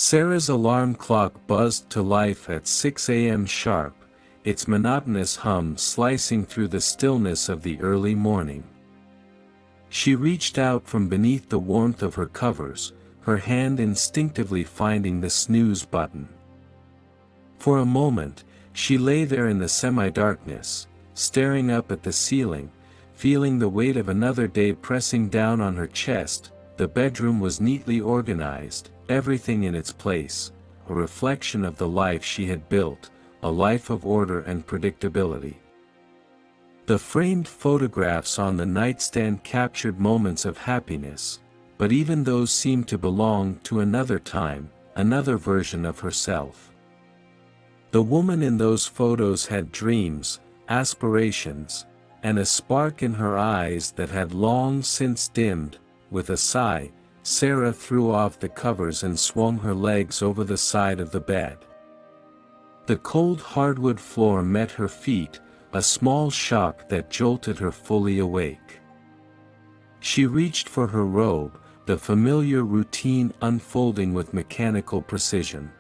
Sarah's alarm clock buzzed to life at 6 a.m. sharp, its monotonous hum slicing through the stillness of the early morning. She reached out from beneath the warmth of her covers, her hand instinctively finding the snooze button. For a moment, she lay there in the semi-darkness, staring up at the ceiling, feeling the weight of another day pressing down on her chest. The bedroom was neatly organized, everything in its place, a reflection of the life she had built, a life of order and predictability. The framed photographs on the nightstand captured moments of happiness, but even those seemed to belong to another time, another version of herself. The woman in those photos had dreams, aspirations, and a spark in her eyes that had long since dimmed. With a sigh, Sarah threw off the covers and swung her legs over the side of the bed. The cold hardwood floor met her feet, a small shock that jolted her fully awake. She reached for her robe, the familiar routine unfolding with mechanical precision.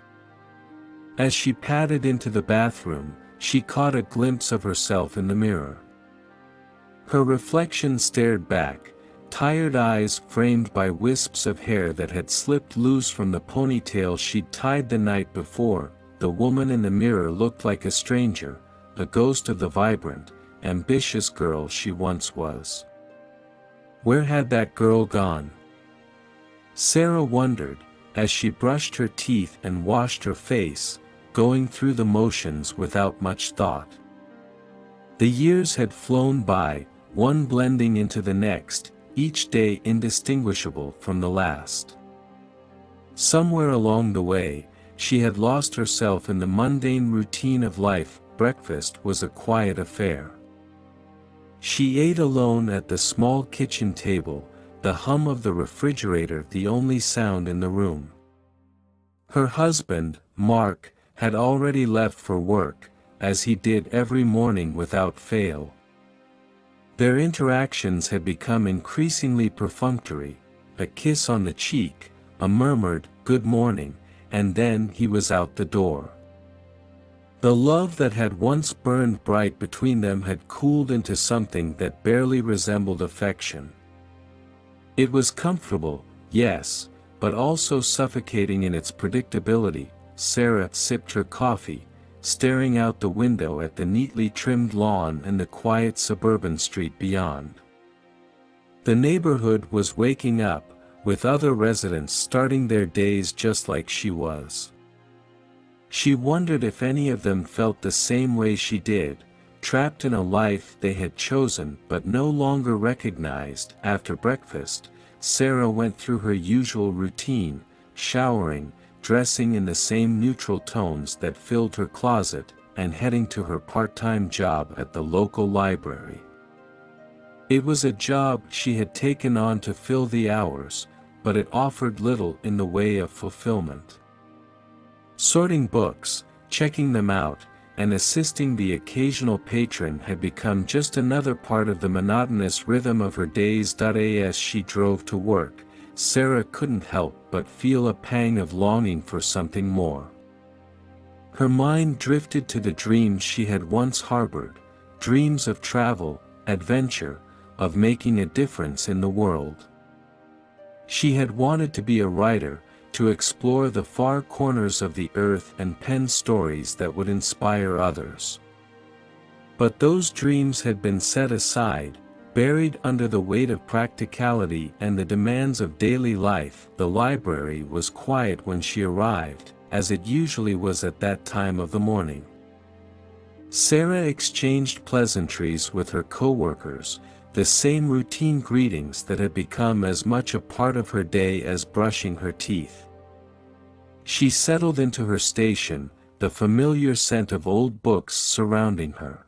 As she padded into the bathroom, she caught a glimpse of herself in the mirror. Her reflection stared back, tired eyes framed by wisps of hair that had slipped loose from the ponytail she'd tied the night before. The woman in the mirror looked like a stranger, a ghost of the vibrant, ambitious girl she once was. Where had that girl gone? Sarah wondered, as she brushed her teeth and washed her face, going through the motions without much thought. The years had flown by, one blending into the next, each day indistinguishable from the last. Somewhere along the way, she had lost herself in the mundane routine of life. Breakfast was a quiet affair. She ate alone at the small kitchen table, the hum of the refrigerator the only sound in the room. Her husband, Mark, had already left for work, as he did every morning without fail. Their interactions had become increasingly perfunctory, a kiss on the cheek, a murmured, "good morning," and then he was out the door. The love that had once burned bright between them had cooled into something that barely resembled affection. It was comfortable, yes, but also suffocating in its predictability. Sarah sipped her coffee, staring out the window at the neatly trimmed lawn and the quiet suburban street beyond. The neighborhood was waking up, with other residents starting their days just like she was. She wondered if any of them felt the same way she did, trapped in a life they had chosen but no longer recognized. After breakfast, Sarah went through her usual routine, showering, dressing in the same neutral tones that filled her closet, and heading to her part-time job at the local library. It was a job she had taken on to fill the hours, but it offered little in the way of fulfillment. Sorting books, checking them out, and assisting the occasional patron had become just another part of the monotonous rhythm of her days. As she drove to work, Sarah couldn't help but feel a pang of longing for something more. Her mind drifted to the dreams she had once harbored, dreams of travel, adventure, of making a difference in the world. She had wanted to be a writer, to explore the far corners of the earth and pen stories that would inspire others. But those dreams had been set aside, buried under the weight of practicality and the demands of daily life. The library was quiet when she arrived, as it usually was at that time of the morning. Sarah exchanged pleasantries with her co-workers, the same routine greetings that had become as much a part of her day as brushing her teeth. She settled into her station, the familiar scent of old books surrounding her.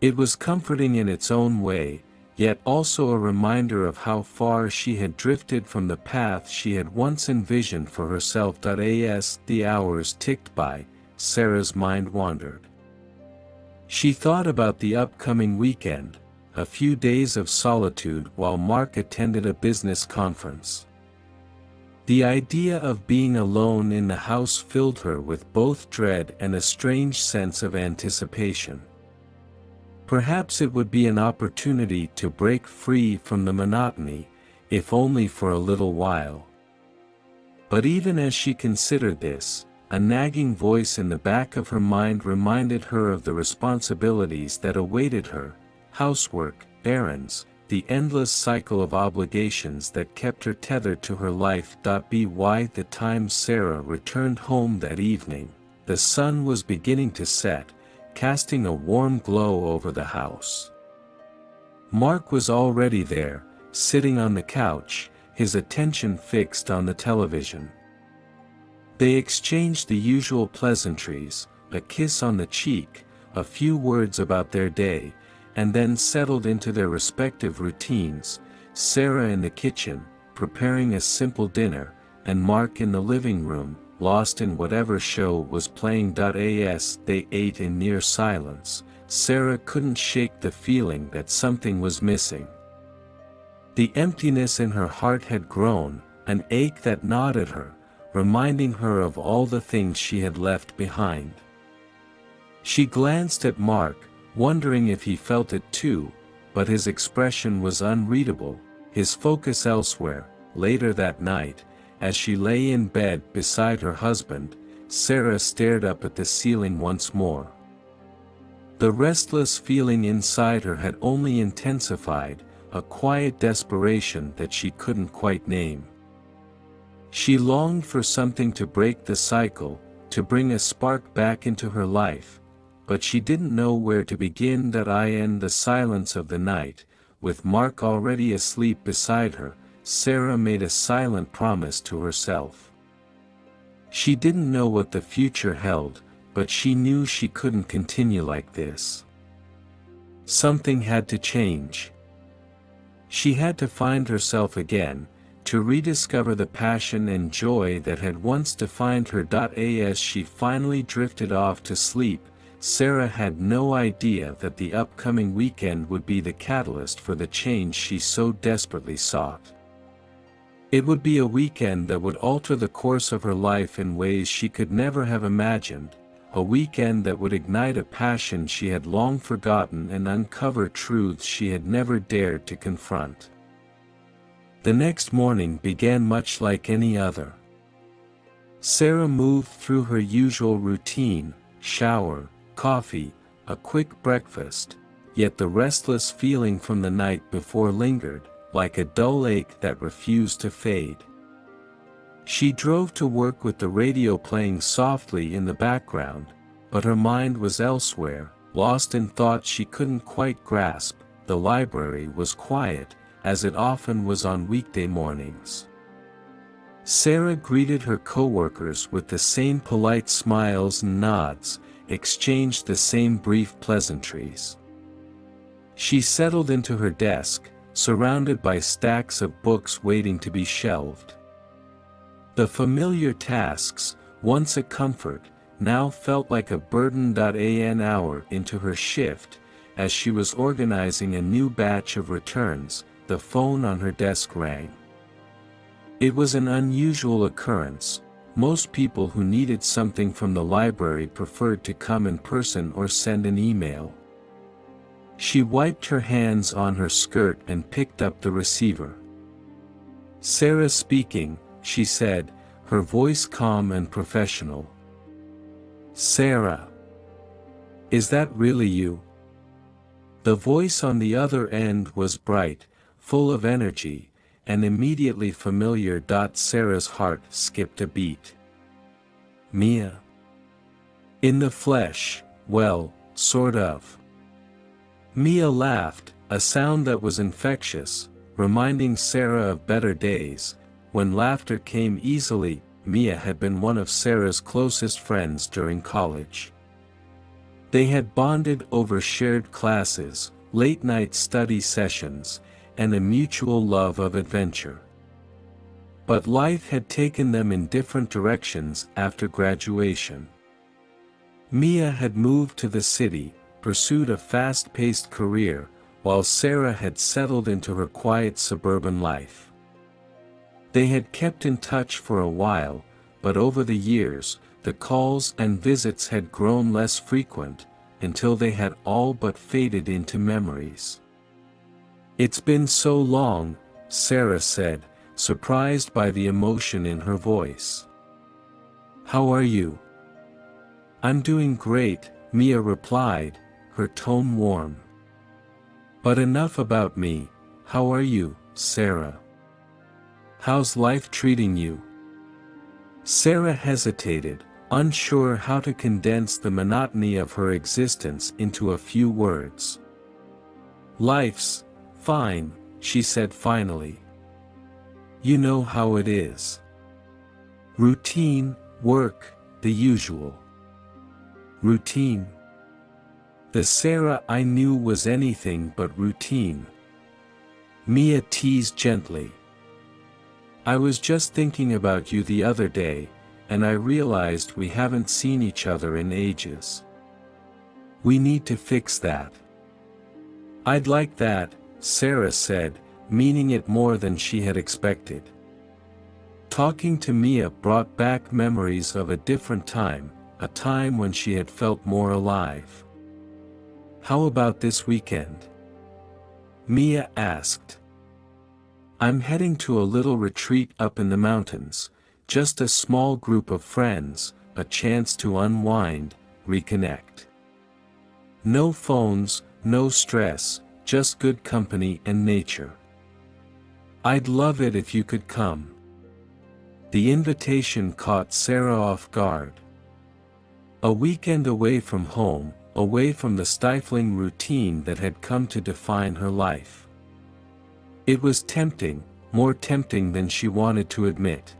It was comforting in its own way, yet also a reminder of how far she had drifted from the path she had once envisioned for herself. As the hours ticked by, Sarah's mind wandered. She thought about the upcoming weekend, a few days of solitude while Mark attended a business conference. The idea of being alone in the house filled her with both dread and a strange sense of anticipation. Perhaps it would be an opportunity to break free from the monotony, if only for a little while. But even as she considered this, a nagging voice in the back of her mind reminded her of the responsibilities that awaited her: housework, errands, the endless cycle of obligations that kept her tethered to her life. By the time Sarah returned home that evening, the sun was beginning to set, casting a warm glow over the house. Mark was already there, sitting on the couch, his attention fixed on the television. They exchanged the usual pleasantries, a kiss on the cheek, a few words about their day, and then settled into their respective routines, Sarah in the kitchen, preparing a simple dinner, and Mark in the living room, lost in whatever show was playing. As they ate in near silence, Sarah couldn't shake the feeling that something was missing. The emptiness in her heart had grown, an ache that gnawed at her, reminding her of all the things she had left behind. She glanced at Mark, wondering if he felt it too, but his expression was unreadable, his focus elsewhere. Later that night, as she lay in bed beside her husband, Sarah stared up at the ceiling once more. The restless feeling inside her had only intensified, a quiet desperation that she couldn't quite name. She longed for something to break the cycle, to bring a spark back into her life, but she didn't know where to begin. In the silence of the night, with Mark already asleep beside her, Sarah made a silent promise to herself. She didn't know what the future held, but she knew she couldn't continue like this. Something had to change. She had to find herself again, to rediscover the passion and joy that had once defined her. As she finally drifted off to sleep, Sarah had no idea that the upcoming weekend would be the catalyst for the change she so desperately sought. It would be a weekend that would alter the course of her life in ways she could never have imagined, a weekend that would ignite a passion she had long forgotten and uncover truths she had never dared to confront. The next morning began much like any other. Sarah moved through her usual routine: shower, coffee, a quick breakfast, yet the restless feeling from the night before lingered, like a dull ache that refused to fade. She drove to work with the radio playing softly in the background, but her mind was elsewhere, lost in thoughts she couldn't quite grasp. The library was quiet, as it often was on weekday mornings. Sarah greeted her coworkers with the same polite smiles and nods, exchanged the same brief pleasantries. She settled into her desk, surrounded by stacks of books waiting to be shelved. The familiar tasks, once a comfort, now felt like a burden. An hour into her shift, as she was organizing a new batch of returns, the phone on her desk rang. It was an unusual occurrence. Most people who needed something from the library preferred to come in person or send an email. She wiped her hands on her skirt and picked up the receiver. "Sarah speaking," she said, her voice calm and professional. "Sarah. Is that really you?" The voice on the other end was bright, full of energy, and immediately familiar. Sarah's heart skipped a beat. "Mia. In the flesh, well, sort of." Mia laughed, a sound that was infectious, reminding Sarah of better days, when laughter came easily. Mia had been one of Sarah's closest friends during college. They had bonded over shared classes, late-night study sessions, and a mutual love of adventure. But life had taken them in different directions after graduation. Mia had moved to the city, pursued a fast-paced career, while Sarah had settled into her quiet suburban life. They had kept in touch for a while, but over the years, the calls and visits had grown less frequent, until they had all but faded into memories. "It's been so long," Sarah said, surprised by the emotion in her voice. "How are you?" "I'm doing great," Mia replied, her tone warm. "But enough about me, how are you, Sarah? How's life treating you?" Sarah hesitated, unsure how to condense the monotony of her existence into a few words. "Life's fine," she said finally. "You know how it is. Routine, work, the usual." Routine? The Sarah I knew was anything but routine. Mia teased gently. "I was just thinking about you the other day, and I realized we haven't seen each other in ages. We need to fix that." "I'd like that," Sarah said, meaning it more than she had expected. Talking to Mia brought back memories of a different time, a time when she had felt more alive. "How about this weekend?" Mia asked. "I'm heading to a little retreat up in the mountains, just a small group of friends, a chance to unwind, reconnect. No phones, no stress, just good company and nature. I'd love it if you could come." The invitation caught Sarah off guard. A weekend away from home, away from the stifling routine that had come to define her life. It was tempting, more tempting than she wanted to admit.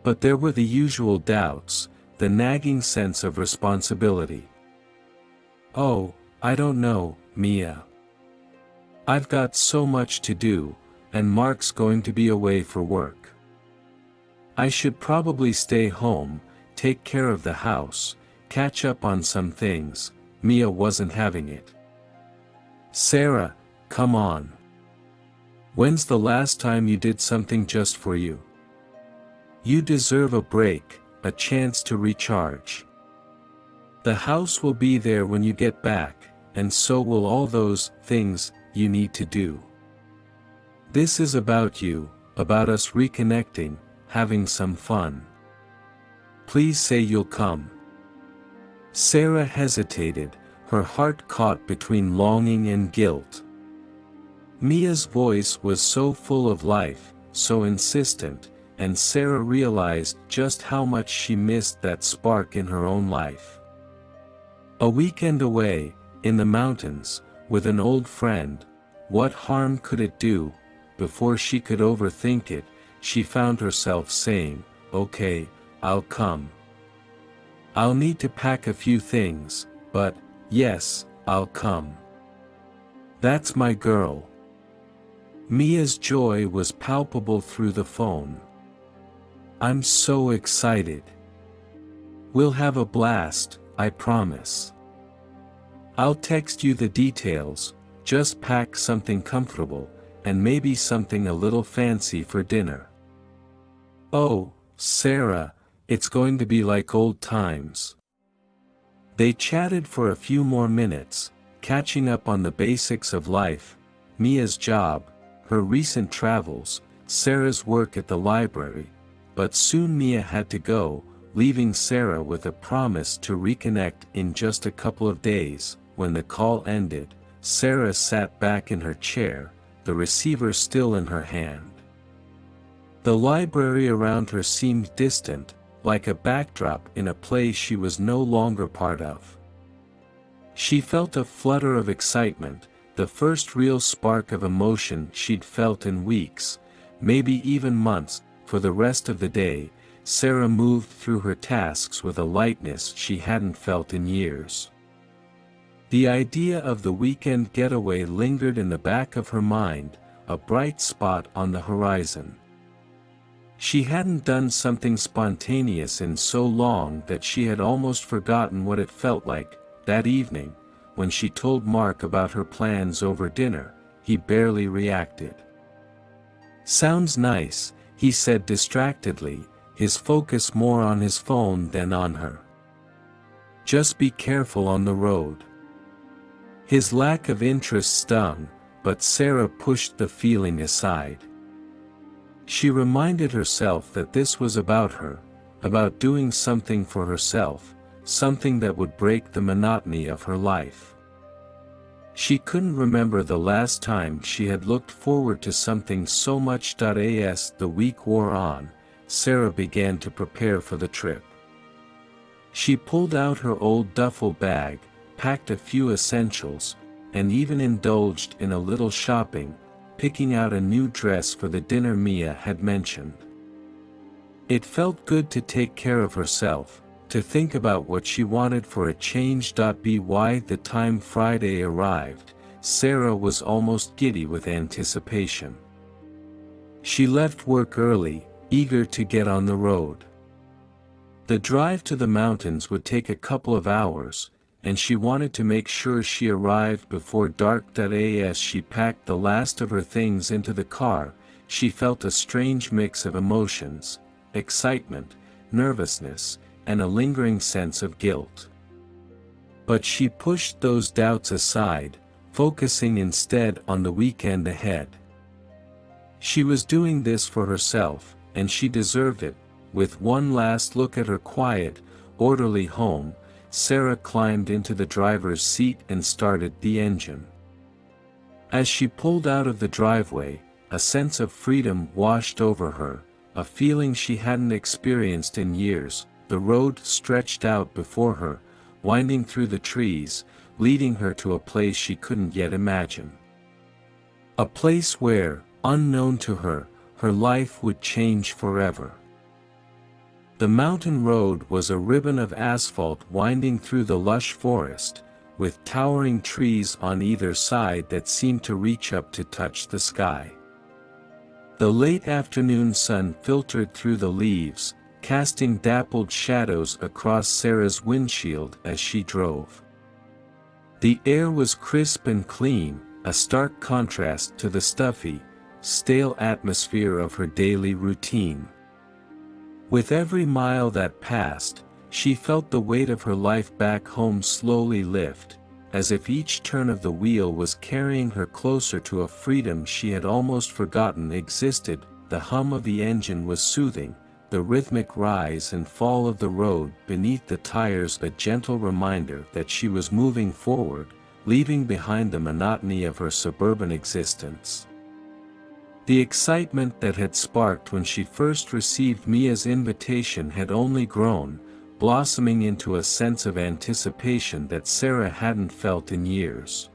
But there were the usual doubts, the nagging sense of responsibility. "Oh, I don't know, Mia. I've got so much to do, and Mark's going to be away for work. I should probably stay home, take care of the house, catch up on some things." Mia wasn't having it. "Sarah, come on. When's the last time you did something just for you? You deserve a break, a chance to recharge. The house will be there when you get back, and so will all those things you need to do. This is about you, about us reconnecting, having some fun. Please say you'll come." Sarah hesitated, her heart caught between longing and guilt. Mia's voice was so full of life, so insistent, and Sarah realized just how much she missed that spark in her own life. A weekend away, in the mountains, with an old friend, what harm could it do? Before she could overthink it, she found herself saying, "Okay, I'll come. I'll need to pack a few things, but, yes, I'll come. That's my girl." Mia's joy was palpable through the phone. "I'm so excited. We'll have a blast, I promise. I'll text you the details, just pack something comfortable, and maybe something a little fancy for dinner." "Oh, Sarah, it's going to be like old times." They chatted for a few more minutes, catching up on the basics of life, Mia's job, her recent travels, Sarah's work at the library, but soon Mia had to go, leaving Sarah with a promise to reconnect in just a couple of days. When the call ended, Sarah sat back in her chair, the receiver still in her hand. The library around her seemed distant, like a backdrop in a play she was no longer part of. She felt a flutter of excitement, the first real spark of emotion she'd felt in weeks, maybe even months. For the rest of the day, Sarah moved through her tasks with a lightness she hadn't felt in years. The idea of the weekend getaway lingered in the back of her mind, a bright spot on the horizon. She hadn't done something spontaneous in so long that she had almost forgotten what it felt like. That evening, when she told Mark about her plans over dinner, he barely reacted. "Sounds nice," he said distractedly, his focus more on his phone than on her. "Just be careful on the road." His lack of interest stung, but Sarah pushed the feeling aside. She reminded herself that this was about her, about doing something for herself, something that would break the monotony of her life. She couldn't remember the last time she had looked forward to something so much. As the week wore on, Sarah began to prepare for the trip. She pulled out her old duffel bag, packed a few essentials, and even indulged in a little shopping, picking out a new dress for the dinner Mia had mentioned. It felt good to take care of herself, to think about what she wanted for a change. By the time Friday arrived, Sarah was almost giddy with anticipation. She left work early, eager to get on the road. The drive to the mountains would take a couple of hours, and she wanted to make sure she arrived before dark. As she packed the last of her things into the car, she felt a strange mix of emotions: excitement, nervousness, and a lingering sense of guilt. But she pushed those doubts aside, focusing instead on the weekend ahead. She was doing this for herself, and she deserved it. With one last look at her quiet, orderly home, Sarah climbed into the driver's seat and started the engine. As she pulled out of the driveway, a sense of freedom washed over her, a feeling she hadn't experienced in years. The road stretched out before her, winding through the trees, leading her to a place she couldn't yet imagine. A place where, unknown to her, her life would change forever. The mountain road was a ribbon of asphalt winding through the lush forest, with towering trees on either side that seemed to reach up to touch the sky. The late afternoon sun filtered through the leaves, casting dappled shadows across Sarah's windshield as she drove. The air was crisp and clean, a stark contrast to the stuffy, stale atmosphere of her daily routine. With every mile that passed, she felt the weight of her life back home slowly lift, as if each turn of the wheel was carrying her closer to a freedom she had almost forgotten existed. The hum of the engine was soothing, the rhythmic rise and fall of the road beneath the tires a gentle reminder that she was moving forward, leaving behind the monotony of her suburban existence. The excitement that had sparked when she first received Mia's invitation had only grown, blossoming into a sense of anticipation that Sarah hadn't felt in years.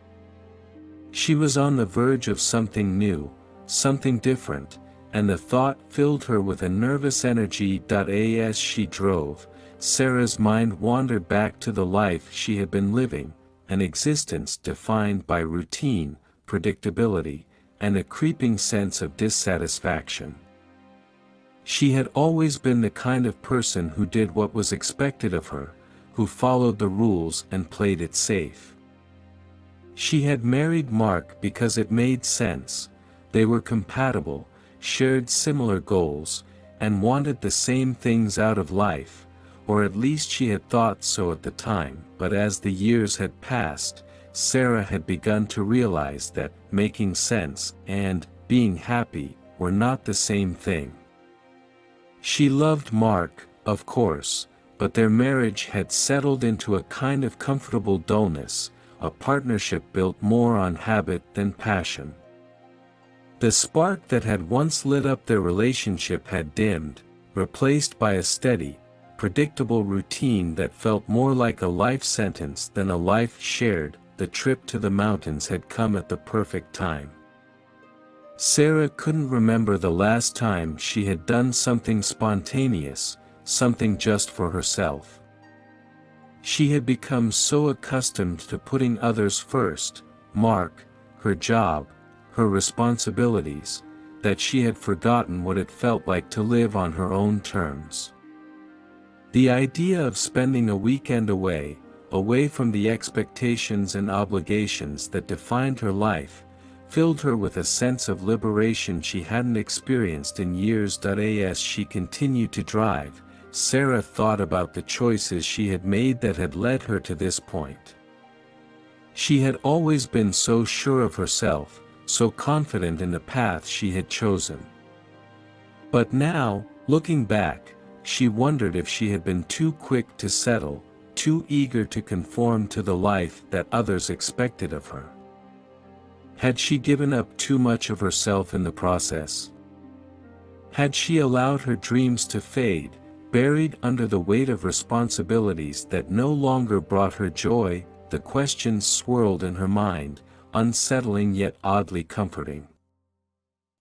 She was on the verge of something new, something different, and the thought filled her with a nervous energy. As she drove, Sarah's mind wandered back to the life she had been living, an existence defined by routine, predictability, and a creeping sense of dissatisfaction. She had always been the kind of person who did what was expected of her, who followed the rules and played it safe. She had married Mark because it made sense. They were compatible, shared similar goals, and wanted the same things out of life, or at least she had thought so at the time. But as the years had passed, Sarah had begun to realize that making sense and being happy were not the same thing. She loved Mark, of course, but their marriage had settled into a kind of comfortable dullness, a partnership built more on habit than passion. The spark that had once lit up their relationship had dimmed, replaced by a steady, predictable routine that felt more like a life sentence than a life shared. The trip to the mountains had come at the perfect time. Sarah couldn't remember the last time she had done something spontaneous, something just for herself. She had become so accustomed to putting others first, Mark, her job, her responsibilities, that she had forgotten what it felt like to live on her own terms. The idea of spending a weekend away from the expectations and obligations that defined her life, filled her with a sense of liberation she hadn't experienced in years. As she continued to drive, Sarah thought about the choices she had made that had led her to this point. She had always been so sure of herself, so confident in the path she had chosen. But now, looking back, she wondered if she had been too quick to settle, too eager to conform to the life that others expected of her. Had she given up too much of herself in the process? Had she allowed her dreams to fade, buried under the weight of responsibilities that no longer brought her joy? The questions swirled in her mind, unsettling yet oddly comforting.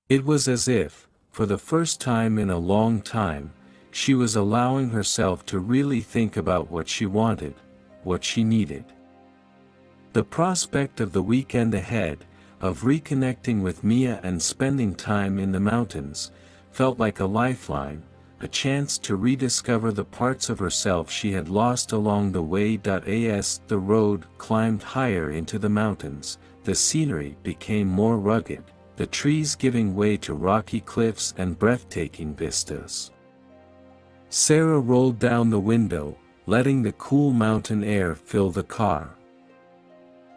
It was as if, for the first time in a long time, she was allowing herself to really think about what she wanted, what she needed. The prospect of the weekend ahead, of reconnecting with Mia and spending time in the mountains, felt like a lifeline, a chance to rediscover the parts of herself she had lost along the way. As the road climbed higher into the mountains, the scenery became more rugged, the trees giving way to rocky cliffs and breathtaking vistas. Sarah rolled down the window, letting the cool mountain air fill the car.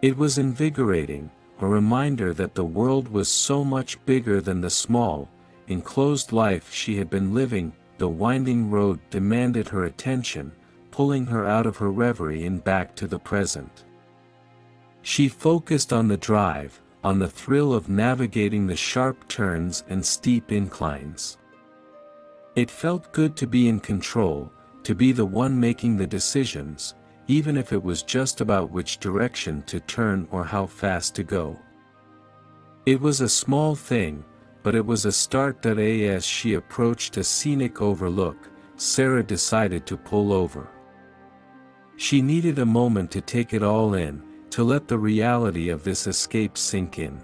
It was invigorating, a reminder that the world was so much bigger than the small, enclosed life she had been living. The winding road demanded her attention, pulling her out of her reverie and back to the present. She focused on the drive, on the thrill of navigating the sharp turns and steep inclines. It felt good to be in control, to be the one making the decisions, even if it was just about which direction to turn or how fast to go. It was a small thing, but it was a start. As she approached a scenic overlook, Sarah decided to pull over. She needed a moment to take it all in, to let the reality of this escape sink in.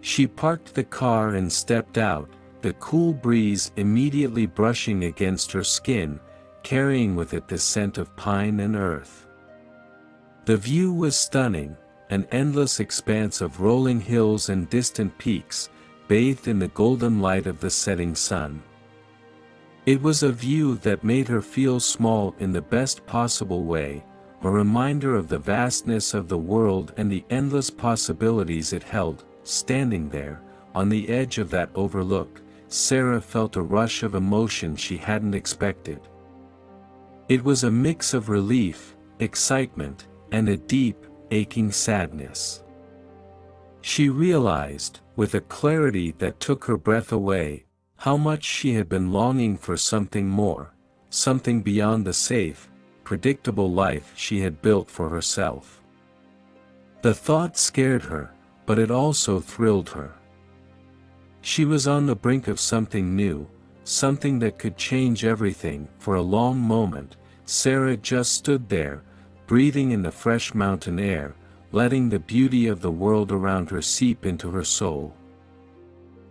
She parked the car and stepped out, the cool breeze immediately brushing against her skin, carrying with it the scent of pine and earth. The view was stunning, an endless expanse of rolling hills and distant peaks, bathed in the golden light of the setting sun. It was a view that made her feel small in the best possible way, a reminder of the vastness of the world and the endless possibilities it held. Standing there, on the edge of that overlook, Sarah felt a rush of emotion she hadn't expected. It was a mix of relief, excitement, and a deep, aching sadness. She realized, with a clarity that took her breath away, how much she had been longing for something more, something beyond the safe, predictable life she had built for herself. The thought scared her, but it also thrilled her. She was on the brink of something new, something that could change everything. For a long moment, Sarah just stood there, breathing in the fresh mountain air, letting the beauty of the world around her seep into her soul.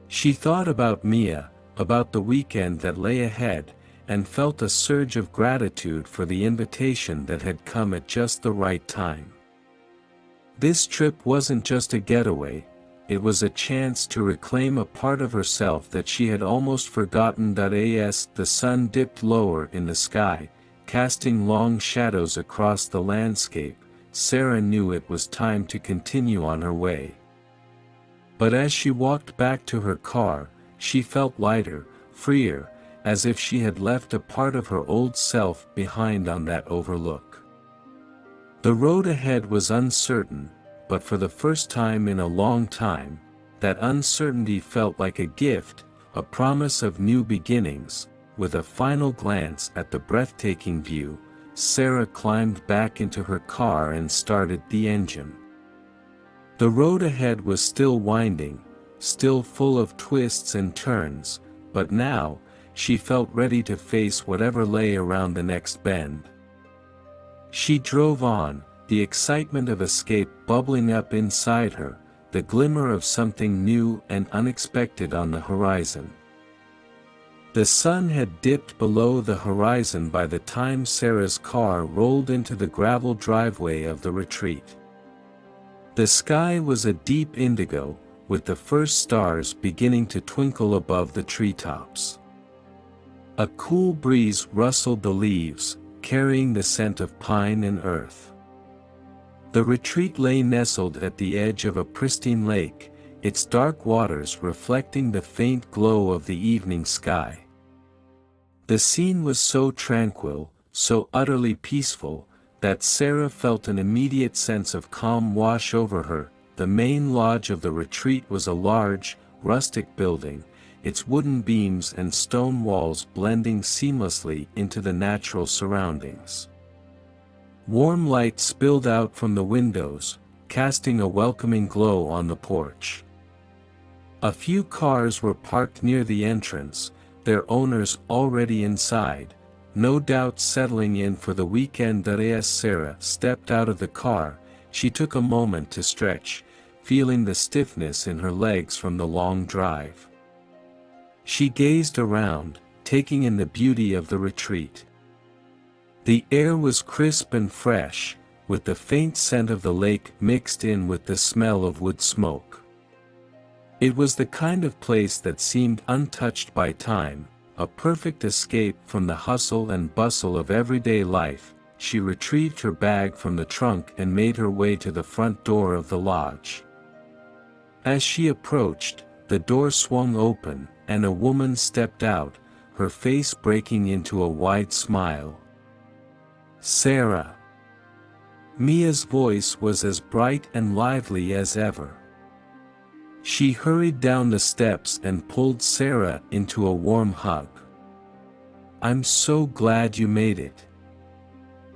She thought about Mia, about the weekend that lay ahead, and felt a surge of gratitude for the invitation that had come at just the right time. This trip wasn't just a getaway, it was a chance to reclaim a part of herself that she had almost forgotten. As the sun dipped lower in the sky, casting long shadows across the landscape, Sarah knew it was time to continue on her way. But as she walked back to her car, she felt lighter, freer, as if she had left a part of her old self behind on that overlook. The road ahead was uncertain, but for the first time in a long time, that uncertainty felt like a gift, a promise of new beginnings. With a final glance at the breathtaking view, Sarah climbed back into her car and started the engine. The road ahead was still winding, still full of twists and turns, but now, she felt ready to face whatever lay around the next bend. She drove on, the excitement of escape bubbling up inside her, the glimmer of something new and unexpected on the horizon. The sun had dipped below the horizon by the time Sarah's car rolled into the gravel driveway of the retreat. The sky was a deep indigo, with the first stars beginning to twinkle above the treetops. A cool breeze rustled the leaves, carrying the scent of pine and earth. The retreat lay nestled at the edge of a pristine lake, its dark waters reflecting the faint glow of the evening sky. The scene was so tranquil, so utterly peaceful, that Sarah felt an immediate sense of calm wash over her. The main lodge of the retreat was a large, rustic building, its wooden beams and stone walls blending seamlessly into the natural surroundings. Warm light spilled out from the windows, casting a welcoming glow on the porch. A few cars were parked near the entrance, their owners already inside, no doubt settling in for the weekend. As Sarah stepped out of the car, she took a moment to stretch, feeling the stiffness in her legs from the long drive. She gazed around, taking in the beauty of the retreat. The air was crisp and fresh, with the faint scent of the lake mixed in with the smell of wood smoke. It was the kind of place that seemed untouched by time, a perfect escape from the hustle and bustle of everyday life. She retrieved her bag from the trunk and made her way to the front door of the lodge. As she approached, the door swung open, and a woman stepped out, her face breaking into a wide smile. "Sarah." Mia's voice was as bright and lively as ever. She hurried down the steps and pulled Sarah into a warm hug. "I'm so glad you made it."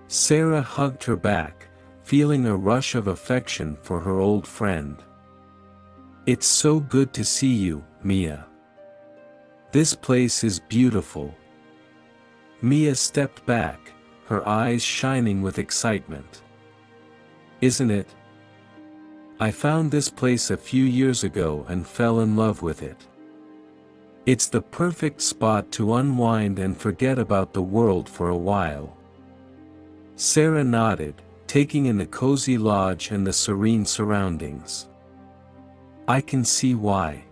Sarah hugged her back, feeling a rush of affection for her old friend. "It's so good to see you, Mia. This place is beautiful." Mia stepped back, her eyes shining with excitement. "Isn't it? I found this place a few years ago and fell in love with it. It's the perfect spot to unwind and forget about the world for a while." Sarah nodded, taking in the cozy lodge and the serene surroundings. "I can see why.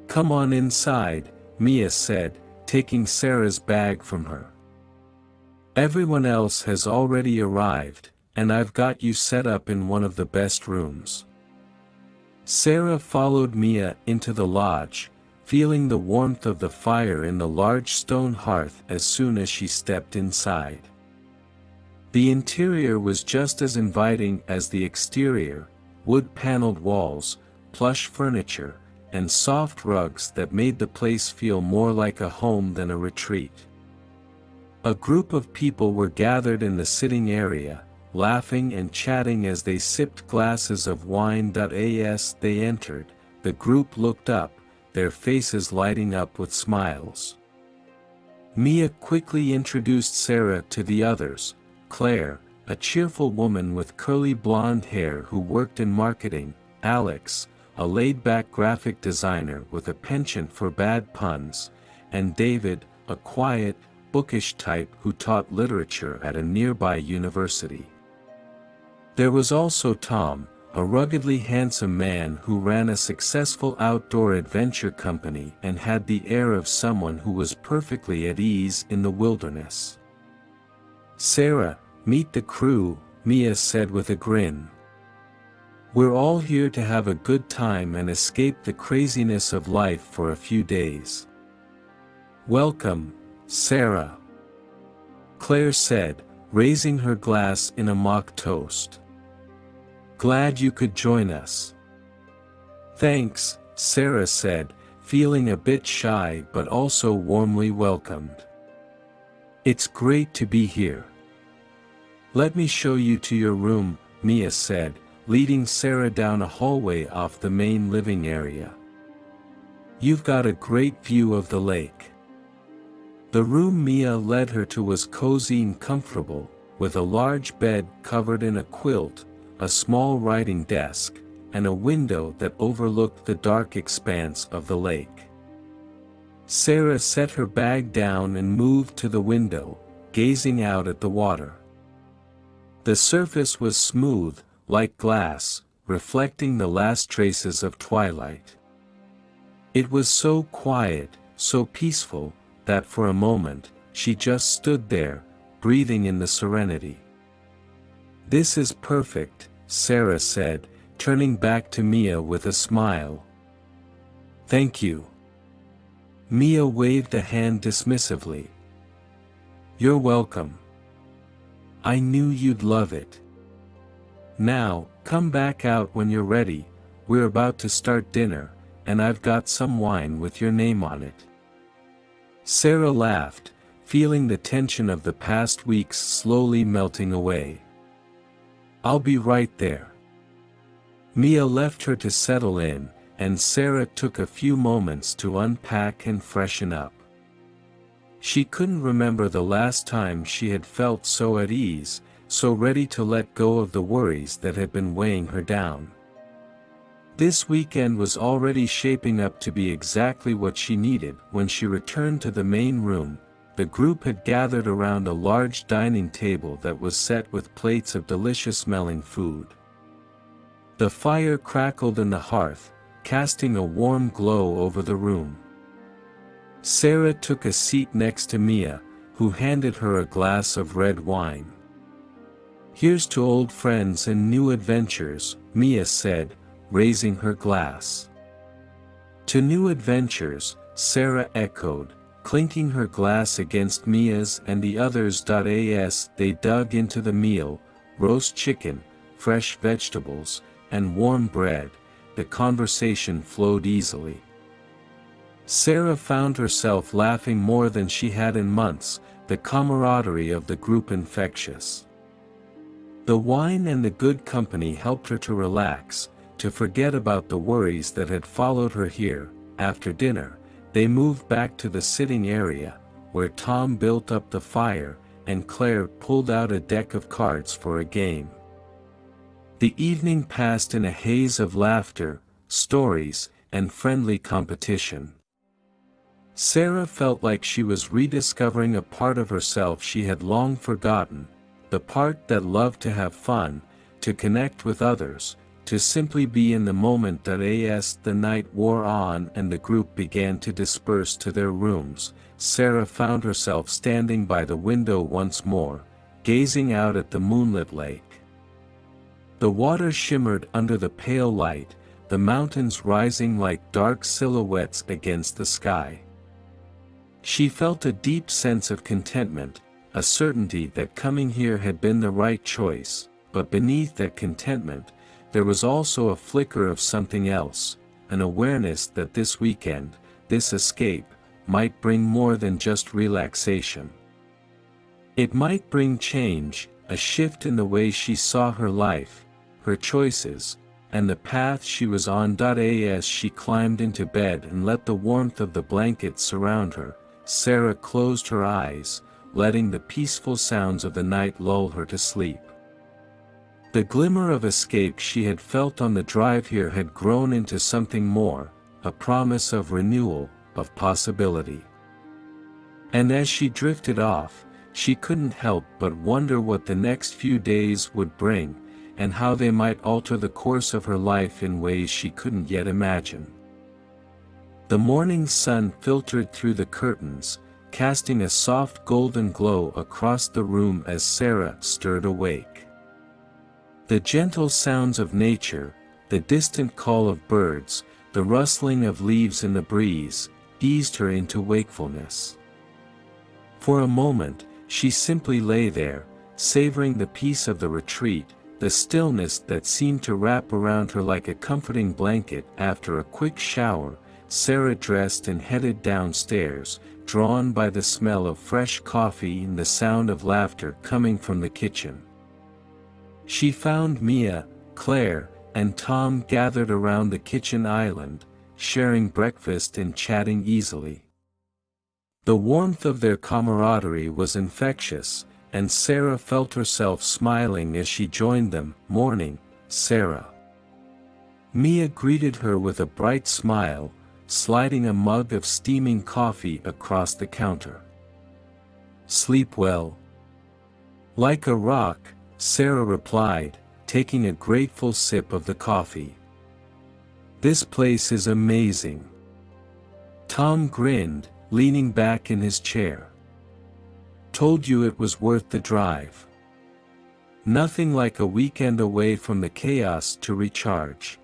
Come on inside," Mia said, taking Sarah's bag from her. "Everyone else has already arrived, and I've got you set up in one of the best rooms." Sarah followed Mia into the lodge, feeling the warmth of the fire in the large stone hearth as soon as she stepped inside. The interior was just as inviting as the exterior, wood-paneled walls, plush furniture, and soft rugs that made the place feel more like a home than a retreat. A group of people were gathered in the sitting area, laughing and chatting as they sipped glasses of wine. As they entered, the group looked up, their faces lighting up with smiles. Mia quickly introduced Sarah to the others: Claire, a cheerful woman with curly blonde hair who worked in marketing; Alex, a laid-back graphic designer with a penchant for bad puns; and David, a quiet, bookish type who taught literature at a nearby university. There was also Tom, a ruggedly handsome man who ran a successful outdoor adventure company and had the air of someone who was perfectly at ease in the wilderness. "Sarah, meet the crew," Mia said with a grin. "We're all here to have a good time and escape the craziness of life for a few days." "Welcome, Sarah," Claire said, raising her glass in a mock toast. "Glad you could join us." "Thanks," Sarah said, feeling a bit shy but also warmly welcomed. "It's great to be here. Let me show you to your room," Mia said, leading Sarah down a hallway off the main living area. "You've got a great view of the lake." The room Mia led her to was cozy and comfortable, with a large bed covered in a quilt, a small writing desk, and a window that overlooked the dark expanse of the lake. Sarah set her bag down and moved to the window, gazing out at the water. The surface was smooth, like glass, reflecting the last traces of twilight. It was so quiet, so peaceful, that for a moment, she just stood there, breathing in the serenity. "This is perfect," Sarah said, turning back to Mia with a smile. "Thank you." Mia waved a hand dismissively. "You're welcome. I knew you'd love it. Now, come back out when you're ready, we're about to start dinner, and I've got some wine with your name on it." Sarah laughed, feeling the tension of the past weeks slowly melting away. "I'll be right there." Mia left her to settle in, and Sarah took a few moments to unpack and freshen up. She couldn't remember the last time she had felt so at ease, so ready to let go of the worries that had been weighing her down. This weekend was already shaping up to be exactly what she needed. When she returned to the main room, the group had gathered around a large dining table that was set with plates of delicious-smelling food. The fire crackled in the hearth, casting a warm glow over the room. Sarah took a seat next to Mia, who handed her a glass of red wine. "Here's to old friends and new adventures," Mia said, raising her glass. "To new adventures," Sarah echoed, clinking her glass against Mia's and the others'. As they dug into the meal, roast chicken, fresh vegetables, and warm bread, the conversation flowed easily. Sarah found herself laughing more than she had in months, the camaraderie of the group infectious. The wine and the good company helped her to relax, to forget about the worries that had followed her here. After dinner, they moved back to the sitting area, where Tom built up the fire, and Claire pulled out a deck of cards for a game. The evening passed in a haze of laughter, stories, and friendly competition. Sarah felt like she was rediscovering a part of herself she had long forgotten, the part that loved to have fun, to connect with others, to simply be in the moment. As the night wore on and the group began to disperse to their rooms, Sarah found herself standing by the window once more, gazing out at the moonlit lake. The water shimmered under the pale light, the mountains rising like dark silhouettes against the sky. She felt a deep sense of contentment, a certainty that coming here had been the right choice, but beneath that contentment, there was also a flicker of something else, an awareness that this weekend, this escape, might bring more than just relaxation. It might bring change, a shift in the way she saw her life, her choices, and the path she was on. As she climbed into bed and let the warmth of the blankets surround her, Sarah closed her eyes, letting the peaceful sounds of the night lull her to sleep. The glimmer of escape she had felt on the drive here had grown into something more, a promise of renewal, of possibility. And as she drifted off, she couldn't help but wonder what the next few days would bring, and how they might alter the course of her life in ways she couldn't yet imagine. The morning sun filtered through the curtains, casting a soft golden glow across the room as Sarah stirred awake. The gentle sounds of nature, the distant call of birds, the rustling of leaves in the breeze, eased her into wakefulness. For a moment, she simply lay there, savoring the peace of the retreat, the stillness that seemed to wrap around her like a comforting blanket. After a quick shower, Sarah dressed and headed downstairs, drawn by the smell of fresh coffee and the sound of laughter coming from the kitchen. She found Mia, Claire, and Tom gathered around the kitchen island, sharing breakfast and chatting easily. The warmth of their camaraderie was infectious, and Sarah felt herself smiling as she joined them. "Morning, Sarah." Mia greeted her with a bright smile, sliding a mug of steaming coffee across the counter. "Sleep well?" "Like a rock," Sarah replied, taking a grateful sip of the coffee. "This place is amazing." Tom grinned, leaning back in his chair. "Told you it was worth the drive. Nothing like a weekend away from the chaos to recharge."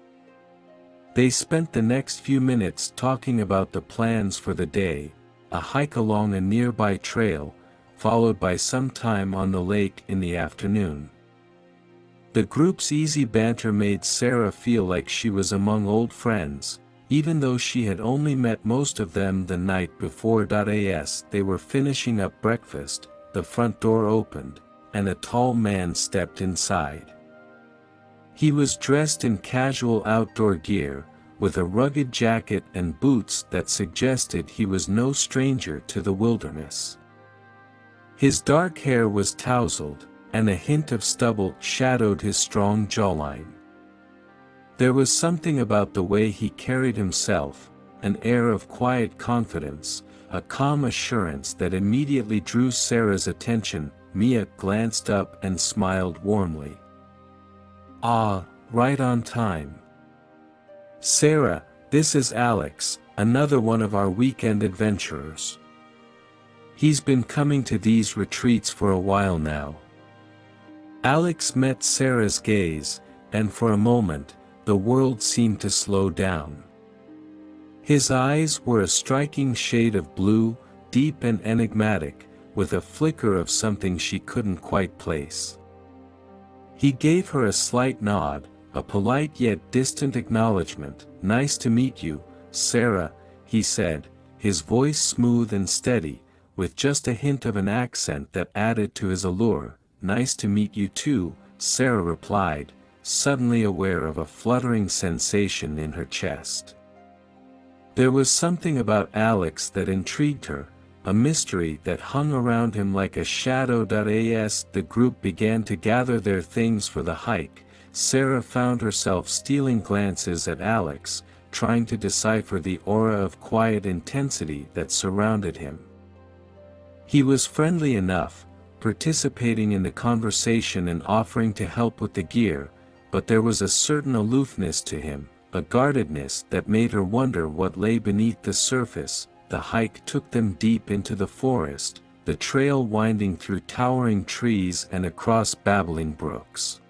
They spent the next few minutes talking about the plans for the day, a hike along a nearby trail, followed by some time on the lake in the afternoon. The group's easy banter made Sarah feel like she was among old friends, even though she had only met most of them the night before. As they were finishing up breakfast, the front door opened, and a tall man stepped inside. He was dressed in casual outdoor gear, with a rugged jacket and boots that suggested he was no stranger to the wilderness. His dark hair was tousled, and a hint of stubble shadowed his strong jawline. There was something about the way he carried himself, an air of quiet confidence, a calm assurance that immediately drew Sarah's attention. Mia glanced up and smiled warmly. "Ah, right on time. Sarah, this is Alex, another one of our weekend adventurers. He's been coming to these retreats for a while now." Alex met Sarah's gaze, and for a moment, the world seemed to slow down. His eyes were a striking shade of blue, deep and enigmatic, with a flicker of something she couldn't quite place. He gave her a slight nod, a polite yet distant acknowledgement. "Nice to meet you, Sarah," he said, his voice smooth and steady, with just a hint of an accent that added to his allure. "Nice to meet you too," Sarah replied, suddenly aware of a fluttering sensation in her chest. There was something about Alex that intrigued her, a mystery that hung around him like a shadow. As the group began to gather their things for the hike, Sarah found herself stealing glances at Alex, trying to decipher the aura of quiet intensity that surrounded him. He was friendly enough, participating in the conversation and offering to help with the gear, but there was a certain aloofness to him, a guardedness that made her wonder what lay beneath the surface. The hike took them deep into the forest, the trail winding through towering trees and across babbling brooks.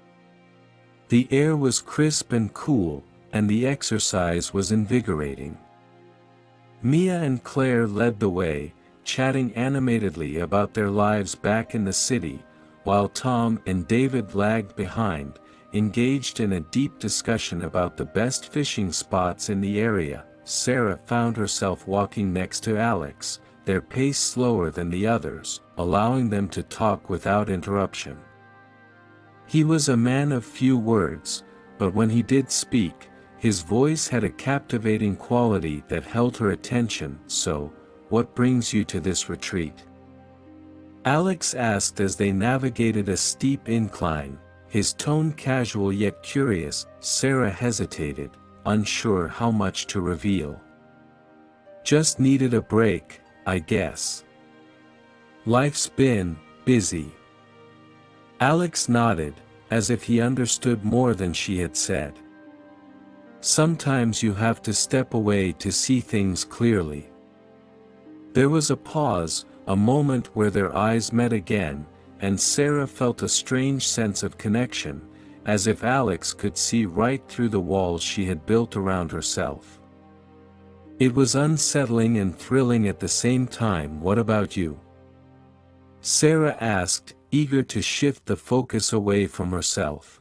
The air was crisp and cool, and the exercise was invigorating. Mia and Claire led the way, chatting animatedly about their lives back in the city, while Tom and David lagged behind, engaged in a deep discussion about the best fishing spots in the area. Sarah found herself walking next to Alex, their pace slower than the others, allowing them to talk without interruption. He was a man of few words, but when he did speak, his voice had a captivating quality that held her attention. "So, what brings you to this retreat?" Alex asked as they navigated a steep incline, his tone casual yet curious. Sarah hesitated, unsure how much to reveal. "Just needed a break, I guess. Life's been busy." Alex nodded, as if he understood more than she had said. "Sometimes you have to step away to see things clearly." There was a pause, a moment where their eyes met again, and Sarah felt a strange sense of connection, as if Alex could see right through the walls she had built around herself. It was unsettling and thrilling at the same time. "What about you?" Sarah asked, eager to shift the focus away from herself.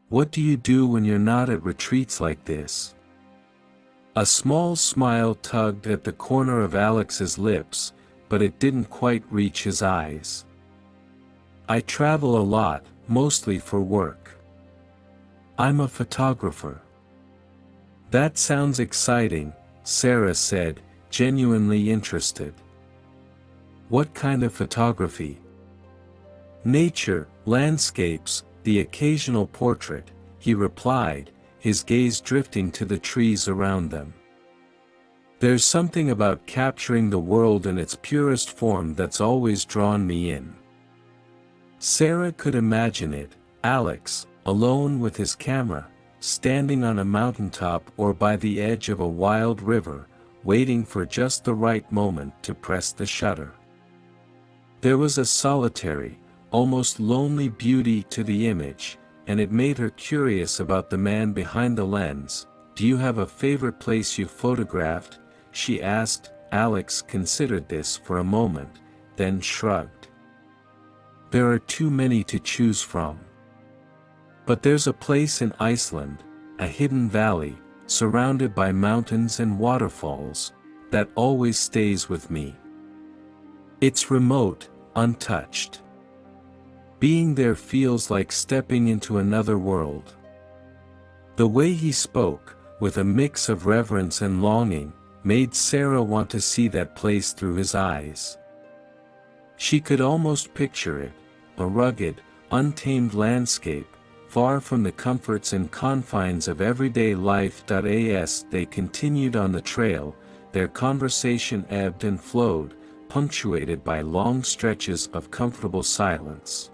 "What do you do when you're not at retreats like this?" A small smile tugged at the corner of Alex's lips, but it didn't quite reach his eyes. "I travel a lot, mostly for work. I'm a photographer." "That sounds exciting," Sarah said, genuinely interested. "What kind of photography?" "Nature, landscapes, the occasional portrait," he replied, his gaze drifting to the trees around them. "There's something about capturing the world in its purest form that's always drawn me in." Sarah could imagine it. Alex, alone with his camera, standing on a mountaintop or by the edge of a wild river, waiting for just the right moment to press the shutter. There was a solitary, almost lonely beauty to the image, and it made her curious about the man behind the lens. "Do you have a favorite place you photographed?" she asked. Alex considered this for a moment, then shrugged. "There are too many to choose from. But there's a place in Iceland, a hidden valley, surrounded by mountains and waterfalls, that always stays with me. It's remote, untouched. Being there feels like stepping into another world." The way he spoke, with a mix of reverence and longing, made Sarah want to see that place through his eyes. She could almost picture it, a rugged, untamed landscape, far from the comforts and confines of everyday life. As they continued on the trail, their conversation ebbed and flowed, punctuated by long stretches of comfortable silence.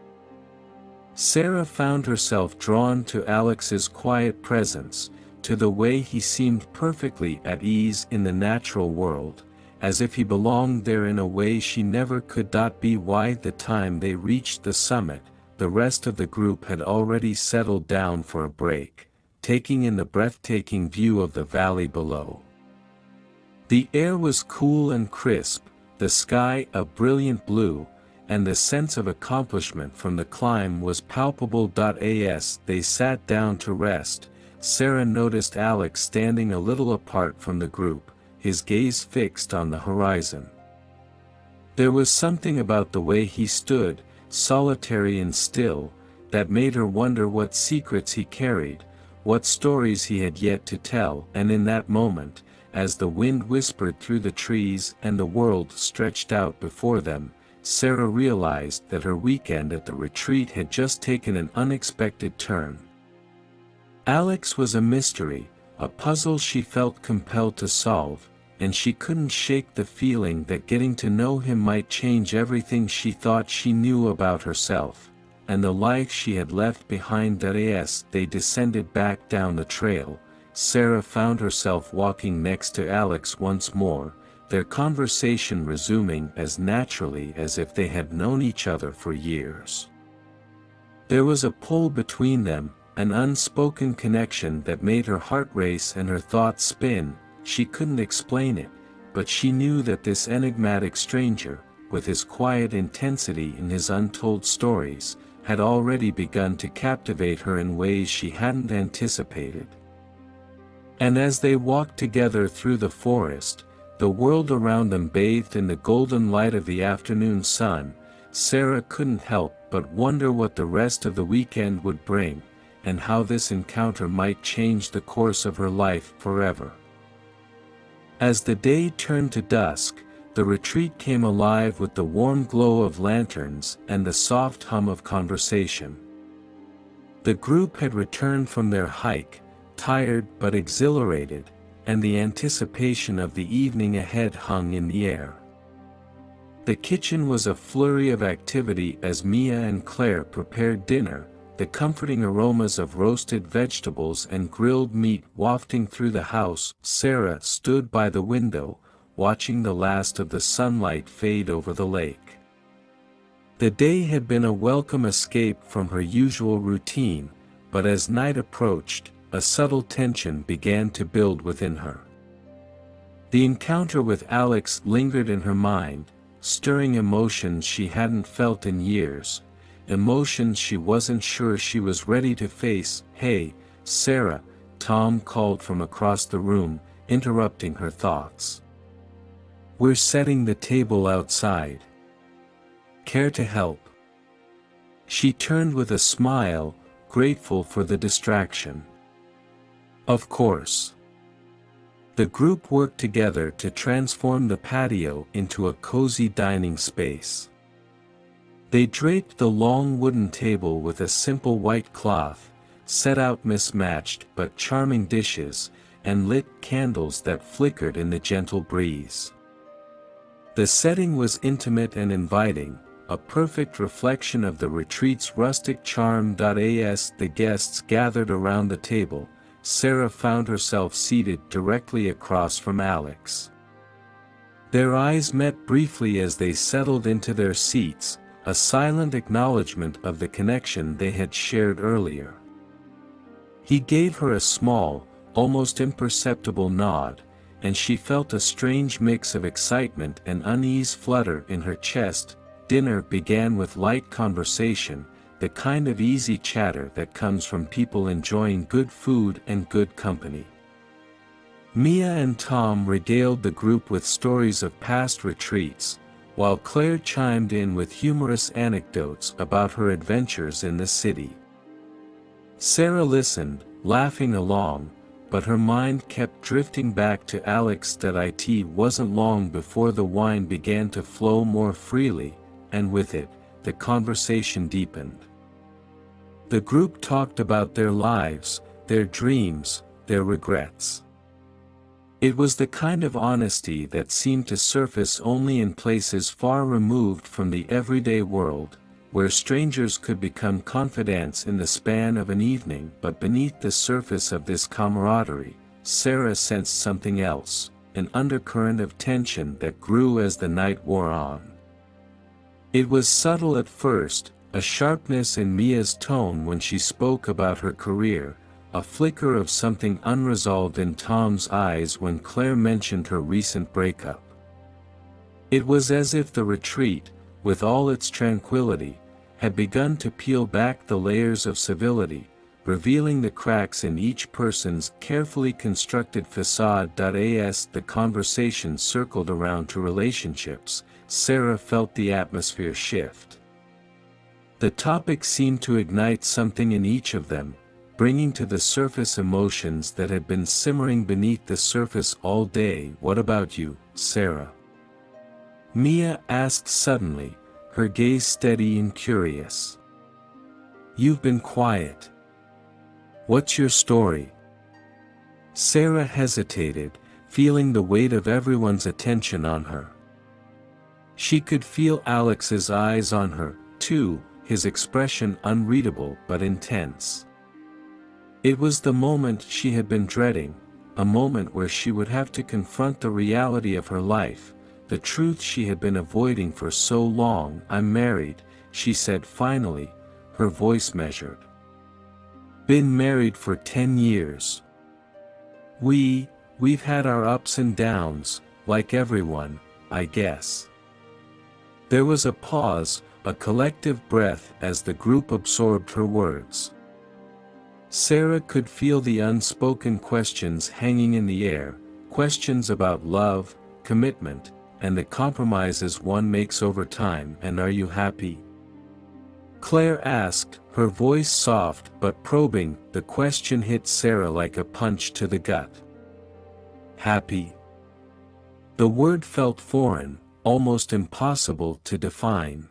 Sarah found herself drawn to Alex's quiet presence, to the way he seemed perfectly at ease in the natural world, as if he belonged there in a way she never could. By the time they reached the summit, the rest of the group had already settled down for a break, taking in the breathtaking view of the valley below. The air was cool and crisp, the sky a brilliant blue, and the sense of accomplishment from the climb was palpable. As they sat down to rest, Sarah noticed Alex standing a little apart from the group, his gaze fixed on the horizon. There was something about the way he stood, solitary and still, that made her wonder what secrets he carried, what stories he had yet to tell. And in that moment, as the wind whispered through the trees and the world stretched out before them, Sarah realized that her weekend at the retreat had just taken an unexpected turn. Alex was a mystery, a puzzle she felt compelled to solve, and she couldn't shake the feeling that getting to know him might change everything she thought she knew about herself, and the life she had left behind. As they descended back down the trail, Sarah found herself walking next to Alex once more, their conversation resuming as naturally as if they had known each other for years. There was a pull between them, an unspoken connection that made her heart race and her thoughts spin. She couldn't explain it, but she knew that this enigmatic stranger, with his quiet intensity and his untold stories, had already begun to captivate her in ways she hadn't anticipated. And as they walked together through the forest, the world around them bathed in the golden light of the afternoon sun, Sarah couldn't help but wonder what the rest of the weekend would bring, and how this encounter might change the course of her life forever. As the day turned to dusk, the retreat came alive with the warm glow of lanterns and the soft hum of conversation. The group had returned from their hike, tired but exhilarated, and the anticipation of the evening ahead hung in the air. The kitchen was a flurry of activity as Mia and Claire prepared dinner, the comforting aromas of roasted vegetables and grilled meat wafting through the house. Sarah stood by the window, watching the last of the sunlight fade over the lake. The day had been a welcome escape from her usual routine, but as night approached, a subtle tension began to build within her. The encounter with Alex lingered in her mind, stirring emotions she hadn't felt in years, emotions she wasn't sure she was ready to face. "Hey, Sarah," Tom called from across the room, interrupting her thoughts. "We're setting the table outside. Care to help?" She turned with a smile, grateful for the distraction. Of course. The group worked together to transform the patio into a cozy dining space. They draped the long wooden table with a simple white cloth, set out mismatched but charming dishes, and lit candles that flickered in the gentle breeze. The setting was intimate and inviting, a perfect reflection of the retreat's rustic charm. As the guests gathered around the table, Sarah found herself seated directly across from Alex. Their eyes met briefly as they settled into their seats, a silent acknowledgement of the connection they had shared earlier. He gave her a small, almost imperceptible nod, and she felt a strange mix of excitement and unease flutter in her chest. Dinner began with light conversation, the kind of easy chatter that comes from people enjoying good food and good company. Mia and Tom regaled the group with stories of past retreats, while Claire chimed in with humorous anecdotes about her adventures in the city. Sarah listened, laughing along, but her mind kept drifting back to Alex. It wasn't long before the wine began to flow more freely, and with it, the conversation deepened. The group talked about their lives, their dreams, their regrets. It was the kind of honesty that seemed to surface only in places far removed from the everyday world, where strangers could become confidants in the span of an evening. But beneath the surface of this camaraderie, Sarah sensed something else, an undercurrent of tension that grew as the night wore on. It was subtle at first, a sharpness in Mia's tone when she spoke about her career, a flicker of something unresolved in Tom's eyes when Claire mentioned her recent breakup. It was as if the retreat, with all its tranquility, had begun to peel back the layers of civility, revealing the cracks in each person's carefully constructed facade. As the conversation circled around to relationships, Sarah felt the atmosphere shift. The topic seemed to ignite something in each of them, bringing to the surface emotions that had been simmering beneath the surface all day. "What about you, Sarah?" Mia asked suddenly, her gaze steady and curious. "You've been quiet. What's your story?" Sarah hesitated, feeling the weight of everyone's attention on her. She could feel Alex's eyes on her, too, his expression unreadable but intense. It was the moment she had been dreading, a moment where she would have to confront the reality of her life, the truth she had been avoiding for so long. "I'm married," she said finally, her voice measured. "Been married for 10 years. We've had our ups and downs, like everyone, I guess." There was a pause, a collective breath as the group absorbed her words. Sarah could feel the unspoken questions hanging in the air, questions about love, commitment, and the compromises one makes over time. "And are you happy?" Claire asked, her voice soft but probing. The question hit Sarah like a punch to the gut. Happy? The word felt foreign, almost impossible to define.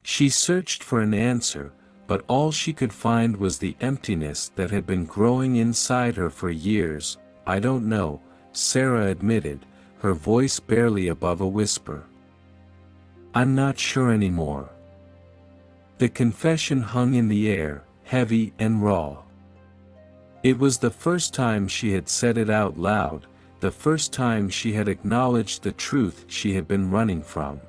She searched for an answer, but all she could find was the emptiness that had been growing inside her for years. "I don't know," Sarah admitted, her voice barely above a whisper. "I'm not sure anymore." The confession hung in the air, heavy and raw. It was the first time she had said it out loud, the first time she had acknowledged the truth she had been running from.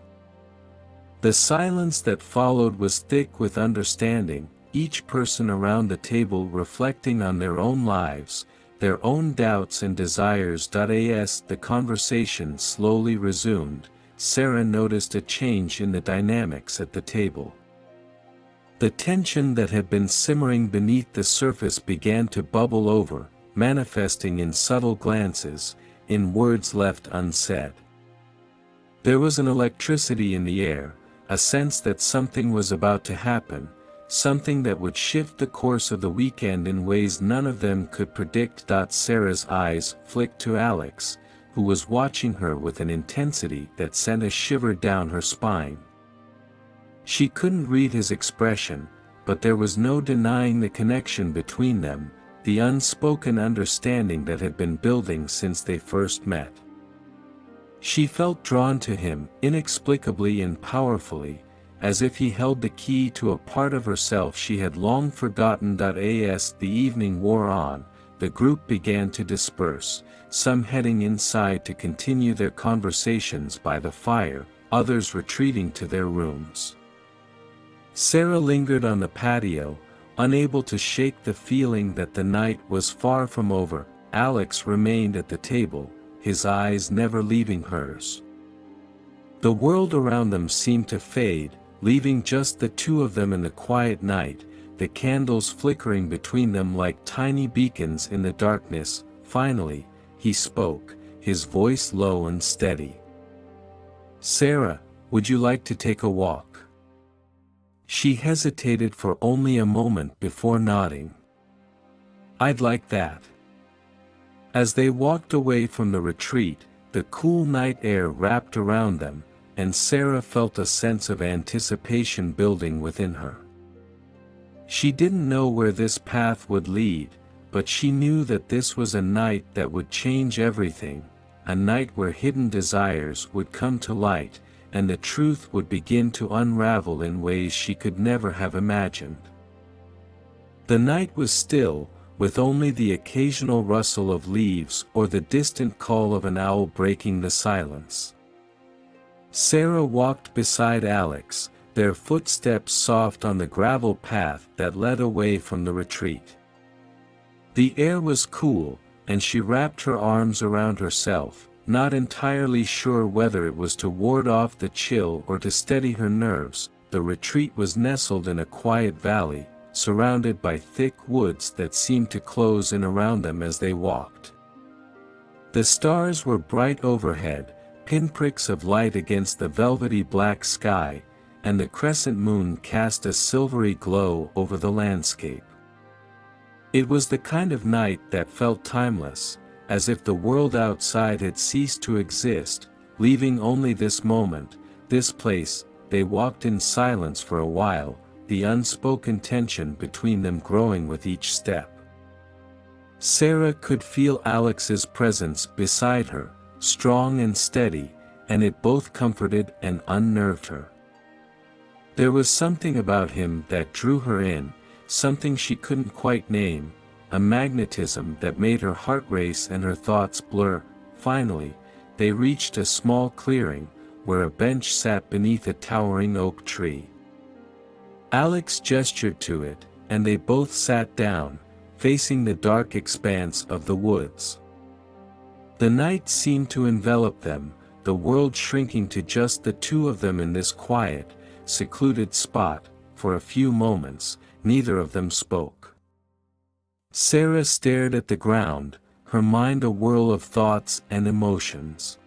The silence that followed was thick with understanding, each person around the table reflecting on their own lives, their own doubts and desires. As the conversation slowly resumed, Sarah noticed a change in the dynamics at the table. The tension that had been simmering beneath the surface began to bubble over, manifesting in subtle glances, in words left unsaid. There was an electricity in the air, a sense that something was about to happen, something that would shift the course of the weekend in ways none of them could predict. Sarah's eyes flicked to Alex, who was watching her with an intensity that sent a shiver down her spine. She couldn't read his expression, but there was no denying the connection between them, the unspoken understanding that had been building since they first met. She felt drawn to him, inexplicably and powerfully, as if he held the key to a part of herself she had long forgotten. As the evening wore on, the group began to disperse, some heading inside to continue their conversations by the fire, others retreating to their rooms. Sarah lingered on the patio, unable to shake the feeling that the night was far from over. Alex remained at the table, his eyes never leaving hers. The world around them seemed to fade, leaving just the two of them in the quiet night, the candles flickering between them like tiny beacons in the darkness. Finally, he spoke, his voice low and steady. "Sarah, would you like to take a walk?" She hesitated for only a moment before nodding. "I'd like that." As they walked away from the retreat, the cool night air wrapped around them, and Sarah felt a sense of anticipation building within her. She didn't know where this path would lead, but she knew that this was a night that would change everything, a night where hidden desires would come to light, and the truth would begin to unravel in ways she could never have imagined. The night was still, with only the occasional rustle of leaves or the distant call of an owl breaking the silence. Sarah walked beside Alex, their footsteps soft on the gravel path that led away from the retreat. The air was cool, and she wrapped her arms around herself, not entirely sure whether it was to ward off the chill or to steady her nerves. The retreat was nestled in a quiet valley, surrounded by thick woods that seemed to close in around them as they walked. The stars were bright overhead, pinpricks of light against the velvety black sky, and the crescent moon cast a silvery glow over the landscape. It was the kind of night that felt timeless, as if the world outside had ceased to exist, leaving only this moment, this place. They walked in silence for a while, the unspoken tension between them growing with each step. Sarah could feel Alex's presence beside her, strong and steady, and it both comforted and unnerved her. There was something about him that drew her in, something she couldn't quite name, a magnetism that made her heart race and her thoughts blur. Finally, they reached a small clearing, where a bench sat beneath a towering oak tree. Alex gestured to it, and they both sat down, facing the dark expanse of the woods. The night seemed to envelop them, the world shrinking to just the two of them in this quiet, secluded spot. For a few moments, neither of them spoke. Sarah stared at the ground, her mind a whirl of thoughts and emotions.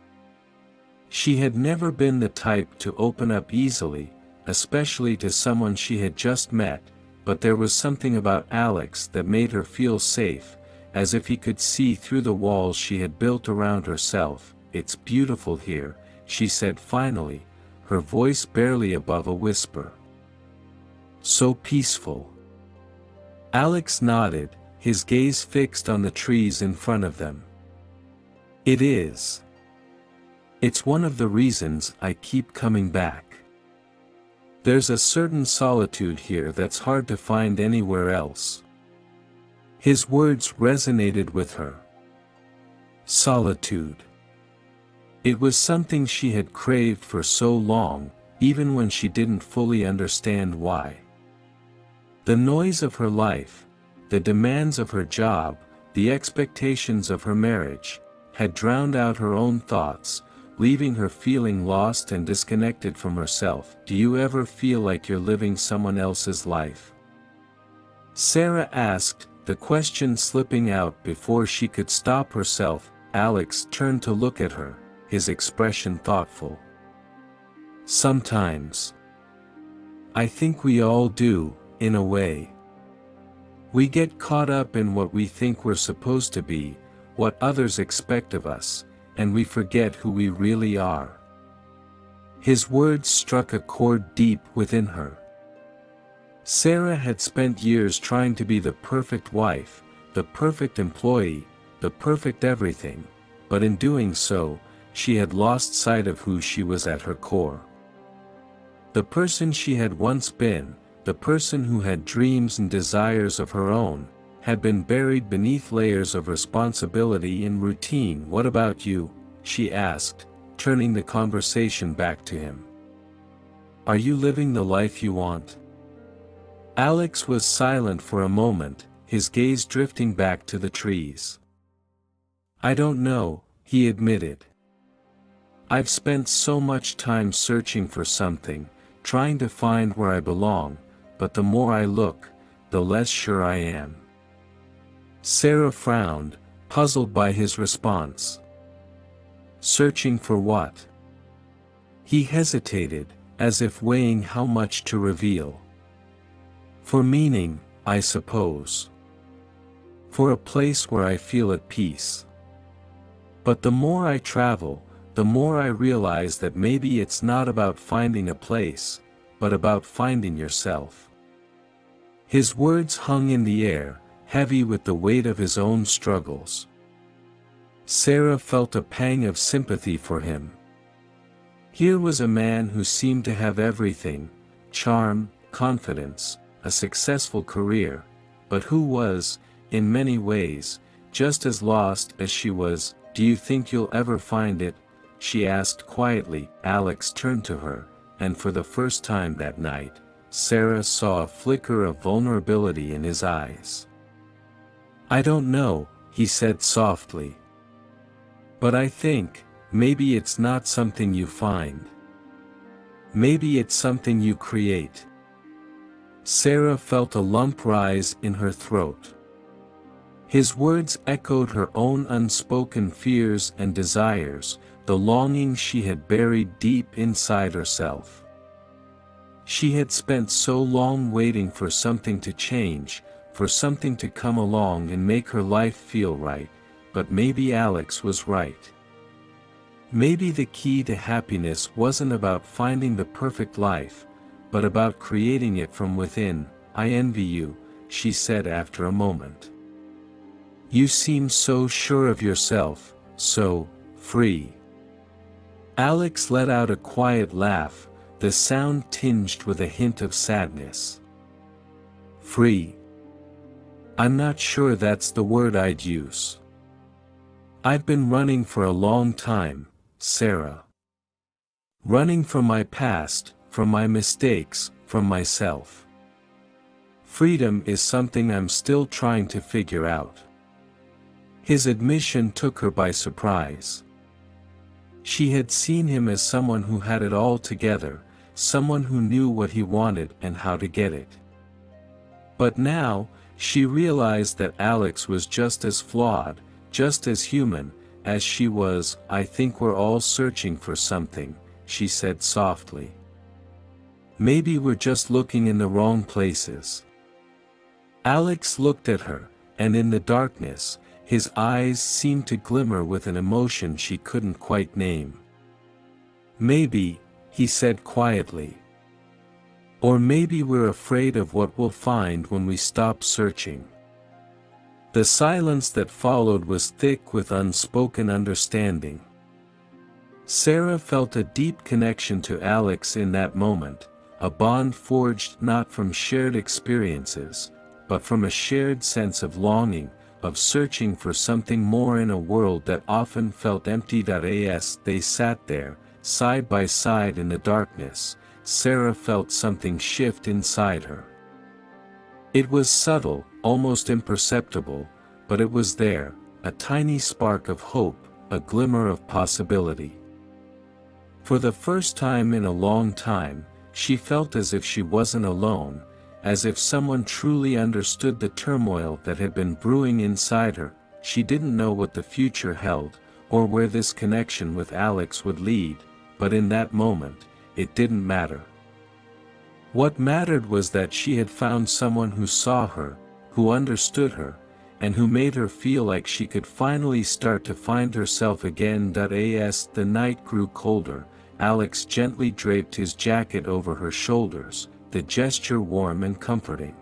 She had never been the type to open up easily, especially to someone she had just met, but there was something about Alex that made her feel safe, as if he could see through the walls she had built around herself. "It's beautiful here," she said finally, her voice barely above a whisper. "So peaceful." Alex nodded, his gaze fixed on the trees in front of them. "It is. It's one of the reasons I keep coming back. There's a certain solitude here that's hard to find anywhere else." His words resonated with her. Solitude. It was something she had craved for so long, even when she didn't fully understand why. The noise of her life, the demands of her job, the expectations of her marriage, had drowned out her own thoughts, leaving her feeling lost and disconnected from herself. "Do you ever feel like you're living someone else's life?" Sarah asked, the question slipping out before she could stop herself. Alex turned to look at her, his expression thoughtful. "Sometimes. I think we all do, in a way. We get caught up in what we think we're supposed to be, what others expect of us, and we forget who we really are." His words struck a chord deep within her. Sarah had spent years trying to be the perfect wife, the perfect employee, the perfect everything, but in doing so, she had lost sight of who she was at her core. The person she had once been, the person who had dreams and desires of her own, had been buried beneath layers of responsibility and routine. "What about you?" she asked, turning the conversation back to him. "Are you living the life you want?" Alex was silent for a moment, his gaze drifting back to the trees. "I don't know," he admitted. "I've spent so much time searching for something, trying to find where I belong, but the more I look, the less sure I am." Sarah frowned, puzzled by his response. "Searching for what?" He hesitated, as if weighing how much to reveal. "For meaning, I suppose. For a place where I feel at peace. But the more I travel, the more I realize that maybe it's not about finding a place, but about finding yourself." His words hung in the air, heavy with the weight of his own struggles. Sarah felt a pang of sympathy for him. Here was a man who seemed to have everything: charm, confidence, a successful career, but who was, in many ways, just as lost as she was. "Do you think you'll ever find it?" she asked quietly. Alex turned to her, and for the first time that night, Sarah saw a flicker of vulnerability in his eyes. "I don't know," he said softly. "But I think, maybe it's not something you find. Maybe it's something you create." Sarah felt a lump rise in her throat. His words echoed her own unspoken fears and desires, the longing she had buried deep inside herself. She had spent so long waiting for something to change, for something to come along and make her life feel right, but maybe Alex was right. Maybe the key to happiness wasn't about finding the perfect life, but about creating it from within. "I envy you," she said after a moment. "You seem so sure of yourself, so free." Alex let out a quiet laugh, the sound tinged with a hint of sadness. "Free? I'm not sure that's the word I'd use. I've been running for a long time, Sarah. Running from my past, from my mistakes, from myself. Freedom is something I'm still trying to figure out." His admission took her by surprise. She had seen him as someone who had it all together, someone who knew what he wanted and how to get it. But now, she realized that Alex was just as flawed, just as human, as she was. "I think we're all searching for something," she said softly. "Maybe we're just looking in the wrong places." Alex looked at her, and in the darkness, his eyes seemed to glimmer with an emotion she couldn't quite name. "Maybe," he said quietly. "Or maybe we're afraid of what we'll find when we stop searching." The silence that followed was thick with unspoken understanding. Sarah felt a deep connection to Alex in that moment, a bond forged not from shared experiences, but from a shared sense of longing, of searching for something more in a world that often felt empty. As they sat there, side by side in the darkness, Sarah felt something shift inside her. It was subtle, almost imperceptible, but it was there, a tiny spark of hope, a glimmer of possibility. For the first time in a long time, she felt as if she wasn't alone, as if someone truly understood the turmoil that had been brewing inside her. She didn't know what the future held, or where this connection with Alex would lead, but in that moment, it didn't matter. What mattered was that she had found someone who saw her, who understood her, and who made her feel like she could finally start to find herself again. As the night grew colder, Alex gently draped his jacket over her shoulders, the gesture warm and comforting.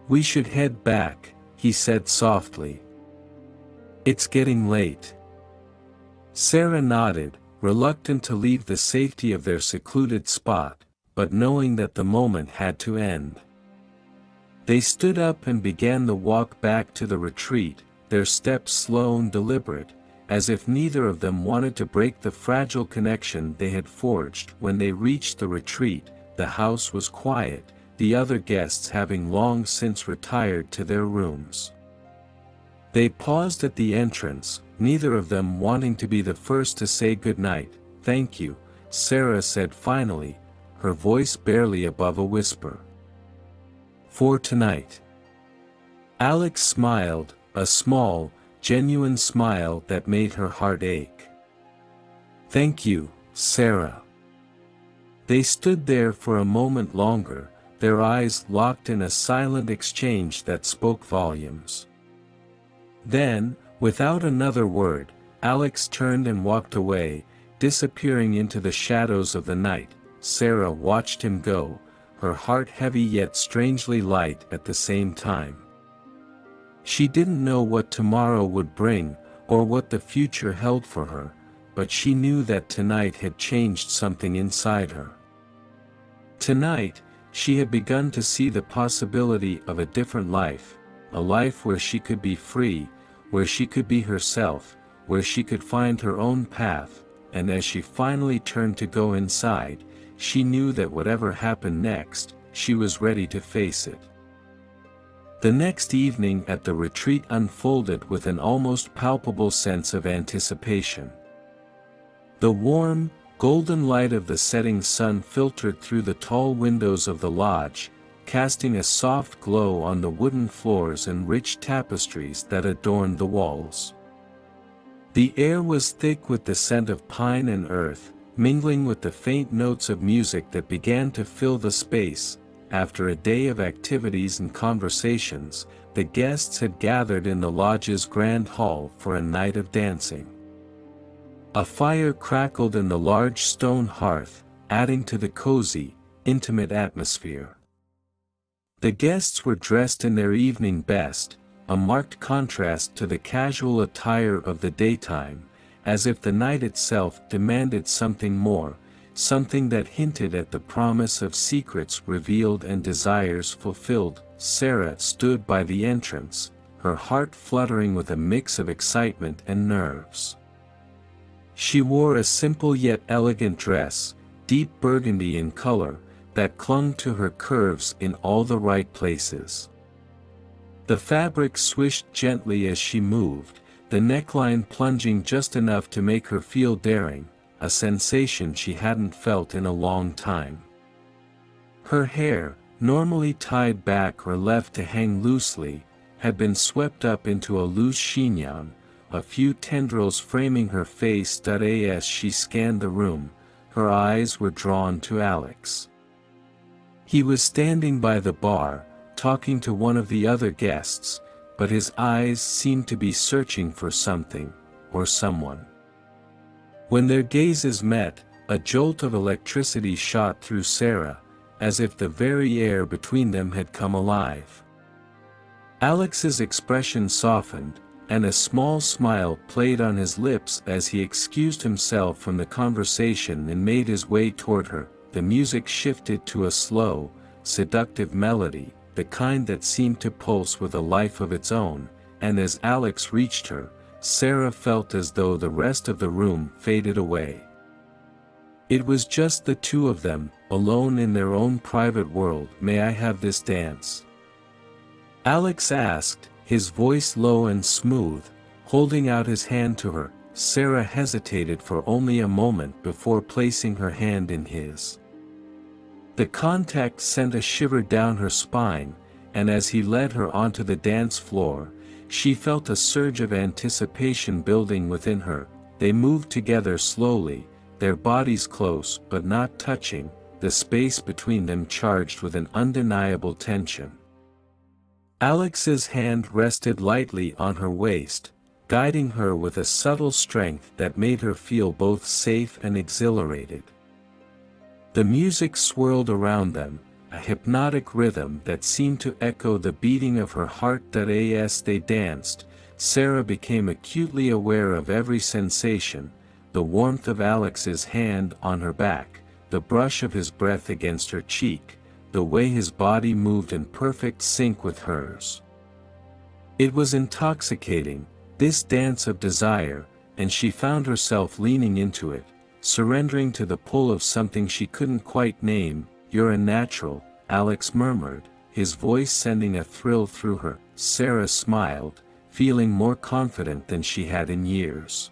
"We should head back," he said softly. "It's getting late." Sarah nodded, reluctant to leave the safety of their secluded spot, but knowing that the moment had to end. They stood up and began the walk back to the retreat, their steps slow and deliberate, as if neither of them wanted to break the fragile connection they had forged. When they reached the retreat, the house was quiet, the other guests having long since retired to their rooms. They paused at the entrance, neither of them wanting to be the first to say goodnight. "Thank you," Sarah said finally, her voice barely above a whisper. "For tonight." Alex smiled, a small, genuine smile that made her heart ache. "Thank you, Sarah." They stood there for a moment longer, their eyes locked in a silent exchange that spoke volumes. Then, without another word, Alex turned and walked away, disappearing into the shadows of the night. Sarah watched him go, her heart heavy yet strangely light at the same time. She didn't know what tomorrow would bring, or what the future held for her, but she knew that tonight had changed something inside her. Tonight, she had begun to see the possibility of a different life, a life where she could be free, where she could be herself, where she could find her own path, and as she finally turned to go inside, she knew that whatever happened next, she was ready to face it. The next evening at the retreat unfolded with an almost palpable sense of anticipation. The warm, golden light of the setting sun filtered through the tall windows of the lodge, casting a soft glow on the wooden floors and rich tapestries that adorned the walls. The air was thick with the scent of pine and earth, mingling with the faint notes of music that began to fill the space. After a day of activities and conversations, the guests had gathered in the lodge's grand hall for a night of dancing. A fire crackled in the large stone hearth, adding to the cozy, intimate atmosphere. The guests were dressed in their evening best, a marked contrast to the casual attire of the daytime, as if the night itself demanded something more, something that hinted at the promise of secrets revealed and desires fulfilled. Sarah stood by the entrance, her heart fluttering with a mix of excitement and nerves. She wore a simple yet elegant dress, deep burgundy in color, that clung to her curves in all the right places. The fabric swished gently as she moved, the neckline plunging just enough to make her feel daring, a sensation she hadn't felt in a long time. Her hair, normally tied back or left to hang loosely, had been swept up into a loose chignon, a few tendrils framing her face. As she scanned the room, her eyes were drawn to Alex. He was standing by the bar, talking to one of the other guests, but his eyes seemed to be searching for something, or someone. When their gazes met, a jolt of electricity shot through Sarah, as if the very air between them had come alive. Alex's expression softened, and a small smile played on his lips as he excused himself from the conversation and made his way toward her. The music shifted to a slow, seductive melody, the kind that seemed to pulse with a life of its own, and as Alex reached her, Sarah felt as though the rest of the room faded away. It was just the two of them, alone in their own private world. "May I have this dance?" Alex asked, his voice low and smooth, holding out his hand to her. Sarah hesitated for only a moment before placing her hand in his. The contact sent a shiver down her spine, and as he led her onto the dance floor, she felt a surge of anticipation building within her. They moved together slowly, their bodies close but not touching, the space between them charged with an undeniable tension. Alex's hand rested lightly on her waist, guiding her with a subtle strength that made her feel both safe and exhilarated. The music swirled around them, a hypnotic rhythm that seemed to echo the beating of her heart. As they danced, Sarah became acutely aware of every sensation, the warmth of Alex's hand on her back, the brush of his breath against her cheek, the way his body moved in perfect sync with hers. It was intoxicating, this dance of desire, and she found herself leaning into it, surrendering to the pull of something she couldn't quite name. "You're a natural," Alex murmured, his voice sending a thrill through her. Sarah smiled, feeling more confident than she had in years.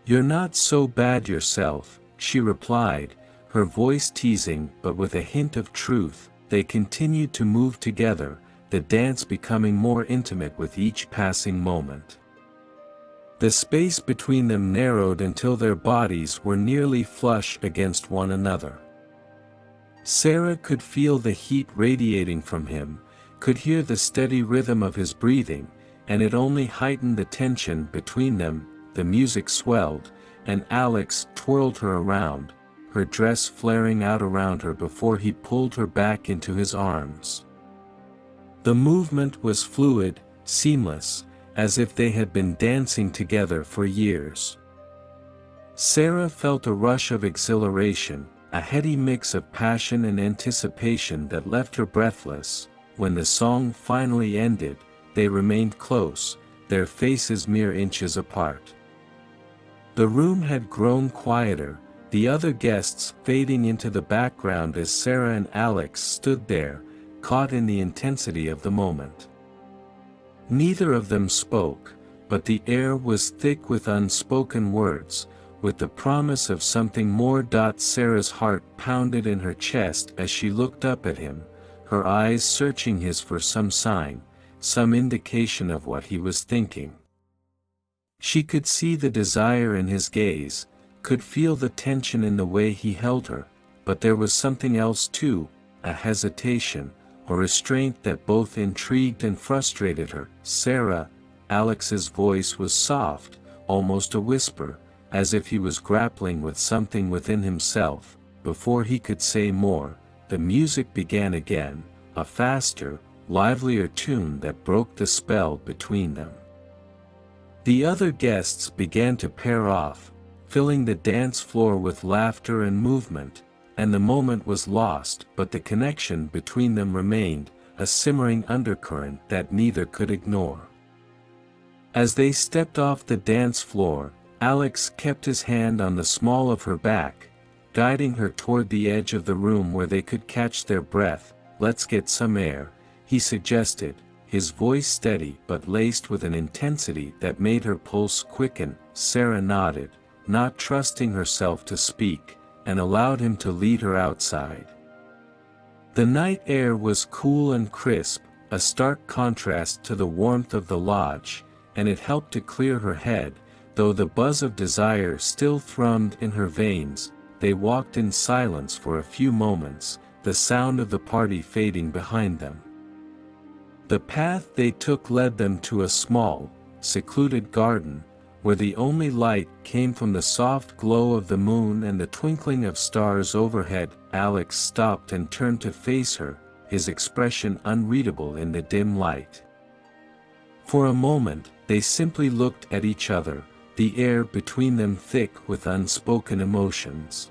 "You're not so bad yourself," she replied, her voice teasing but with a hint of truth. They continued to move together, the dance becoming more intimate with each passing moment. The space between them narrowed until their bodies were nearly flush against one another. Sarah could feel the heat radiating from him, could hear the steady rhythm of his breathing, and it only heightened the tension between them. The music swelled, and Alex twirled her around, her dress flaring out around her before he pulled her back into his arms. The movement was fluid, seamless, as if they had been dancing together for years. Sarah felt a rush of exhilaration, a heady mix of passion and anticipation that left her breathless. When the song finally ended, they remained close, their faces mere inches apart. The room had grown quieter, the other guests fading into the background as Sarah and Alex stood there, caught in the intensity of the moment. Neither of them spoke, but the air was thick with unspoken words, with the promise of something more. Sarah's heart pounded in her chest as she looked up at him, her eyes searching his for some sign, some indication of what he was thinking. She could see the desire in his gaze, could feel the tension in the way he held her, but there was something else too, a hesitation, a restraint that both intrigued and frustrated her. "Sarah," Alex's voice was soft, almost a whisper, as if he was grappling with something within himself. Before he could say more, the music began again, a faster, livelier tune that broke the spell between them. The other guests began to pair off, filling the dance floor with laughter and movement, and the moment was lost, but the connection between them remained, a simmering undercurrent that neither could ignore. As they stepped off the dance floor, Alex kept his hand on the small of her back, guiding her toward the edge of the room where they could catch their breath. "Let's get some air," he suggested, his voice steady but laced with an intensity that made her pulse quicken. Sarah nodded, not trusting herself to speak, and allowed him to lead her outside. The night air was cool and crisp, a stark contrast to the warmth of the lodge, and it helped to clear her head, though the buzz of desire still thrummed in her veins. They walked in silence for a few moments, the sound of the party fading behind them. The path they took led them to a small, secluded garden, where the only light came from the soft glow of the moon and the twinkling of stars overhead. Alex stopped and turned to face her, his expression unreadable in the dim light. For a moment, they simply looked at each other, the air between them thick with unspoken emotions.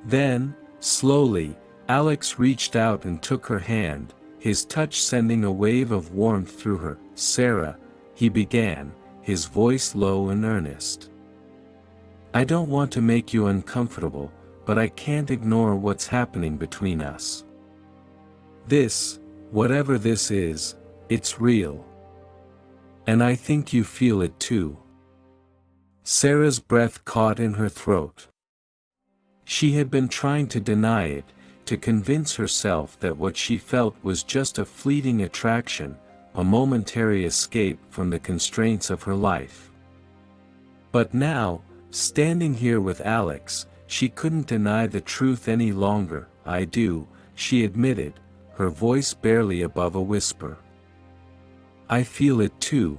Then, slowly, Alex reached out and took her hand, his touch sending a wave of warmth through her. "Sarah," he began, his voice low and earnest. "I don't want to make you uncomfortable, but I can't ignore what's happening between us. This, whatever this is, it's real. And I think you feel it too." Sarah's breath caught in her throat. She had been trying to deny it, to convince herself that what she felt was just a fleeting attraction, a momentary escape from the constraints of her life. But now, standing here with Alex, she couldn't deny the truth any longer. "I do," she admitted, her voice barely above a whisper. "I feel it too."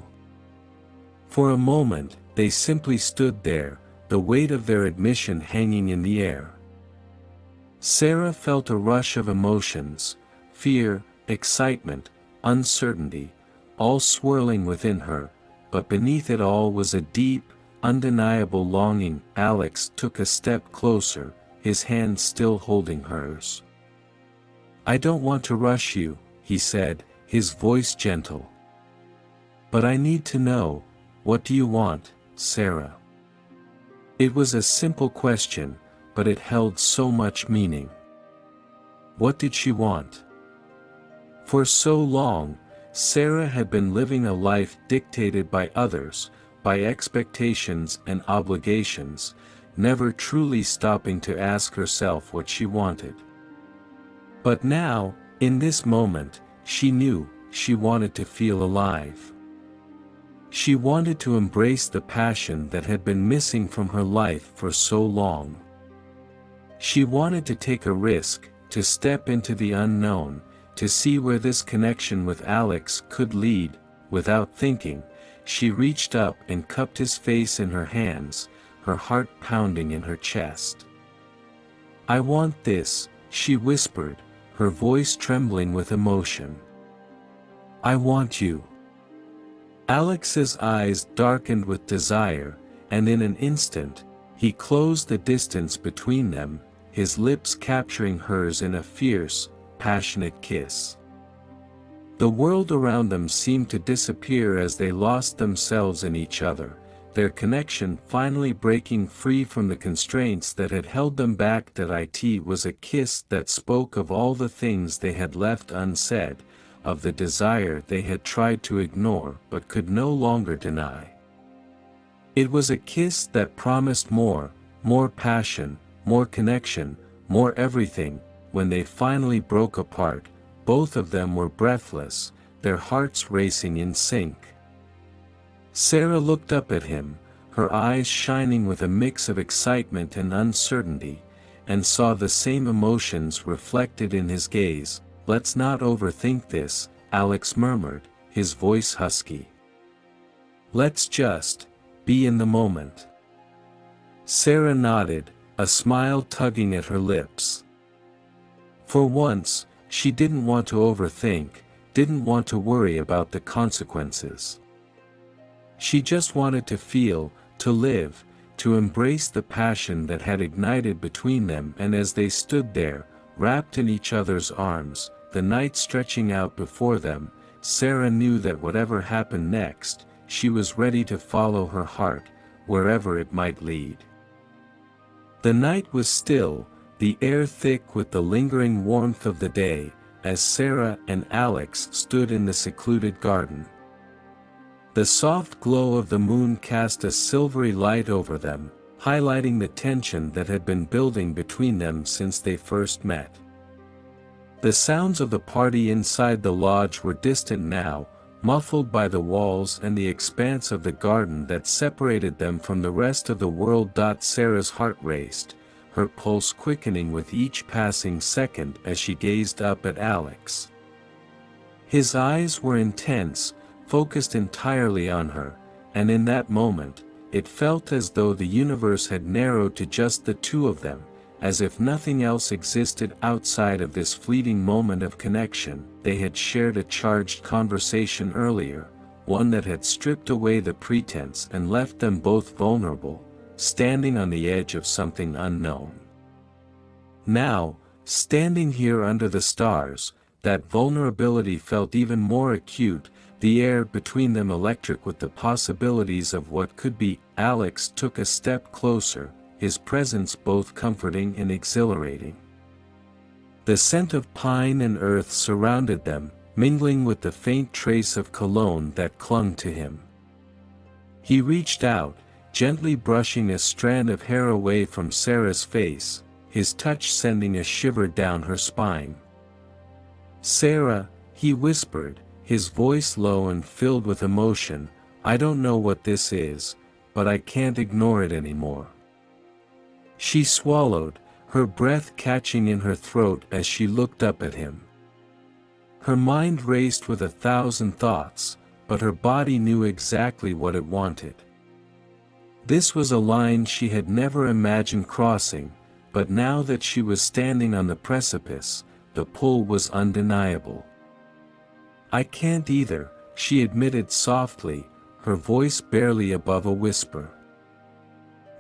For a moment, they simply stood there, the weight of their admission hanging in the air. Sarah felt a rush of emotions, fear, excitement, uncertainty, all swirling within her, but beneath it all was a deep, undeniable longing. Alex took a step closer, his hand still holding hers. "I don't want to rush you," he said, his voice gentle. "But I need to know, what do you want, Sarah?" It was a simple question, but it held so much meaning. What did she want? For so long, Sarah had been living a life dictated by others, by expectations and obligations, never truly stopping to ask herself what she wanted. But now, in this moment, she knew, she wanted to feel alive. She wanted to embrace the passion that had been missing from her life for so long. She wanted to take a risk, to step into the unknown, to see where this connection with Alex could lead. Without thinking, she reached up and cupped his face in her hands, her heart pounding in her chest. "I want this," she whispered, her voice trembling with emotion. "I want you." Alex's eyes darkened with desire, and in an instant, he closed the distance between them, his lips capturing hers in a fierce, passionate kiss. The world around them seemed to disappear as they lost themselves in each other, their connection finally breaking free from the constraints that had held them back. That it was a kiss that spoke of all the things they had left unsaid, of the desire they had tried to ignore but could no longer deny. It was a kiss that promised more passion, more connection, more everything. When they finally broke apart, both of them were breathless, their hearts racing in sync. Sarah looked up at him, her eyes shining with a mix of excitement and uncertainty, and saw the same emotions reflected in his gaze. "Let's not overthink this," Alex murmured, his voice husky. "Let's just be in the moment." Sarah nodded, a smile tugging at her lips. For once, she didn't want to overthink, didn't want to worry about the consequences. She just wanted to feel, to live, to embrace the passion that had ignited between them. And as they stood there, wrapped in each other's arms, the night stretching out before them, Sarah knew that whatever happened next, she was ready to follow her heart, wherever it might lead. The night was still, the air thick with the lingering warmth of the day, as Sarah and Alex stood in the secluded garden. The soft glow of the moon cast a silvery light over them, highlighting the tension that had been building between them since they first met. The sounds of the party inside the lodge were distant now, muffled by the walls and the expanse of the garden that separated them from the rest of the world. Sarah's heart raced, her pulse quickening with each passing second as she gazed up at Alex. His eyes were intense, focused entirely on her, and in that moment, it felt as though the universe had narrowed to just the two of them, as if nothing else existed outside of this fleeting moment of connection. They had shared a charged conversation earlier, one that had stripped away the pretense and left them both vulnerable, standing on the edge of something unknown. Now, standing here under the stars, that vulnerability felt even more acute, the air between them electric with the possibilities of what could be. Alex took a step closer, his presence both comforting and exhilarating. The scent of pine and earth surrounded them, mingling with the faint trace of cologne that clung to him. He reached out, gently brushing a strand of hair away from Sarah's face, his touch sending a shiver down her spine. "Sarah," he whispered, his voice low and filled with emotion, "I don't know what this is, but I can't ignore it anymore." She swallowed, her breath catching in her throat as she looked up at him. Her mind raced with 1,000 thoughts, but her body knew exactly what it wanted. This was a line she had never imagined crossing, but now that she was standing on the precipice, the pull was undeniable. "I can't either," she admitted softly, her voice barely above a whisper.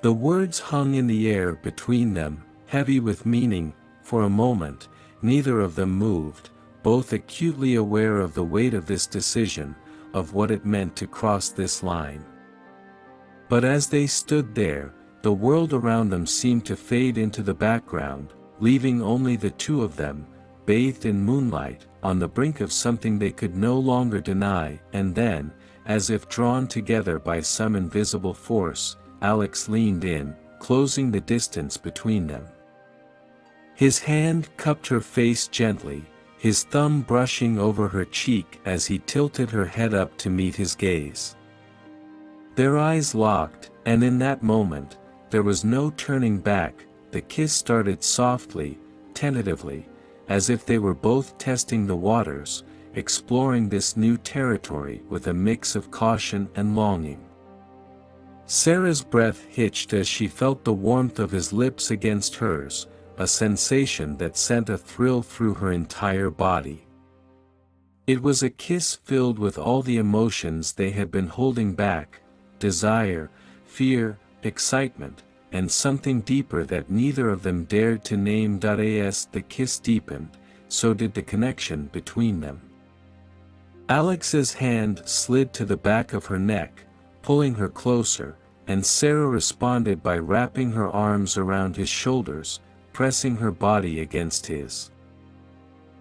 The words hung in the air between them, heavy with meaning. For a moment, neither of them moved, both acutely aware of the weight of this decision, of what it meant to cross this line. But as they stood there, the world around them seemed to fade into the background, leaving only the two of them, bathed in moonlight, on the brink of something they could no longer deny. And then, as if drawn together by some invisible force, Alex leaned in, closing the distance between them. His hand cupped her face gently, his thumb brushing over her cheek as he tilted her head up to meet his gaze. Their eyes locked, and in that moment, there was no turning back. The kiss started softly, tentatively, as if they were both testing the waters, exploring this new territory with a mix of caution and longing. Sarah's breath hitched as she felt the warmth of his lips against hers, a sensation that sent a thrill through her entire body. It was a kiss filled with all the emotions they had been holding back: desire, fear, excitement, and something deeper that neither of them dared to name. As the kiss deepened, so did the connection between them. Alex's hand slid to the back of her neck, pulling her closer, and Sarah responded by wrapping her arms around his shoulders, pressing her body against his.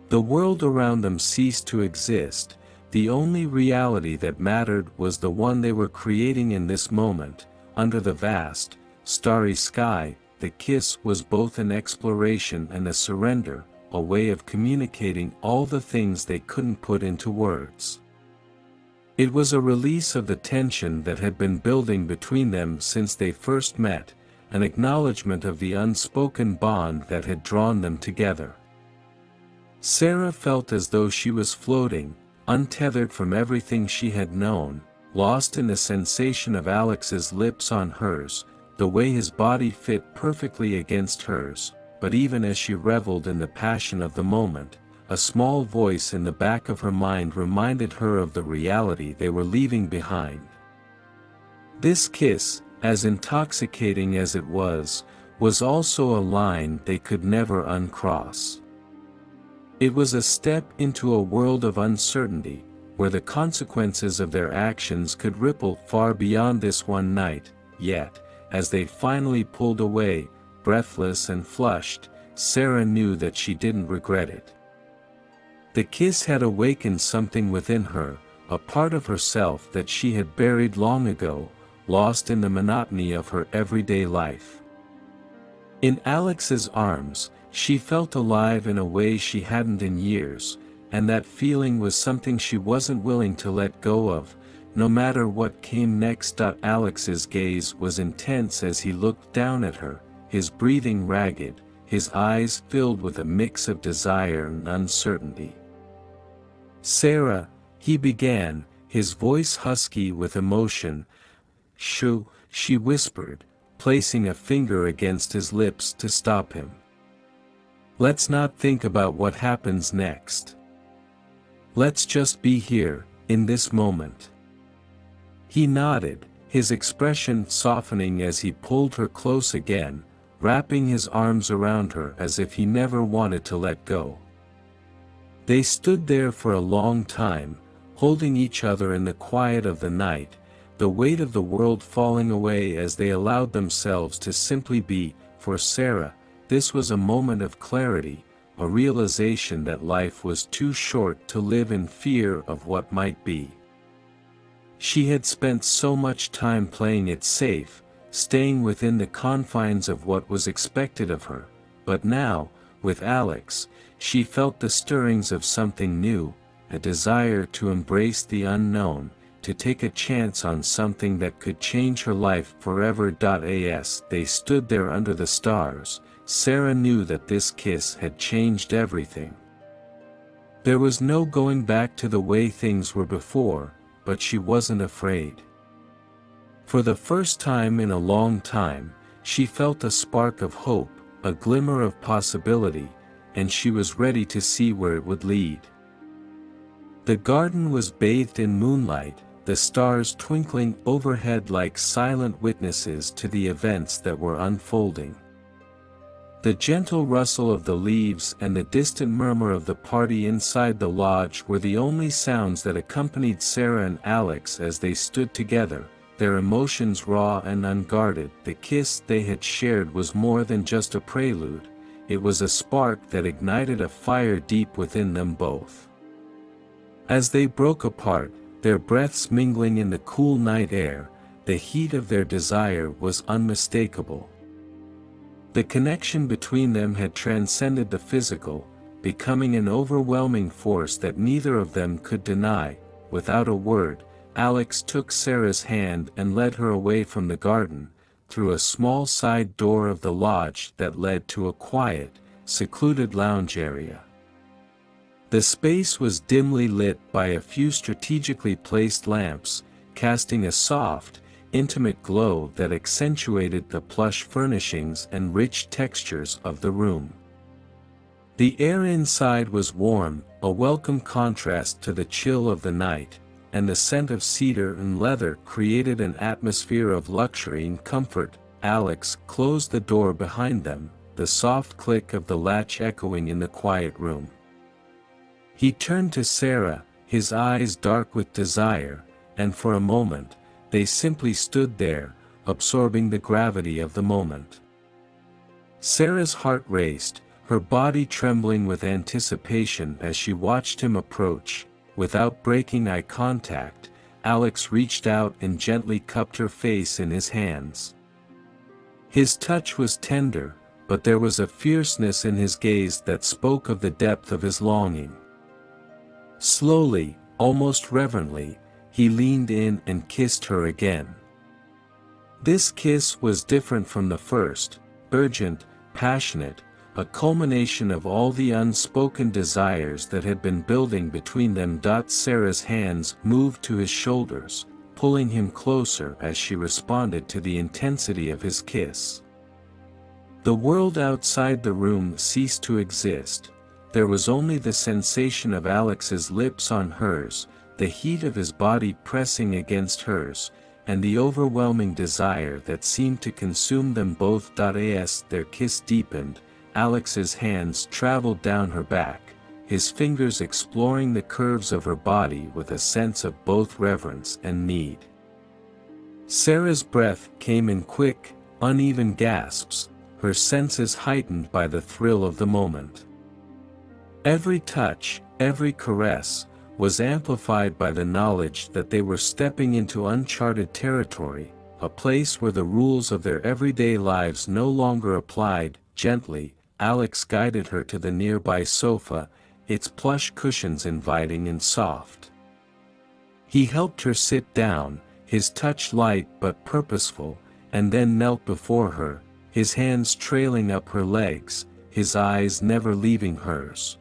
The world around them ceased to exist. The only reality that mattered was the one they were creating in this moment. Under the vast, starry sky, the kiss was both an exploration and a surrender, a way of communicating all the things they couldn't put into words. It was a release of the tension that had been building between them since they first met, an acknowledgement of the unspoken bond that had drawn them together. Sarah felt as though she was floating, untethered from everything she had known, lost in the sensation of Alex's lips on hers, the way his body fit perfectly against hers. But even as she reveled in the passion of the moment, a small voice in the back of her mind reminded her of the reality they were leaving behind. This kiss, as intoxicating as it was also a line they could never uncross. It was a step into a world of uncertainty, where the consequences of their actions could ripple far beyond this one night. Yet, as they finally pulled away, breathless and flushed, Sarah knew that she didn't regret it. The kiss had awakened something within her, a part of herself that she had buried long ago, lost in the monotony of her everyday life. In Alex's arms, she felt alive in a way she hadn't in years, and that feeling was something she wasn't willing to let go of, no matter what came next. Alex's gaze was intense as he looked down at her, his breathing ragged, his eyes filled with a mix of desire and uncertainty. "Sarah," he began, his voice husky with emotion. "Shoo," she whispered, placing a finger against his lips to stop him. "Let's not think about what happens next. Let's just be here, in this moment." He nodded, his expression softening as he pulled her close again, wrapping his arms around her as if he never wanted to let go. They stood there for a long time, holding each other in the quiet of the night, the weight of the world falling away as they allowed themselves to simply be. For Sarah, this was a moment of clarity, a realization that life was too short to live in fear of what might be. She had spent so much time playing it safe, staying within the confines of what was expected of her, but now, with Alex, she felt the stirrings of something new, a desire to embrace the unknown, to take a chance on something that could change her life forever. As they stood there under the stars, Sarah knew that this kiss had changed everything. There was no going back to the way things were before, but she wasn't afraid. For the first time in a long time, she felt a spark of hope, a glimmer of possibility, and she was ready to see where it would lead. The garden was bathed in moonlight, the stars twinkling overhead like silent witnesses to the events that were unfolding. The gentle rustle of the leaves and the distant murmur of the party inside the lodge were the only sounds that accompanied Sarah and Alex as they stood together, their emotions raw and unguarded. The kiss they had shared was more than just a prelude, it was a spark that ignited a fire deep within them both. As they broke apart, their breaths mingling in the cool night air, the heat of their desire was unmistakable. The connection between them had transcended the physical, becoming an overwhelming force that neither of them could deny. Without a word, Alex took Sarah's hand and led her away from the garden, through a small side door of the lodge that led to a quiet, secluded lounge area. The space was dimly lit by a few strategically placed lamps, casting a soft, intimate glow that accentuated the plush furnishings and rich textures of the room. The air inside was warm, a welcome contrast to the chill of the night, and the scent of cedar and leather created an atmosphere of luxury and comfort. Alex closed the door behind them, the soft click of the latch echoing in the quiet room. He turned to Sarah, his eyes dark with desire, and for a moment, they simply stood there, absorbing the gravity of the moment. Sarah's heart raced, her body trembling with anticipation as she watched him approach. Without breaking eye contact, Alex reached out and gently cupped her face in his hands. His touch was tender, but there was a fierceness in his gaze that spoke of the depth of his longing. Slowly, almost reverently, he leaned in and kissed her again. This kiss was different from the first, urgent, passionate, a culmination of all the unspoken desires that had been building between them. Sarah's hands moved to his shoulders, pulling him closer as she responded to the intensity of his kiss. The world outside the room ceased to exist. There was only the sensation of Alex's lips on hers, the heat of his body pressing against hers, and the overwhelming desire that seemed to consume them both. As their kiss deepened, Alex's hands traveled down her back, his fingers exploring the curves of her body with a sense of both reverence and need. Sarah's breath came in quick, uneven gasps, her senses heightened by the thrill of the moment. Every touch, every caress, was amplified by the knowledge that they were stepping into uncharted territory, a place where the rules of their everyday lives no longer applied. Gently, Alex guided her to the nearby sofa, its plush cushions inviting and soft. He helped her sit down, his touch light but purposeful, and then knelt before her, his hands trailing up her legs, his eyes never leaving hers.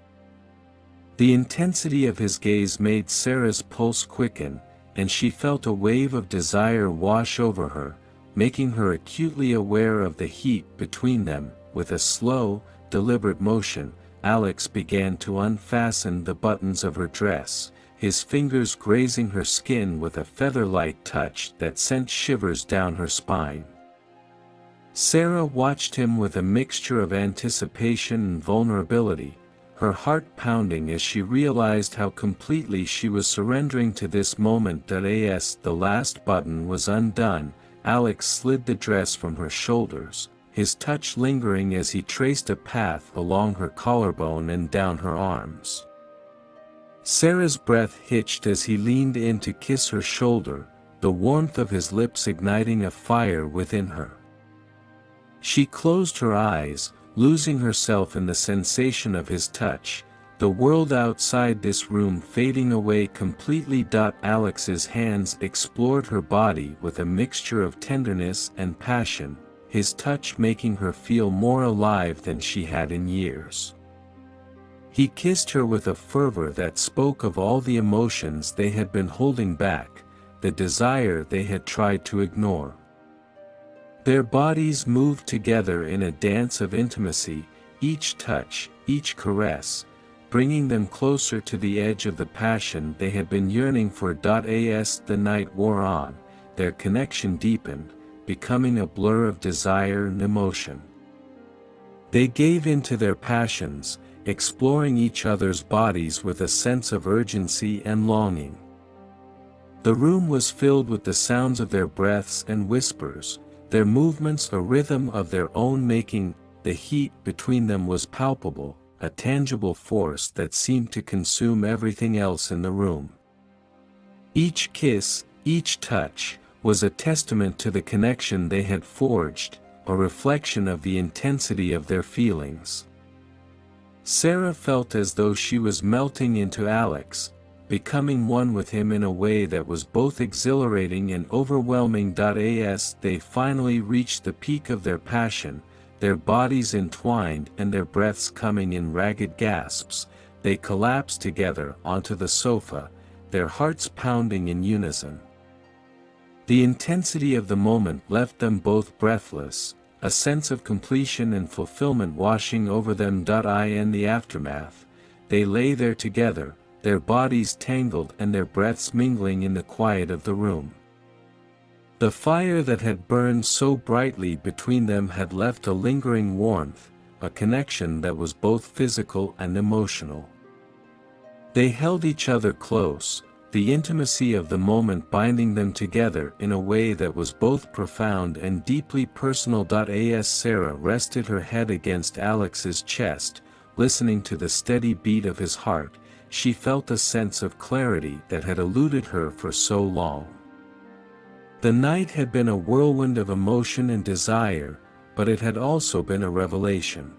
The intensity of his gaze made Sarah's pulse quicken, and she felt a wave of desire wash over her, making her acutely aware of the heat between them. With a slow, deliberate motion, Alex began to unfasten the buttons of her dress, his fingers grazing her skin with a feather-light touch that sent shivers down her spine. Sarah watched him with a mixture of anticipation and vulnerability, her heart pounding as she realized how completely she was surrendering to this moment. As the last button was undone, Alex slid the dress from her shoulders, his touch lingering as he traced a path along her collarbone and down her arms. Sarah's breath hitched as he leaned in to kiss her shoulder, the warmth of his lips igniting a fire within her. She closed her eyes, losing herself in the sensation of his touch, the world outside this room fading away completely. Alex's hands explored her body with a mixture of tenderness and passion, his touch making her feel more alive than she had in years. He kissed her with a fervor that spoke of all the emotions they had been holding back, the desire they had tried to ignore. Their bodies moved together in a dance of intimacy, each touch, each caress, bringing them closer to the edge of the passion they had been yearning for. As the night wore on, their connection deepened, becoming a blur of desire and emotion. They gave in to their passions, exploring each other's bodies with a sense of urgency and longing. The room was filled with the sounds of their breaths and whispers, their movements a rhythm of their own making. The heat between them was palpable, a tangible force that seemed to consume everything else in the room. Each kiss, each touch, was a testament to the connection they had forged, a reflection of the intensity of their feelings. Sarah felt as though she was melting into Alex, becoming one with him in a way that was both exhilarating and overwhelming. As they finally reached the peak of their passion, their bodies entwined and their breaths coming in ragged gasps, they collapsed together onto the sofa, their hearts pounding in unison. The intensity of the moment left them both breathless, a sense of completion and fulfillment washing over them. In the aftermath, they lay there together, their bodies tangled and their breaths mingling in the quiet of the room. The fire that had burned so brightly between them had left a lingering warmth, a connection that was both physical and emotional. They held each other close, the intimacy of the moment binding them together in a way that was both profound and deeply personal. As Sarah rested her head against Alex's chest, listening to the steady beat of his heart, she felt a sense of clarity that had eluded her for so long. The night had been a whirlwind of emotion and desire, but it had also been a revelation.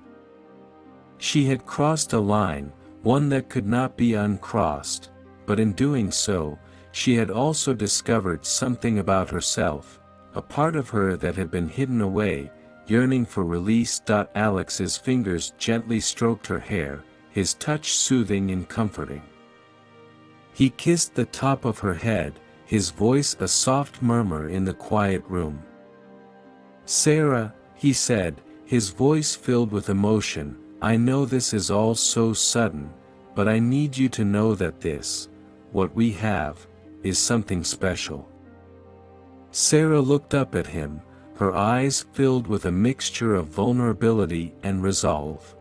She had crossed a line, one that could not be uncrossed, but in doing so, she had also discovered something about herself, a part of her that had been hidden away, yearning for release. Alex's fingers gently stroked her hair, his touch soothing and comforting. He kissed the top of her head, his voice a soft murmur in the quiet room. "Sarah," he said, his voice filled with emotion, "I know this is all so sudden, but I need you to know that this, what we have, is something special." Sarah looked up at him, her eyes filled with a mixture of vulnerability and resolve.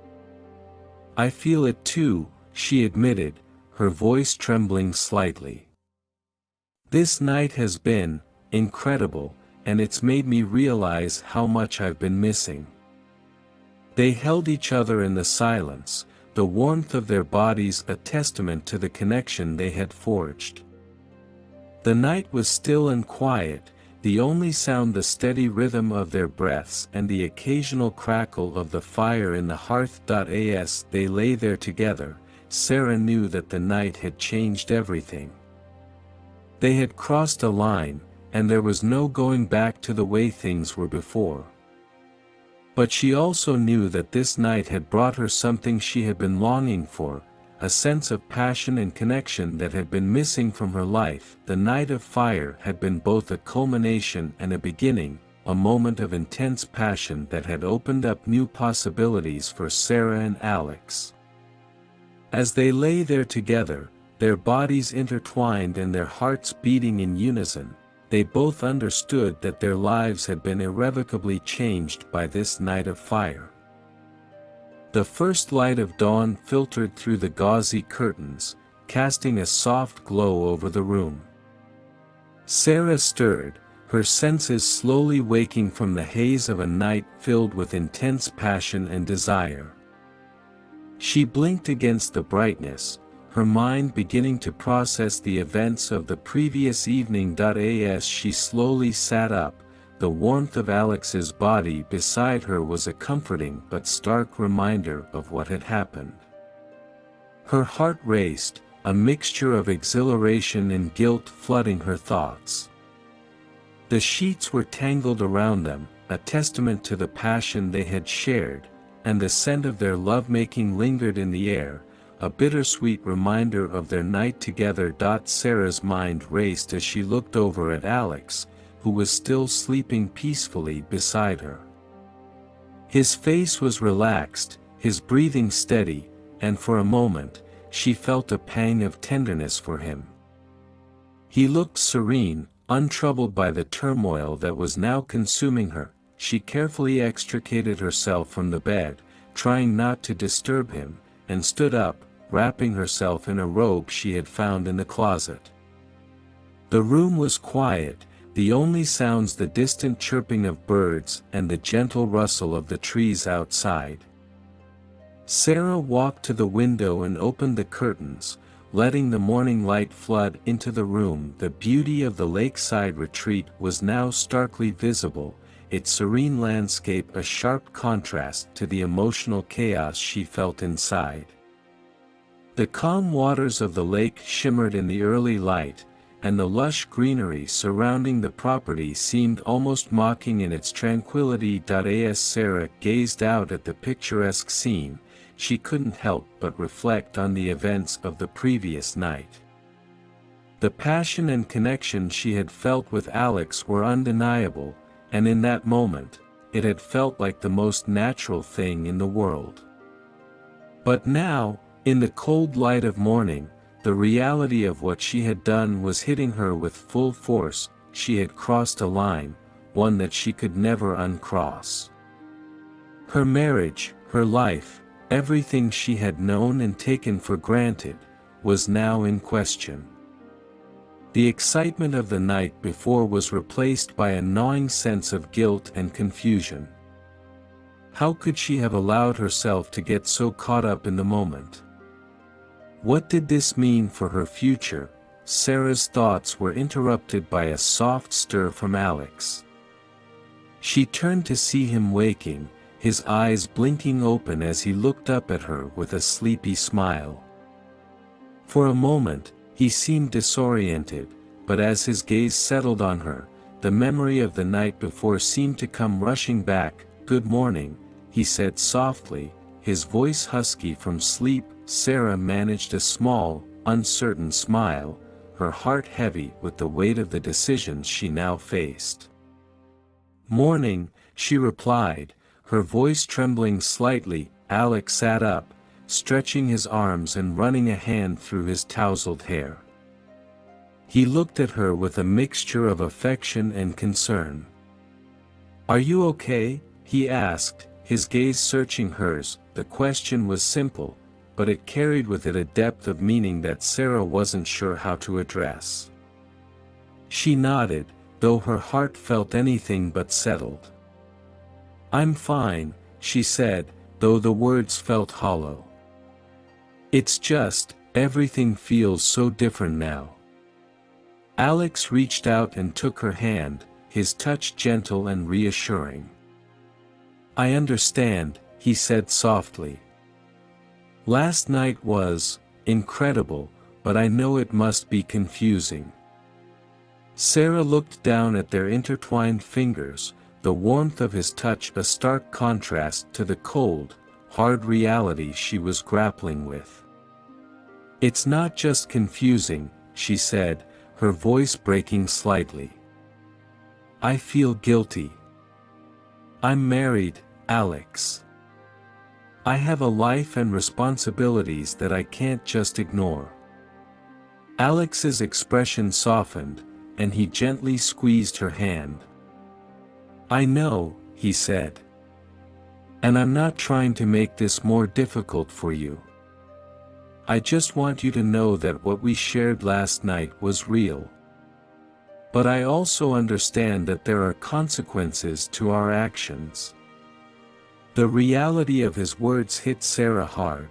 "I feel it too," she admitted, her voice trembling slightly. "This night has been incredible, and it's made me realize how much I've been missing." They held each other in the silence, the warmth of their bodies a testament to the connection they had forged. The night was still and quiet, the only sound the steady rhythm of their breaths and the occasional crackle of the fire in the hearth. As they lay there together, Sarah knew that the night had changed everything. They had crossed a line, and there was no going back to the way things were before. But she also knew that this night had brought her something she had been longing for, a sense of passion and connection that had been missing from her life. The night of fire had been both a culmination and a beginning, a moment of intense passion that had opened up new possibilities for Sarah and Alex. As they lay there together, their bodies intertwined and their hearts beating in unison, they both understood that their lives had been irrevocably changed by this night of fire. The first light of dawn filtered through the gauzy curtains, casting a soft glow over the room. Sarah stirred, her senses slowly waking from the haze of a night filled with intense passion and desire. She blinked against the brightness, her mind beginning to process the events of the previous evening. As she slowly sat up, the warmth of Alex's body beside her was a comforting but stark reminder of what had happened. Her heart raced, a mixture of exhilaration and guilt flooding her thoughts. The sheets were tangled around them, a testament to the passion they had shared, and the scent of their lovemaking lingered in the air, a bittersweet reminder of their night together. Sarah's mind raced as she looked over at Alex, who was still sleeping peacefully beside her. His face was relaxed, his breathing steady, and for a moment, she felt a pang of tenderness for him. He looked serene, untroubled by the turmoil that was now consuming her. She carefully extricated herself from the bed, trying not to disturb him, and stood up, wrapping herself in a robe she had found in the closet. The room was quiet, the only sounds the distant chirping of birds and the gentle rustle of the trees outside. Sarah walked to the window and opened the curtains, letting the morning light flood into the room. The beauty of the lakeside retreat was now starkly visible, its serene landscape a sharp contrast to the emotional chaos she felt inside. The calm waters of the lake shimmered in the early light, and the lush greenery surrounding the property seemed almost mocking in its tranquility. As Sarah gazed out at the picturesque scene, she couldn't help but reflect on the events of the previous night. The passion and connection she had felt with Alex were undeniable, and in that moment, it had felt like the most natural thing in the world. But now, in the cold light of morning, the reality of what she had done was hitting her with full force. She had crossed a line, one that she could never uncross. Her marriage, her life, everything she had known and taken for granted, was now in question. The excitement of the night before was replaced by a gnawing sense of guilt and confusion. How could she have allowed herself to get so caught up in the moment? What did this mean for her future? Sarah's thoughts were interrupted by a soft stir from Alex. She turned to see him waking, his eyes blinking open as he looked up at her with a sleepy smile. For a moment, he seemed disoriented, but as his gaze settled on her, the memory of the night before seemed to come rushing back. "Good morning," he said softly, his voice husky from sleep. Sarah managed a small, uncertain smile, her heart heavy with the weight of the decisions she now faced. "Morning," she replied, her voice trembling slightly. Alex sat up, stretching his arms and running a hand through his tousled hair. He looked at her with a mixture of affection and concern. "Are you okay?" he asked, his gaze searching hers. The question was simple, but it carried with it a depth of meaning that Sarah wasn't sure how to address. She nodded, though her heart felt anything but settled. "I'm fine," she said, though the words felt hollow. "It's just, everything feels so different now." Alex reached out and took her hand, his touch gentle and reassuring. "I understand," he said softly. "Last night was incredible, but I know it must be confusing." Sarah looked down at their intertwined fingers, the warmth of his touch a stark contrast to the cold, hard reality she was grappling with. "It's not just confusing," she said, her voice breaking slightly. "I feel guilty. I'm married, Alex. I have a life and responsibilities that I can't just ignore." Alex's expression softened, and he gently squeezed her hand. "I know," he said. "And I'm not trying to make this more difficult for you. I just want you to know that what we shared last night was real. But I also understand that there are consequences to our actions." The reality of his words hit Sarah hard.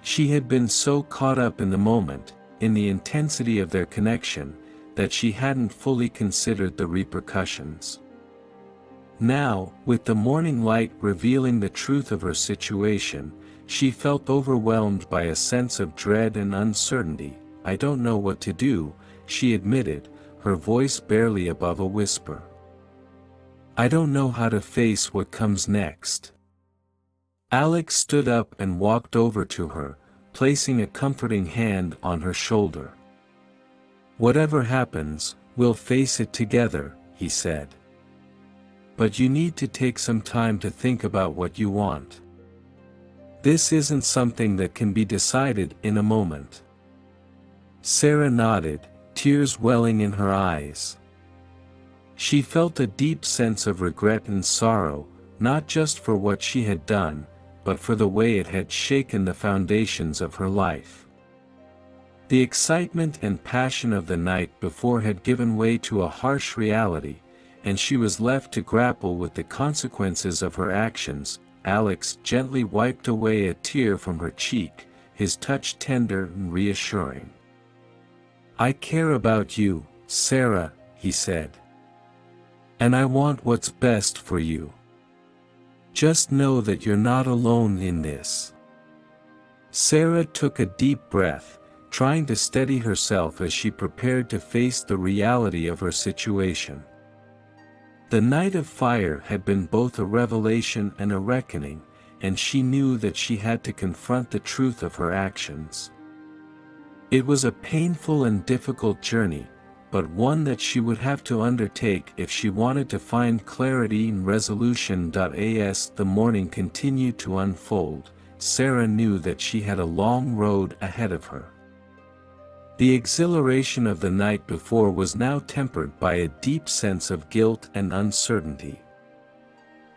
She had been so caught up in the moment, in the intensity of their connection, that she hadn't fully considered the repercussions. Now, with the morning light revealing the truth of her situation, she felt overwhelmed by a sense of dread and uncertainty. "I don't know what to do," she admitted, her voice barely above a whisper. "I don't know how to face what comes next." Alex stood up and walked over to her, placing a comforting hand on her shoulder. "Whatever happens, we'll face it together," he said. "But you need to take some time to think about what you want. This isn't something that can be decided in a moment." Sarah nodded, tears welling in her eyes. She felt a deep sense of regret and sorrow, not just for what she had done, but for the way it had shaken the foundations of her life. The excitement and passion of the night before had given way to a harsh reality, and she was left to grapple with the consequences of her actions. Alex gently wiped away a tear from her cheek, his touch tender and reassuring. "I care about you, Sarah," he said. "And I want what's best for you. Just know that you're not alone in this." Sarah took a deep breath, trying to steady herself as she prepared to face the reality of her situation. The night of fire had been both a revelation and a reckoning, and she knew that she had to confront the truth of her actions. It was a painful and difficult journey, but one that she would have to undertake if she wanted to find clarity and resolution. As the morning continued to unfold, Sarah knew that she had a long road ahead of her. The exhilaration of the night before was now tempered by a deep sense of guilt and uncertainty.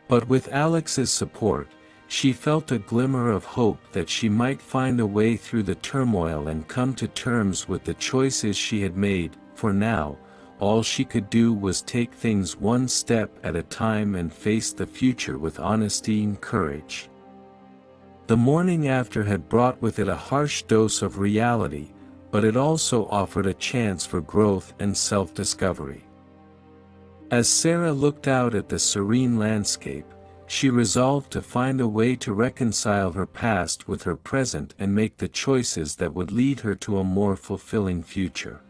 But with Alex's support, she felt a glimmer of hope that she might find a way through the turmoil and come to terms with the choices she had made. For now, all she could do was take things one step at a time and face the future with honesty and courage. The morning after had brought with it a harsh dose of reality, but it also offered a chance for growth and self-discovery. As Sarah looked out at the serene landscape, she resolved to find a way to reconcile her past with her present and make the choices that would lead her to a more fulfilling future.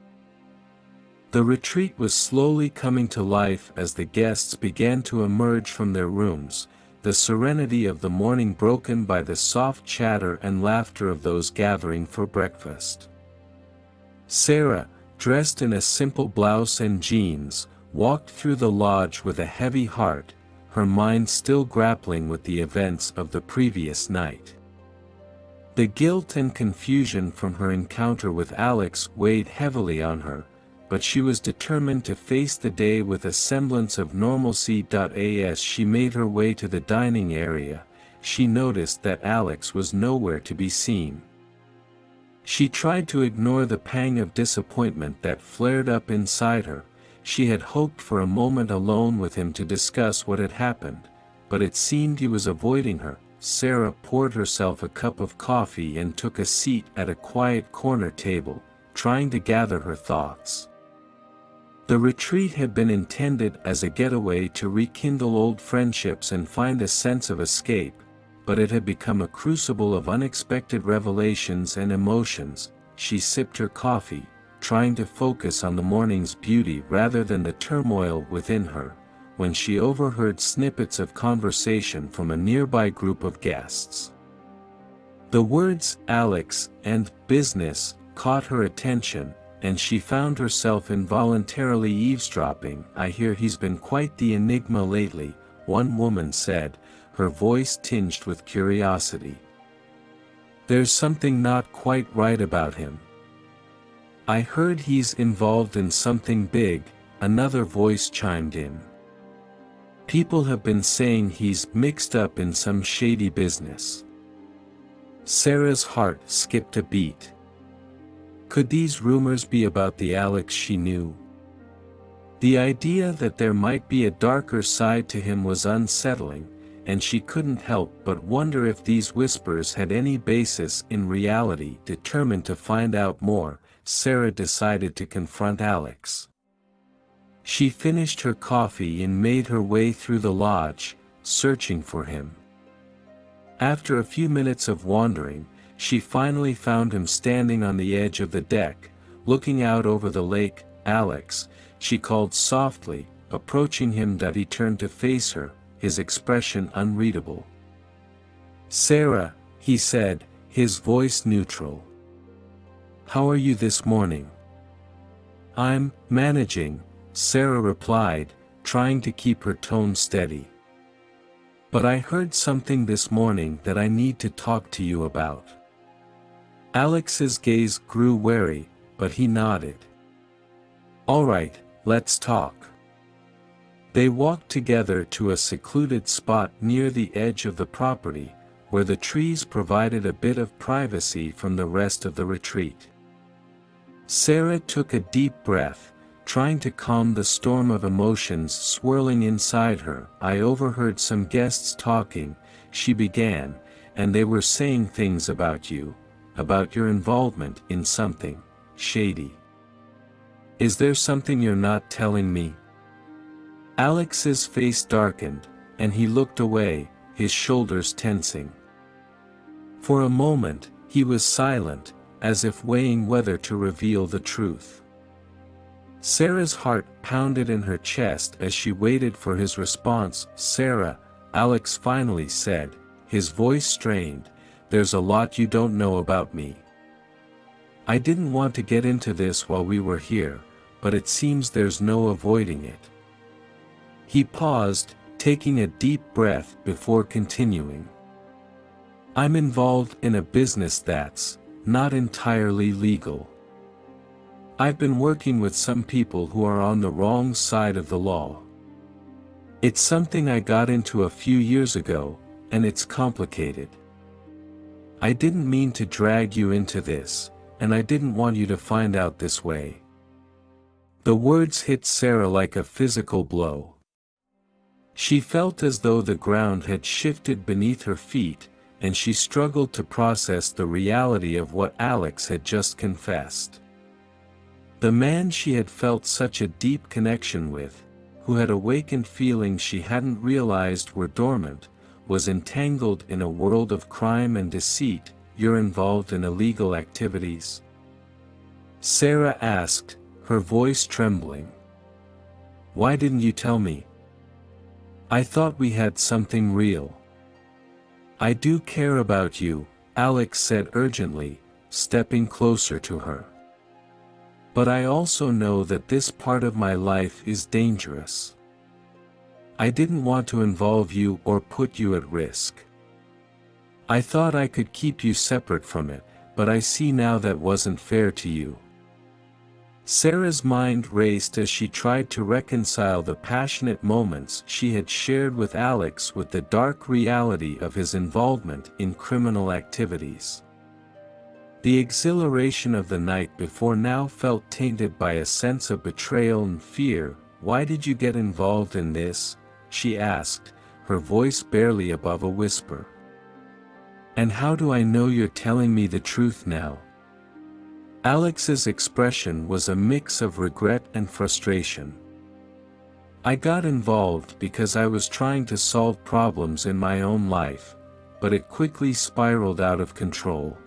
The retreat was slowly coming to life as the guests began to emerge from their rooms, the serenity of the morning broken by the soft chatter and laughter of those gathering for breakfast. Sarah, dressed in a simple blouse and jeans, walked through the lodge with a heavy heart, her mind still grappling with the events of the previous night. The guilt and confusion from her encounter with Alex weighed heavily on her, but she was determined to face the day with a semblance of normalcy. As she made her way to the dining area, she noticed that Alex was nowhere to be seen. She tried to ignore the pang of disappointment that flared up inside her. She had hoped for a moment alone with him to discuss what had happened, but it seemed he was avoiding her. Sarah poured herself a cup of coffee and took a seat at a quiet corner table, trying to gather her thoughts. The retreat had been intended as a getaway to rekindle old friendships and find a sense of escape, but it had become a crucible of unexpected revelations and emotions. She sipped her coffee, trying to focus on the morning's beauty rather than the turmoil within her, when she overheard snippets of conversation from a nearby group of guests. The words "Alex" and "business" caught her attention, and she found herself involuntarily eavesdropping. "I hear he's been quite the enigma lately," one woman said, her voice tinged with curiosity. "There's something not quite right about him." "I heard he's involved in something big," another voice chimed in. "People have been saying he's mixed up in some shady business." Sarah's heart skipped a beat. Could these rumors be about the Alex she knew? The idea that there might be a darker side to him was unsettling, and she couldn't help but wonder if these whispers had any basis in reality. Determined to find out more, Sarah decided to confront Alex. She finished her coffee and made her way through the lodge, searching for him. After a few minutes of wandering, she finally found him standing on the edge of the deck, looking out over the lake. "Alex," she called softly, approaching him. He turned to face her, his expression unreadable. "Sarah," he said, his voice neutral. "How are you this morning?" "I'm managing," Sarah replied, trying to keep her tone steady. "But I heard something this morning that I need to talk to you about." Alex's gaze grew wary, but he nodded. "All right, let's talk." They walked together to a secluded spot near the edge of the property, where the trees provided a bit of privacy from the rest of the retreat. Sarah took a deep breath, trying to calm the storm of emotions swirling inside her. "I overheard some guests talking," she began, "and they were saying things about you, about your involvement in something shady. Is there something you're not telling me?" Alex's face darkened, and he looked away, his shoulders tensing. For a moment, he was silent, as if weighing whether to reveal the truth. Sarah's heart pounded in her chest as she waited for his response. "Sarah," Alex finally said, his voice strained, "there's a lot you don't know about me. I didn't want to get into this while we were here, but it seems there's no avoiding it." He paused, taking a deep breath before continuing. "I'm involved in a business that's not entirely legal. I've been working with some people who are on the wrong side of the law. It's something I got into a few years ago, and it's complicated. I didn't mean to drag you into this, and I didn't want you to find out this way." The words hit Sarah like a physical blow. She felt as though the ground had shifted beneath her feet, and she struggled to process the reality of what Alex had just confessed. The man she had felt such a deep connection with, who had awakened feelings she hadn't realized were dormant, was entangled in a world of crime and deceit. "You're involved in illegal activities?" Sarah asked, her voice trembling. "Why didn't you tell me? I thought we had something real." "I do care about you," Alex said urgently, stepping closer to her. "But I also know that this part of my life is dangerous. I didn't want to involve you or put you at risk. I thought I could keep you separate from it, but I see now that wasn't fair to you." Sarah's mind raced as she tried to reconcile the passionate moments she had shared with Alex with the dark reality of his involvement in criminal activities. The exhilaration of the night before now felt tainted by a sense of betrayal and fear. "Why did you get involved in this?" she asked, her voice barely above a whisper. "And how do I know you're telling me the truth now?" Alex's expression was a mix of regret and frustration. "I got involved because I was trying to solve problems in my own life, but it quickly spiraled out of control.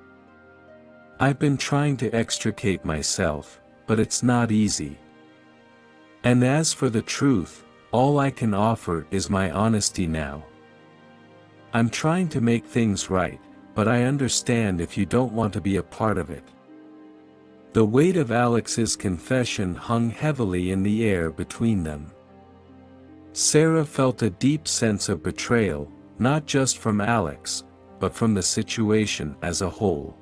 I've been trying to extricate myself, but it's not easy. And as for the truth, all I can offer is my honesty now. I'm trying to make things right, but I understand if you don't want to be a part of it." The weight of Alex's confession hung heavily in the air between them. Sarah felt a deep sense of betrayal, not just from Alex, but from the situation as a whole.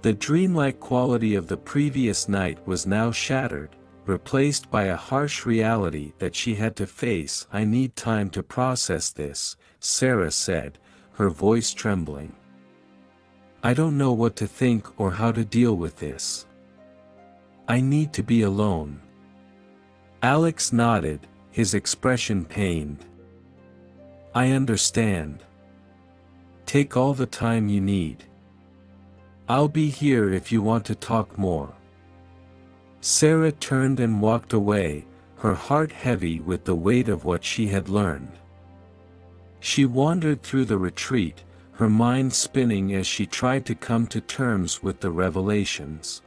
The dreamlike quality of the previous night was now shattered, replaced by a harsh reality that she had to face. "I need time to process this," Sarah said, her voice trembling. "I don't know what to think or how to deal with this. I need to be alone." Alex nodded, his expression pained. "I understand. Take all the time you need. I'll be here if you want to talk more." Sarah turned and walked away, her heart heavy with the weight of what she had learned. She wandered through the retreat, her mind spinning as she tried to come to terms with the revelations.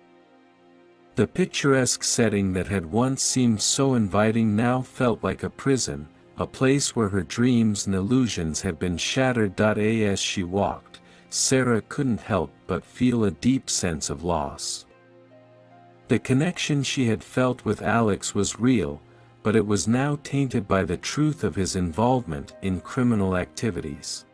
The picturesque setting that had once seemed so inviting now felt like a prison, a place where her dreams and illusions had been shattered. As she walked, Sarah couldn't help but feel a deep sense of loss. The connection she had felt with Alex was real, but it was now tainted by the truth of his involvement in criminal activities.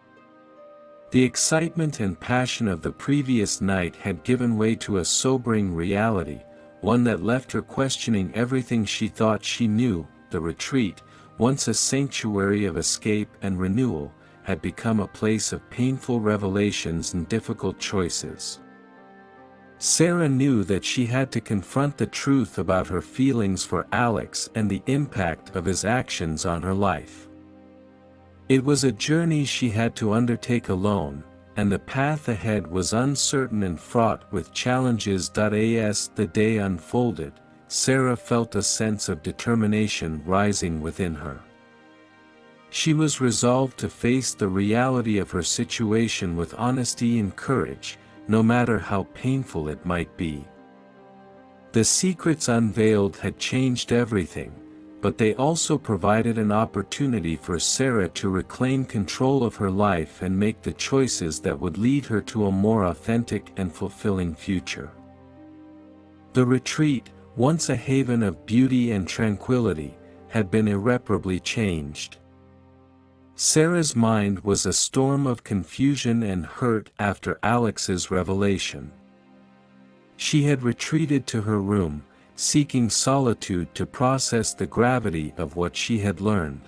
The excitement and passion of the previous night had given way to a sobering reality, one that left her questioning everything she thought she knew. The retreat, once a sanctuary of escape and renewal, had become a place of painful revelations and difficult choices. Sarah knew that she had to confront the truth about her feelings for Alex and the impact of his actions on her life. It was a journey she had to undertake alone, and the path ahead was uncertain and fraught with challenges. As the day unfolded, Sarah felt a sense of determination rising within her. She was resolved to face the reality of her situation with honesty and courage, no matter how painful it might be. The secrets unveiled had changed everything, but they also provided an opportunity for Sarah to reclaim control of her life and make the choices that would lead her to a more authentic and fulfilling future. The retreat, once a haven of beauty and tranquility, had been irreparably changed. Sarah's mind was a storm of confusion and hurt after Alex's revelation. She had retreated to her room, seeking solitude to process the gravity of what she had learned.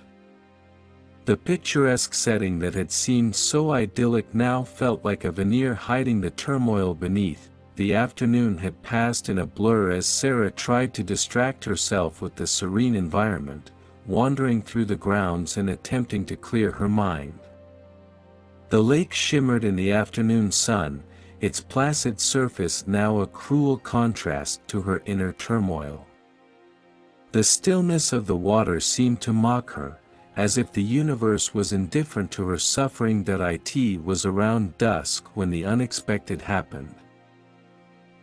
The picturesque setting that had seemed so idyllic now felt like a veneer hiding the turmoil beneath. The afternoon had passed in a blur as Sarah tried to distract herself with the serene environment, wandering through the grounds and attempting to clear her mind. The lake shimmered in the afternoon sun, its placid surface now a cruel contrast to her inner turmoil. The stillness of the water seemed to mock her, as if the universe was indifferent to her suffering. It was around dusk when the unexpected happened.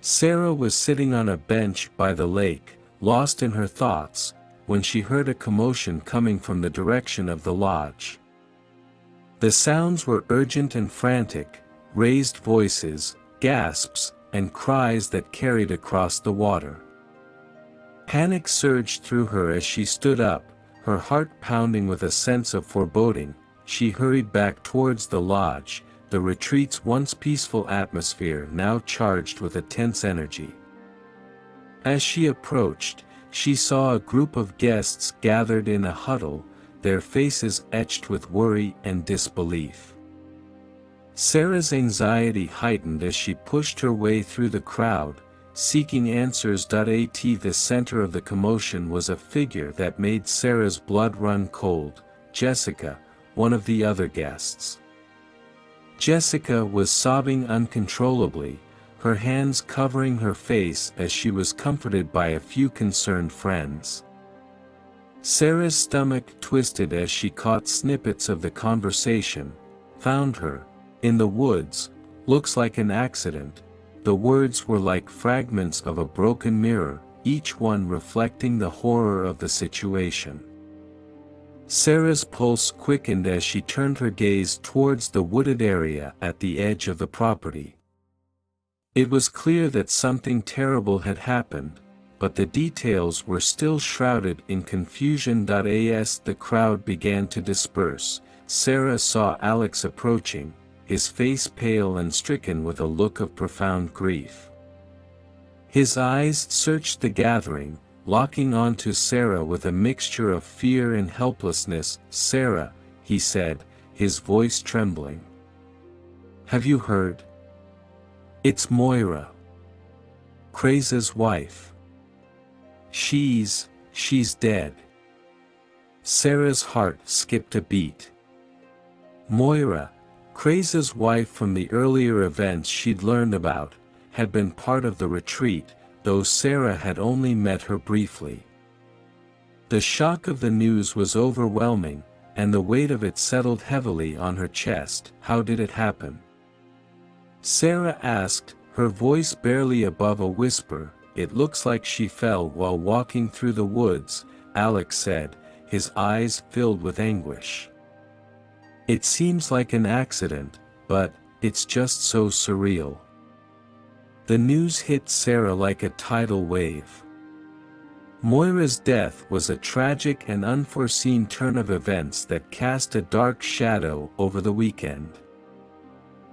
Sarah was sitting on a bench by the lake, lost in her thoughts, when she heard a commotion coming from the direction of the lodge. The sounds were urgent and frantic, raised voices, gasps, and cries that carried across the water. Panic surged through her as she stood up, her heart pounding with a sense of foreboding. She hurried back towards the lodge, the retreat's once peaceful atmosphere now charged with a tense energy. As she approached, she saw a group of guests gathered in a huddle, their faces etched with worry and disbelief. Sarah's anxiety heightened as she pushed her way through the crowd, seeking answers. At the center of the commotion was a figure that made Sarah's blood run cold: Jessica, one of the other guests. Jessica was sobbing uncontrollably, her hands covering her face as she was comforted by a few concerned friends. Sarah's stomach twisted as she caught snippets of the conversation. "Found her, in the woods, looks like an accident." The words were like fragments of a broken mirror, each one reflecting the horror of the situation. Sarah's pulse quickened as she turned her gaze towards the wooded area at the edge of the property. It was clear that something terrible had happened, but the details were still shrouded in confusion. As the crowd began to disperse, Sarah saw Alex approaching, his face pale and stricken with a look of profound grief. His eyes searched the gathering, locking onto Sarah with a mixture of fear and helplessness. "Sarah," he said, his voice trembling. "Have you heard? It's Moira. Craze's wife. She's dead." Sarah's heart skipped a beat. Moira, Craze's wife from the earlier events she'd learned about, had been part of the retreat, though Sarah had only met her briefly. The shock of the news was overwhelming, and the weight of it settled heavily on her chest. "How did it happen?" Sarah asked, her voice barely above a whisper. "It looks like she fell while walking through the woods," Alex said, his eyes filled with anguish. "It seems like an accident, but it's just so surreal." The news hit Sarah like a tidal wave. Moira's death was a tragic and unforeseen turn of events that cast a dark shadow over the weekend.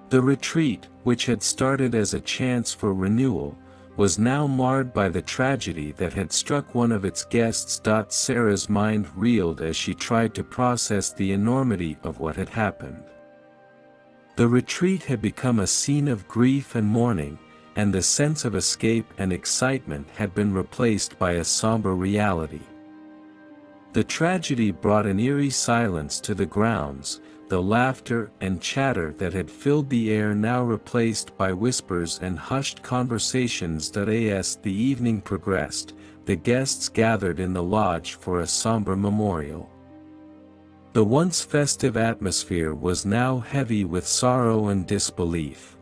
The retreat, which had started as a chance for renewal, was now marred by the tragedy that had struck one of its guests. Sarah's mind reeled as she tried to process the enormity of what had happened. The retreat had become a scene of grief and mourning, and the sense of escape and excitement had been replaced by a somber reality. The tragedy brought an eerie silence to the grounds, the laughter and chatter that had filled the air now replaced by whispers and hushed conversations. As the evening progressed, the guests gathered in the lodge for a somber memorial. The once festive atmosphere was now heavy with sorrow and disbelief.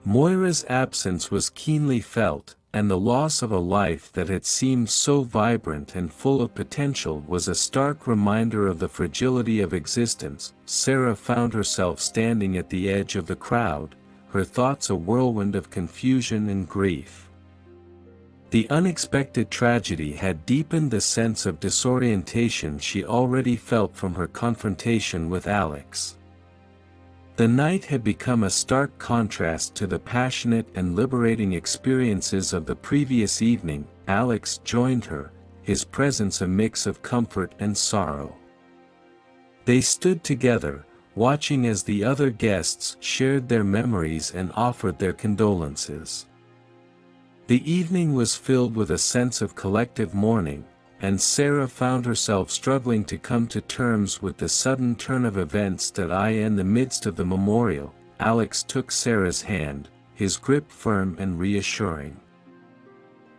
Moira's absence was keenly felt, and the loss of a life that had seemed so vibrant and full of potential was a stark reminder of the fragility of existence. Sarah found herself standing at the edge of the crowd, her thoughts a whirlwind of confusion and grief. The unexpected tragedy had deepened the sense of disorientation she already felt from her confrontation with Alex. The night had become a stark contrast to the passionate and liberating experiences of the previous evening. Alex joined her, his presence a mix of comfort and sorrow. They stood together, watching as the other guests shared their memories and offered their condolences. The evening was filled with a sense of collective mourning, and Sarah found herself struggling to come to terms with the sudden turn of events. In the midst of the memorial, Alex took Sarah's hand, his grip firm and reassuring.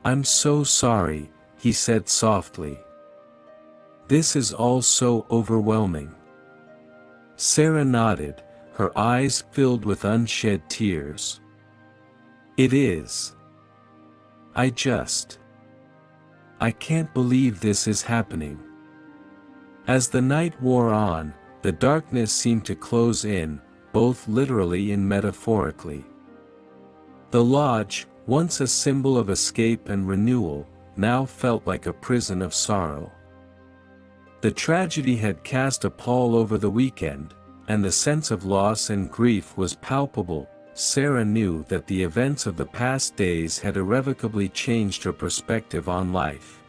"I'm so sorry," he said softly. "This is all so overwhelming." Sarah nodded, her eyes filled with unshed tears. "It is. I can't believe this is happening." As the night wore on, the darkness seemed to close in, both literally and metaphorically. The lodge, once a symbol of escape and renewal, now felt like a prison of sorrow. The tragedy had cast a pall over the weekend, and the sense of loss and grief was palpable. Sarah knew that the events of the past days had irrevocably changed her perspective on life.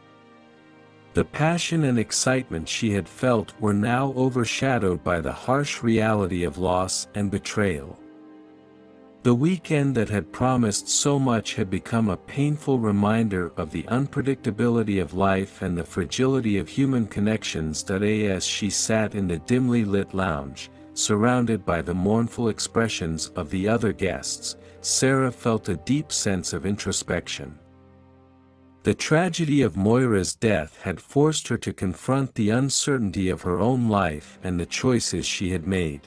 The passion and excitement she had felt were now overshadowed by the harsh reality of loss and betrayal. The weekend that had promised so much had become a painful reminder of the unpredictability of life and the fragility of human connections. As she sat in the dimly lit lounge, surrounded by the mournful expressions of the other guests, Sarah felt a deep sense of introspection. The tragedy of Moira's death had forced her to confront the uncertainty of her own life and the choices she had made.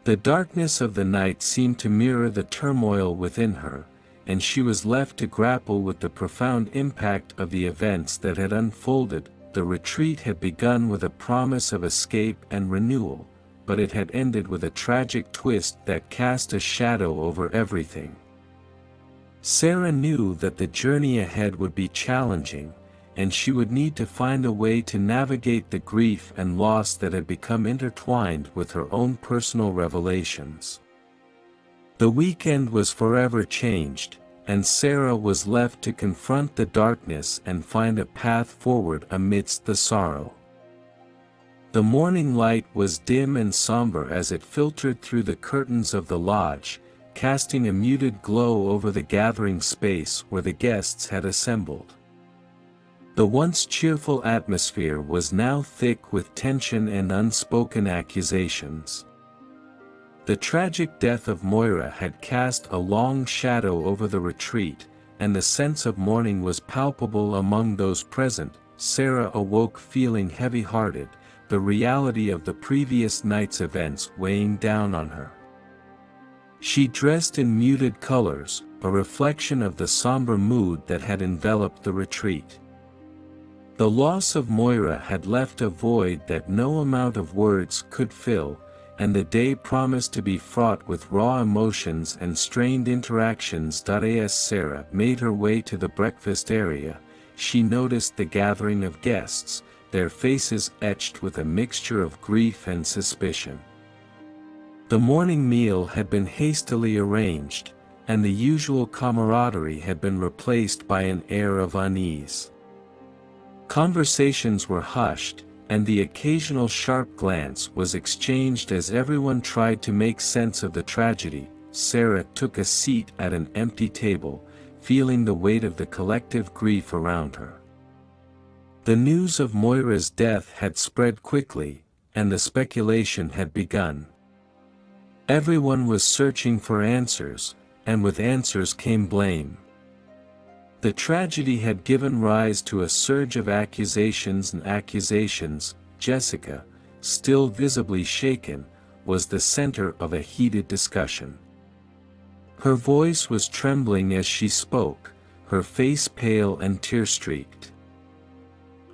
The darkness of the night seemed to mirror the turmoil within her, and she was left to grapple with the profound impact of the events that had unfolded. The retreat had begun with a promise of escape and renewal, but it had ended with a tragic twist that cast a shadow over everything. Sarah knew that the journey ahead would be challenging, and she would need to find a way to navigate the grief and loss that had become intertwined with her own personal revelations. The weekend was forever changed, and Sarah was left to confront the darkness and find a path forward amidst the sorrow. The morning light was dim and somber as it filtered through the curtains of the lodge, casting a muted glow over the gathering space where the guests had assembled. The once cheerful atmosphere was now thick with tension and unspoken accusations. The tragic death of Moira had cast a long shadow over the retreat, and the sense of mourning was palpable among those present. Sarah awoke feeling heavy-hearted, the reality of the previous night's events weighing down on her. She dressed in muted colors, a reflection of the somber mood that had enveloped the retreat. The loss of Moira had left a void that no amount of words could fill, and the day promised to be fraught with raw emotions and strained interactions. As Sarah made her way to the breakfast area, she noticed the gathering of guests, their faces etched with a mixture of grief and suspicion. The morning meal had been hastily arranged, and the usual camaraderie had been replaced by an air of unease. Conversations were hushed, and the occasional sharp glance was exchanged as everyone tried to make sense of the tragedy. Sarah took a seat at an empty table, feeling the weight of the collective grief around her. The news of Moira's death had spread quickly, and the speculation had begun. Everyone was searching for answers, and with answers came blame. The tragedy had given rise to a surge of accusations and accusations. Jessica, still visibly shaken, was the center of a heated discussion. Her voice was trembling as she spoke, her face pale and tear-streaked.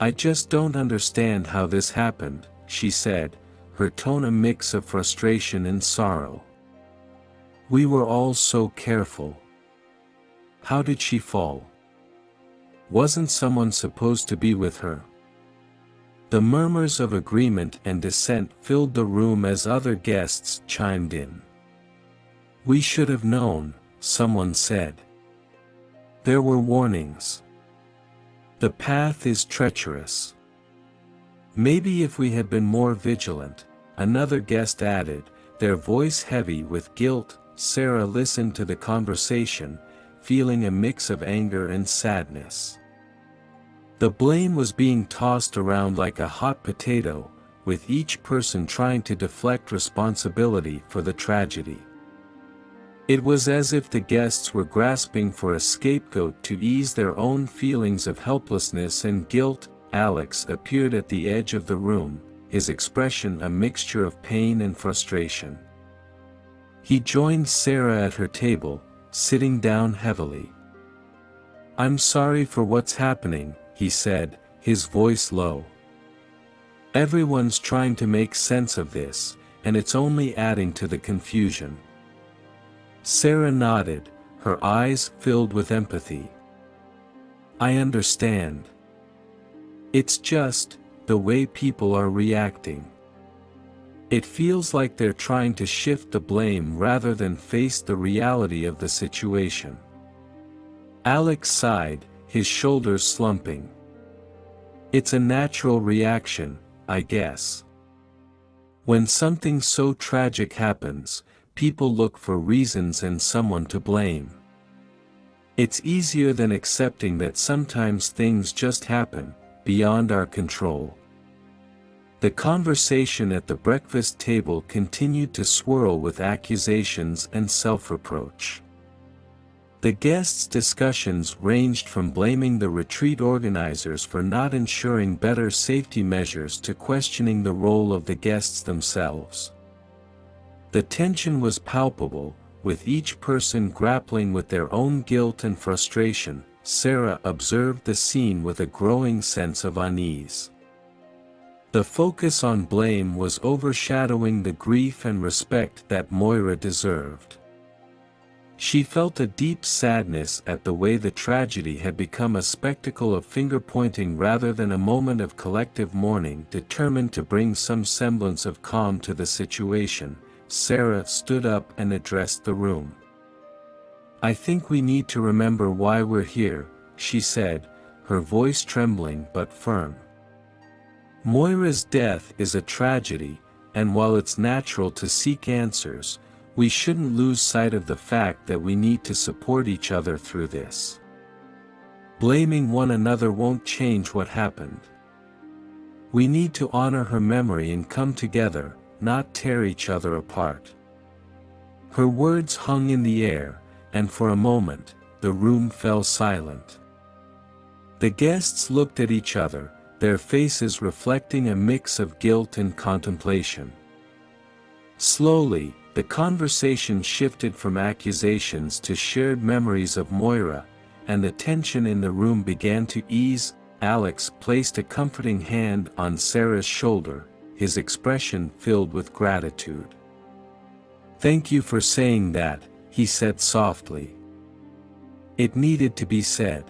"I just don't understand how this happened," she said, her tone a mix of frustration and sorrow. "We were all so careful. How did she fall? Wasn't someone supposed to be with her?" The murmurs of agreement and dissent filled the room as other guests chimed in. "We should have known," someone said. "There were warnings. The path is treacherous. Maybe if we had been more vigilant," another guest added, their voice heavy with guilt. Sarah listened to the conversation, feeling a mix of anger and sadness. The blame was being tossed around like a hot potato, with each person trying to deflect responsibility for the tragedy. It was as if the guests were grasping for a scapegoat to ease their own feelings of helplessness and guilt. Alex appeared at the edge of the room, his expression a mixture of pain and frustration. He joined Sarah at her table, sitting down heavily. "I'm sorry for what's happening," he said, his voice low. "Everyone's trying to make sense of this, and it's only adding to the confusion." Sarah nodded, her eyes filled with empathy. "I understand. It's just the way people are reacting. It feels like they're trying to shift the blame rather than face the reality of the situation." Alex sighed, his shoulders slumping. "It's a natural reaction, I guess. When something so tragic happens, people look for reasons and someone to blame. It's easier than accepting that sometimes things just happen, beyond our control." The conversation at the breakfast table continued to swirl with accusations and self-reproach. The guests' discussions ranged from blaming the retreat organizers for not ensuring better safety measures to questioning the role of the guests themselves. The tension was palpable, with each person grappling with their own guilt and frustration. Sarah observed the scene with a growing sense of unease. The focus on blame was overshadowing the grief and respect that Moira deserved. She felt a deep sadness at the way the tragedy had become a spectacle of finger-pointing rather than a moment of collective mourning. Determined to bring some semblance of calm to the situation, Sarah stood up and addressed the room. "I think we need to remember why we're here," she said, her voice trembling but firm. "Moira's death is a tragedy, and while it's natural to seek answers, we shouldn't lose sight of the fact that we need to support each other through this. Blaming one another won't change what happened. We need to honor her memory and come together, not tear each other apart." Her words hung in the air, and for a moment, the room fell silent. The guests looked at each other, their faces reflecting a mix of guilt and contemplation. Slowly, the conversation shifted from accusations to shared memories of Moira, and the tension in the room began to ease. Alex placed a comforting hand on Sarah's shoulder, his expression filled with gratitude. "Thank you for saying that," he said softly. It needed to be said.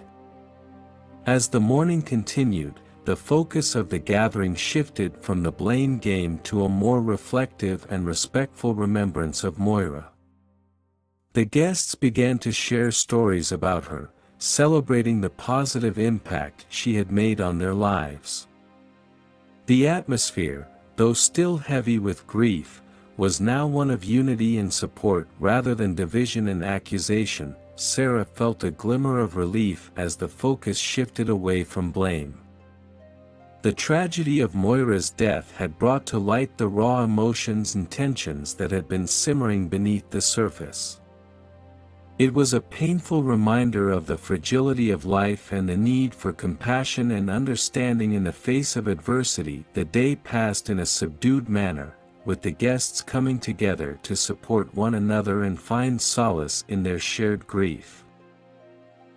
As the morning continued, the focus of the gathering shifted from the blame game to a more reflective and respectful remembrance of Moira. The guests began to share stories about her, celebrating the positive impact she had made on their lives. The atmosphere, though still heavy with grief, was now one of unity and support rather than division and accusation. Sarah felt a glimmer of relief as the focus shifted away from blame. The tragedy of Moira's death had brought to light the raw emotions and tensions that had been simmering beneath the surface. It was a painful reminder of the fragility of life and the need for compassion and understanding in the face of adversity. The day passed in a subdued manner, with the guests coming together to support one another and find solace in their shared grief.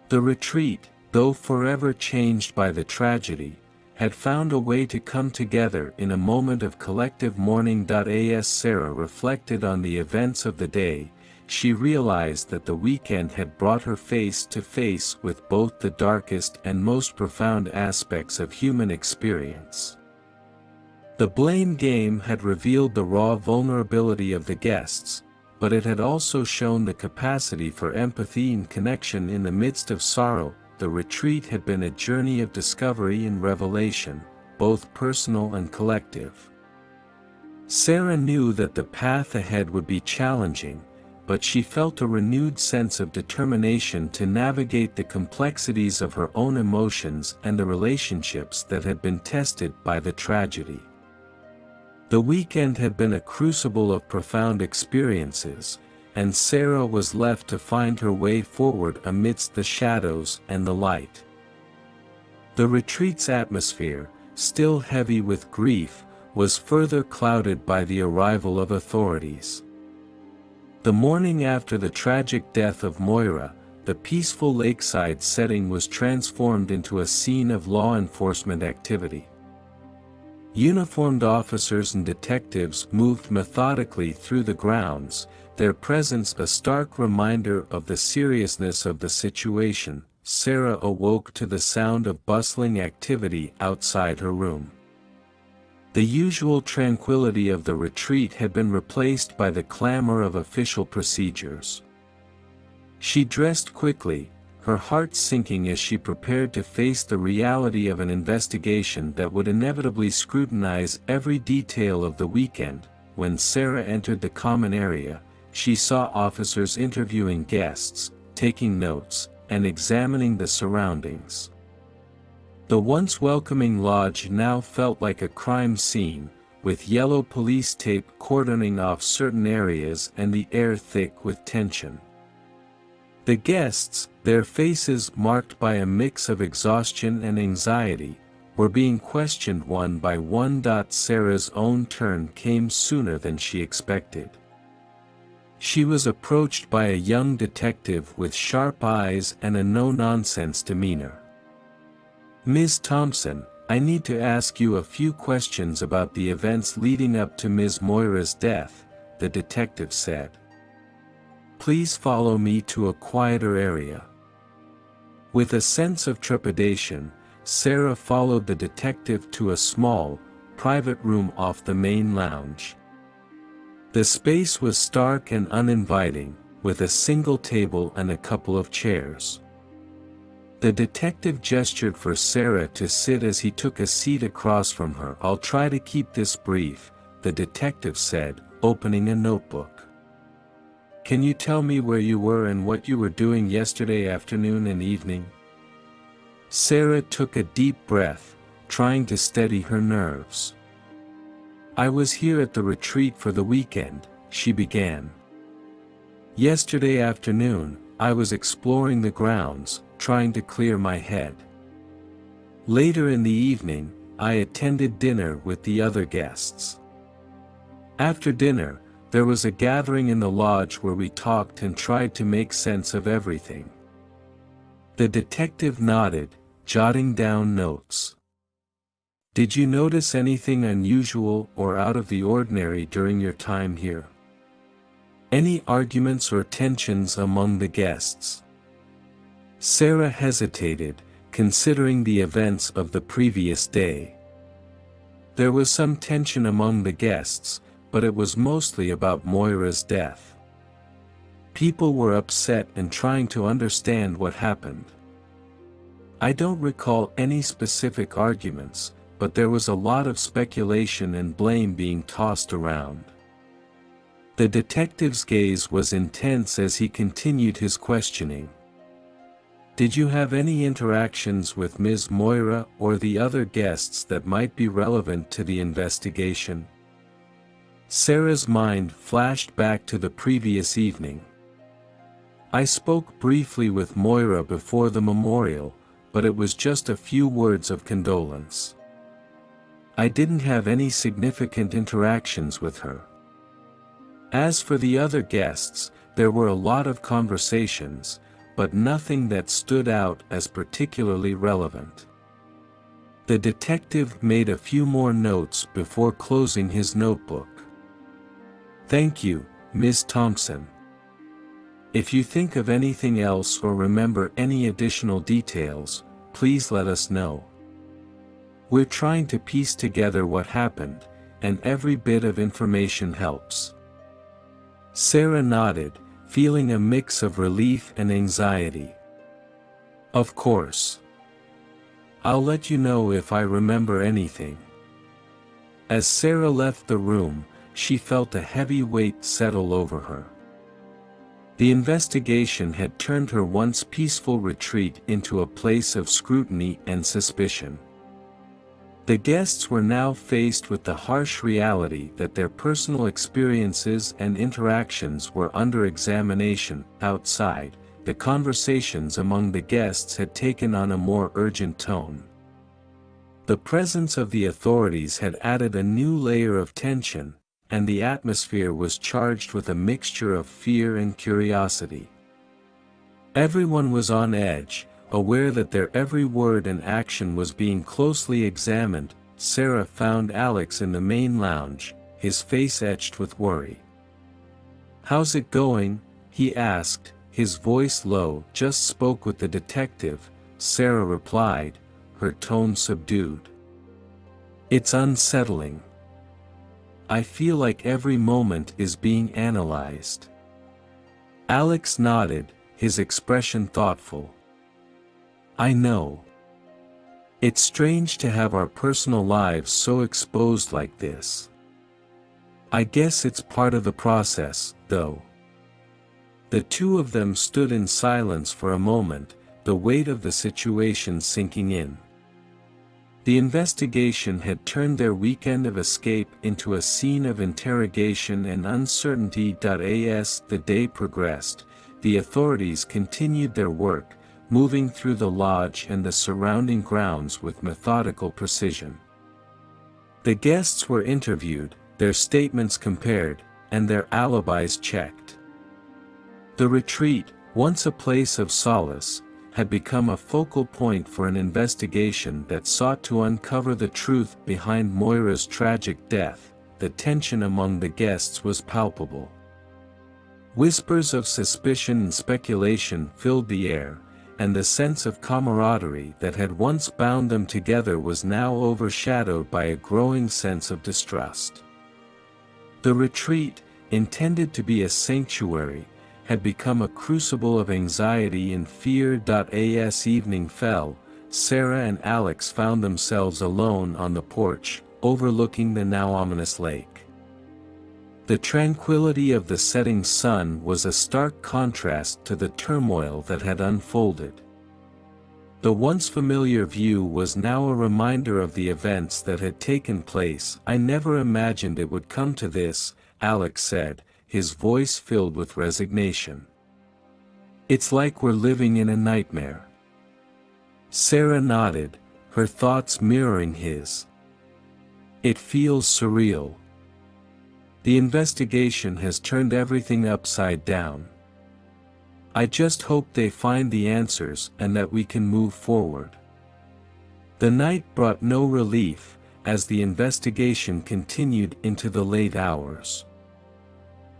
The retreat, though forever changed by the tragedy, had found a way to come together in a moment of collective mourning. As Sarah reflected on the events of the day, she realized that the weekend had brought her face to face with both the darkest and most profound aspects of human experience. The blame game had revealed the raw vulnerability of the guests, but it had also shown the capacity for empathy and connection in the midst of sorrow. The retreat had been a journey of discovery and revelation, both personal and collective. Sarah knew that the path ahead would be challenging, but she felt a renewed sense of determination to navigate the complexities of her own emotions and the relationships that had been tested by the tragedy. The weekend had been a crucible of profound experiences, and Sarah was left to find her way forward amidst the shadows and the light. The retreat's atmosphere, still heavy with grief, was further clouded by the arrival of authorities. The morning after the tragic death of Moira, the peaceful lakeside setting was transformed into a scene of law enforcement activity. Uniformed officers and detectives moved methodically through the grounds, their presence a stark reminder of the seriousness of the situation. Sarah awoke to the sound of bustling activity outside her room. The usual tranquility of the retreat had been replaced by the clamor of official procedures. She dressed quickly, her heart sinking as she prepared to face the reality of an investigation that would inevitably scrutinize every detail of the weekend. When Sarah entered the common area, she saw officers interviewing guests, taking notes, and examining the surroundings. The once welcoming lodge now felt like a crime scene, with yellow police tape cordoning off certain areas and the air thick with tension. The guests, their faces marked by a mix of exhaustion and anxiety, were being questioned one by one. Sarah's own turn came sooner than she expected. She was approached by a young detective with sharp eyes and a no-nonsense demeanor. "Ms. Thompson, I need to ask you a few questions about the events leading up to Ms. Moira's death," the detective said. "Please follow me to a quieter area." With a sense of trepidation, Sarah followed the detective to a small, private room off the main lounge. The space was stark and uninviting, with a single table and a couple of chairs. The detective gestured for Sarah to sit as he took a seat across from her. "I'll try to keep this brief," the detective said, opening a notebook. "Can you tell me where you were and what you were doing yesterday afternoon and evening?" Sarah took a deep breath, trying to steady her nerves. "I was here at the retreat for the weekend," she began. "Yesterday afternoon, I was exploring the grounds, trying to clear my head. Later in the evening, I attended dinner with the other guests. After dinner, there was a gathering in the lodge where we talked and tried to make sense of everything." The detective nodded, jotting down notes. "Did you notice anything unusual or out of the ordinary during your time here? Any arguments or tensions among the guests?" Sarah hesitated, considering the events of the previous day. There was some tension among the guests, but it was mostly about Moira's death. People were upset and trying to understand what happened. I don't recall any specific arguments, but there was a lot of speculation and blame being tossed around. The detective's gaze was intense as he continued his questioning. Did you have any interactions with Ms. Moira or the other guests that might be relevant to the investigation? Sarah's mind flashed back to the previous evening. I spoke briefly with Moira before the memorial, but it was just a few words of condolence. I didn't have any significant interactions with her. As for the other guests, there were a lot of conversations, but nothing that stood out as particularly relevant. The detective made a few more notes before closing his notebook. Thank you, Ms. Thompson. If you think of anything else or remember any additional details, please let us know. We're trying to piece together what happened, and every bit of information helps. Sarah nodded, feeling a mix of relief and anxiety. Of course. I'll let you know if I remember anything. As Sarah left the room, she felt a heavy weight settle over her. The investigation had turned her once peaceful retreat into a place of scrutiny and suspicion. The guests were now faced with the harsh reality that their personal experiences and interactions were under examination. Outside, the conversations among the guests had taken on a more urgent tone. The presence of the authorities had added a new layer of tension, and the atmosphere was charged with a mixture of fear and curiosity. Everyone was on edge, aware that their every word and action was being closely examined. Sarah found Alex in the main lounge, his face etched with worry. "How's it going?" he asked, his voice low. "Just spoke with the detective," Sarah replied, her tone subdued. "It's unsettling. I feel like every moment is being analyzed." Alex nodded, his expression thoughtful. "I know. It's strange to have our personal lives so exposed like this. I guess it's part of the process, though." The two of them stood in silence for a moment, the weight of the situation sinking in. The investigation had turned their weekend of escape into a scene of interrogation and uncertainty. As the day progressed, the authorities continued their work, moving through the lodge and the surrounding grounds with methodical precision. The guests were interviewed, their statements compared, and their alibis checked. The retreat, once a place of solace, had become a focal point for an investigation that sought to uncover the truth behind Moira's tragic death. The tension among the guests was palpable. Whispers of suspicion and speculation filled the air, and the sense of camaraderie that had once bound them together was now overshadowed by a growing sense of distrust. The retreat, intended to be a sanctuary, had become a crucible of anxiety and fear. As evening fell, Sarah and Alex found themselves alone on the porch, overlooking the now ominous lake. The tranquility of the setting sun was a stark contrast to the turmoil that had unfolded. The once familiar view was now a reminder of the events that had taken place. "I never imagined it would come to this," Alex said, his voice filled with resignation. "It's like we're living in a nightmare." Sarah nodded, her thoughts mirroring his. "It feels surreal. The investigation has turned everything upside down. I just hope they find the answers and that we can move forward." The night brought no relief, as the investigation continued into the late hours.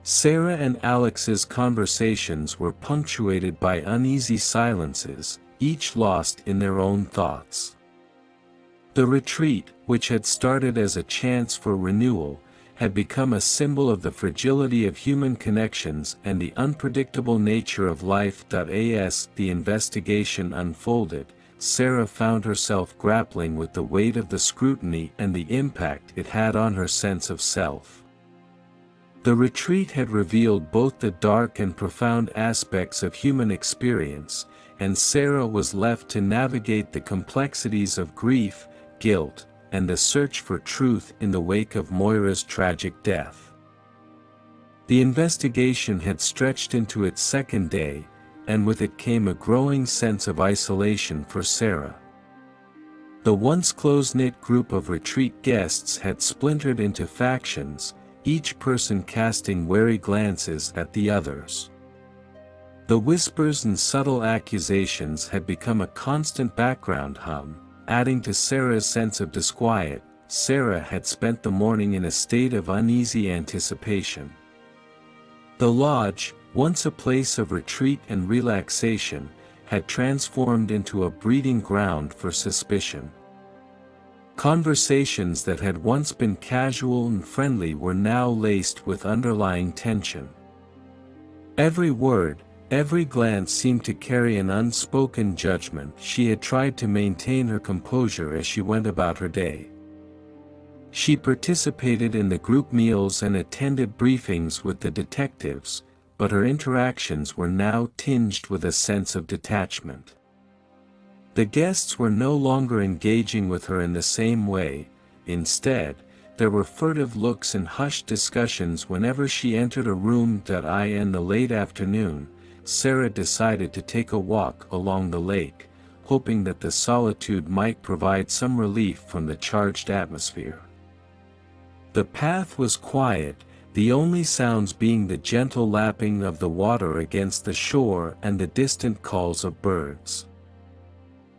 Sarah and Alex's conversations were punctuated by uneasy silences, each lost in their own thoughts. The retreat, which had started as a chance for renewal, had become a symbol of the fragility of human connections and the unpredictable nature of life. As the investigation unfolded, Sarah found herself grappling with the weight of the scrutiny and the impact it had on her sense of self. The retreat had revealed both the dark and profound aspects of human experience, and Sarah was left to navigate the complexities of grief, guilt, and the search for truth in the wake of Moira's tragic death. The investigation had stretched into its second day, and with it came a growing sense of isolation for Sarah. The once close-knit group of retreat guests had splintered into factions, each person casting wary glances at the others. The whispers and subtle accusations had become a constant background hum, adding to Sarah's sense of disquiet. Sarah had spent the morning in a state of uneasy anticipation. The lodge, once a place of retreat and relaxation, had transformed into a breeding ground for suspicion. Conversations that had once been casual and friendly were now laced with underlying tension. Every word, every glance seemed to carry an unspoken judgment. She had tried to maintain her composure as she went about her day. She participated in the group meals and attended briefings with the detectives, but her interactions were now tinged with a sense of detachment. The guests were no longer engaging with her in the same way. Instead, there were furtive looks and hushed discussions whenever she entered a room. In the late afternoon, Sarah decided to take a walk along the lake, hoping that the solitude might provide some relief from the charged atmosphere. The path was quiet, the only sounds being the gentle lapping of the water against the shore and the distant calls of birds.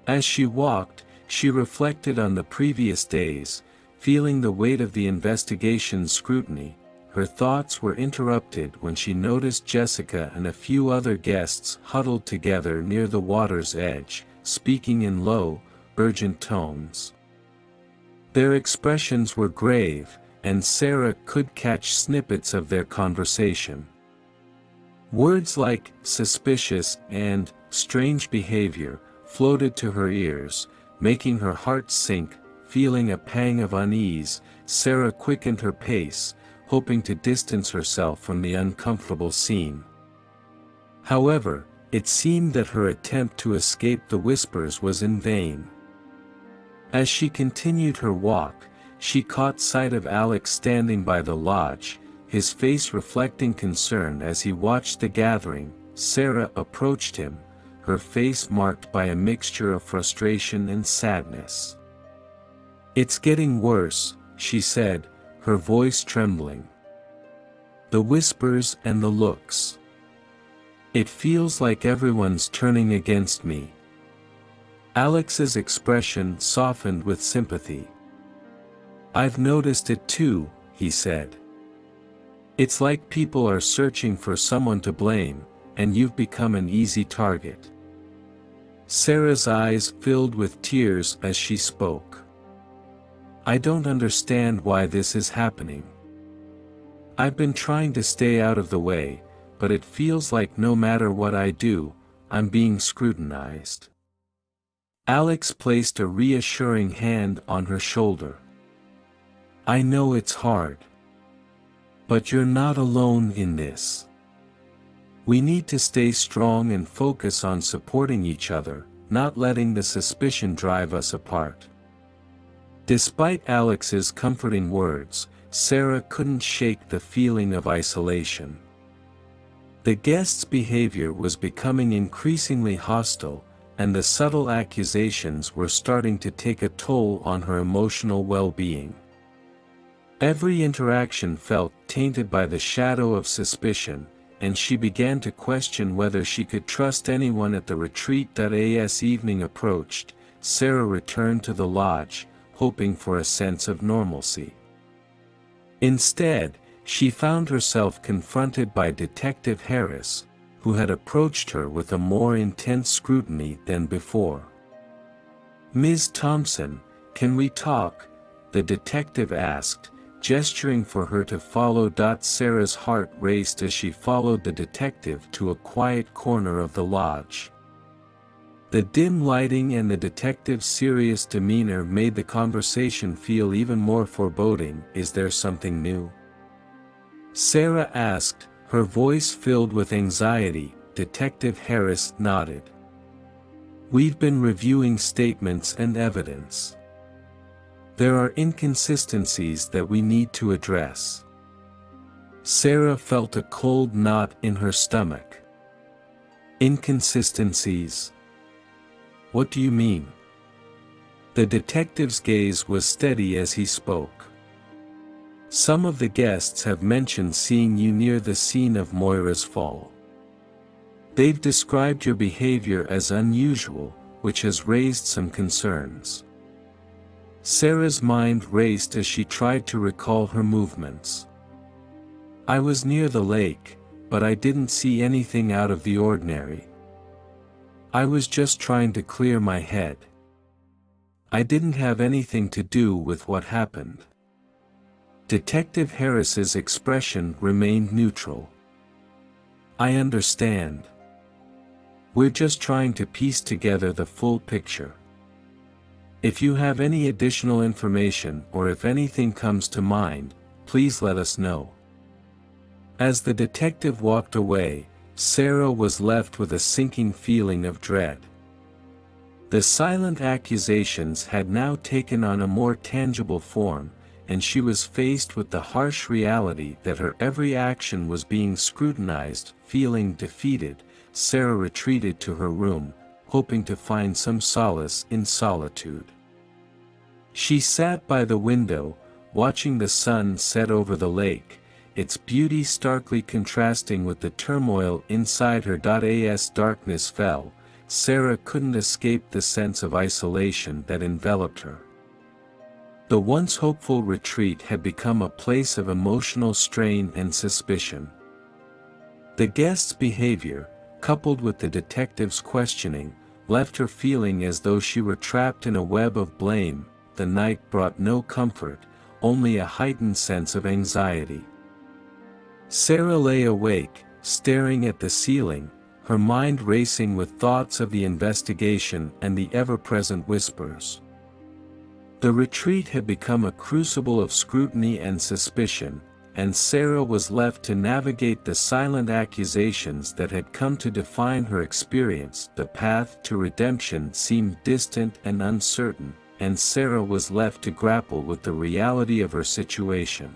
As she walked, she reflected on the previous days, feeling the weight of the investigation's scrutiny. Her thoughts were interrupted when she noticed Jessica and a few other guests huddled together near the water's edge, speaking in low, urgent tones. Their expressions were grave, and Sarah could catch snippets of their conversation. Words like suspicious and strange behavior floated to her ears, making her heart sink. Feeling a pang of unease, Sarah quickened her pace, hoping to distance herself from the uncomfortable scene. However, it seemed that her attempt to escape the whispers was in vain. As she continued her walk, she caught sight of Alex standing by the lodge, his face reflecting concern as he watched the gathering. Sarah approached him, her face marked by a mixture of frustration and sadness. "It's getting worse," she said, her voice trembling. "The whispers and the looks. It feels like everyone's turning against me." Alex's expression softened with sympathy. "I've noticed it too," he said. "It's like people are searching for someone to blame, and you've become an easy target." Sarah's eyes filled with tears as she spoke. "I don't understand why this is happening. I've been trying to stay out of the way, but it feels like no matter what I do, I'm being scrutinized." Alex placed a reassuring hand on her shoulder. "I know it's hard. But you're not alone in this. We need to stay strong and focus on supporting each other, not letting the suspicion drive us apart." Despite Alex's comforting words, Sarah couldn't shake the feeling of isolation. The guest's behavior was becoming increasingly hostile, and the subtle accusations were starting to take a toll on her emotional well-being. Every interaction felt tainted by the shadow of suspicion, and she began to question whether she could trust anyone at the retreat. As evening approached, Sarah returned to the lodge, hoping for a sense of normalcy. Instead, she found herself confronted by Detective Harris, who had approached her with a more intense scrutiny than before. "Ms. Thompson, can we talk?" the detective asked, gesturing for her to follow. Sarah's heart raced as she followed the detective to a quiet corner of the lodge. The dim lighting and the detective's serious demeanor made the conversation feel even more foreboding. "Is there something new?" Sarah asked, her voice filled with anxiety. Detective Harris nodded. "We've been reviewing statements and evidence. There are inconsistencies that we need to address." Sarah felt a cold knot in her stomach. "Inconsistencies? What do you mean?" The detective's gaze was steady as he spoke. "Some of the guests have mentioned seeing you near the scene of Moira's fall. They've described your behavior as unusual, which has raised some concerns." Sarah's mind raced as she tried to recall her movements. "I was near the lake, but I didn't see anything out of the ordinary. I was just trying to clear my head. I didn't have anything to do with what happened." Detective Harris's expression remained neutral. "I understand. We're just trying to piece together the full picture. If you have any additional information or if anything comes to mind, please let us know." As the detective walked away, Sarah was left with a sinking feeling of dread. The silent accusations had now taken on a more tangible form, and she was faced with the harsh reality that her every action was being scrutinized. Feeling defeated, Sarah retreated to her room, hoping to find some solace in solitude. She sat by the window, watching the sun set over the lake, its beauty starkly contrasting with the turmoil inside her. As darkness fell, Sarah couldn't escape the sense of isolation that enveloped her. The once hopeful retreat had become a place of emotional strain and suspicion. The guest's behavior, coupled with the detective's questioning, left her feeling as though she were trapped in a web of blame. The night brought no comfort, only a heightened sense of anxiety. Sarah lay awake, staring at the ceiling, her mind racing with thoughts of the investigation and the ever-present whispers. The retreat had become a crucible of scrutiny and suspicion, and Sarah was left to navigate the silent accusations that had come to define her experience. The path to redemption seemed distant and uncertain, and Sarah was left to grapple with the reality of her situation.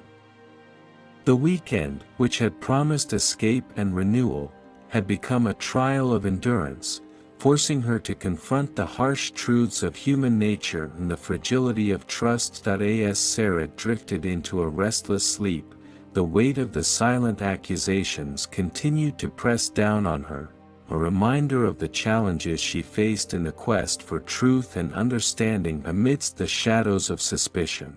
The weekend, which had promised escape and renewal, had become a trial of endurance, forcing her to confront the harsh truths of human nature and the fragility of trust. As Sarah drifted into a restless sleep, the weight of the silent accusations continued to press down on her, a reminder of the challenges she faced in the quest for truth and understanding amidst the shadows of suspicion.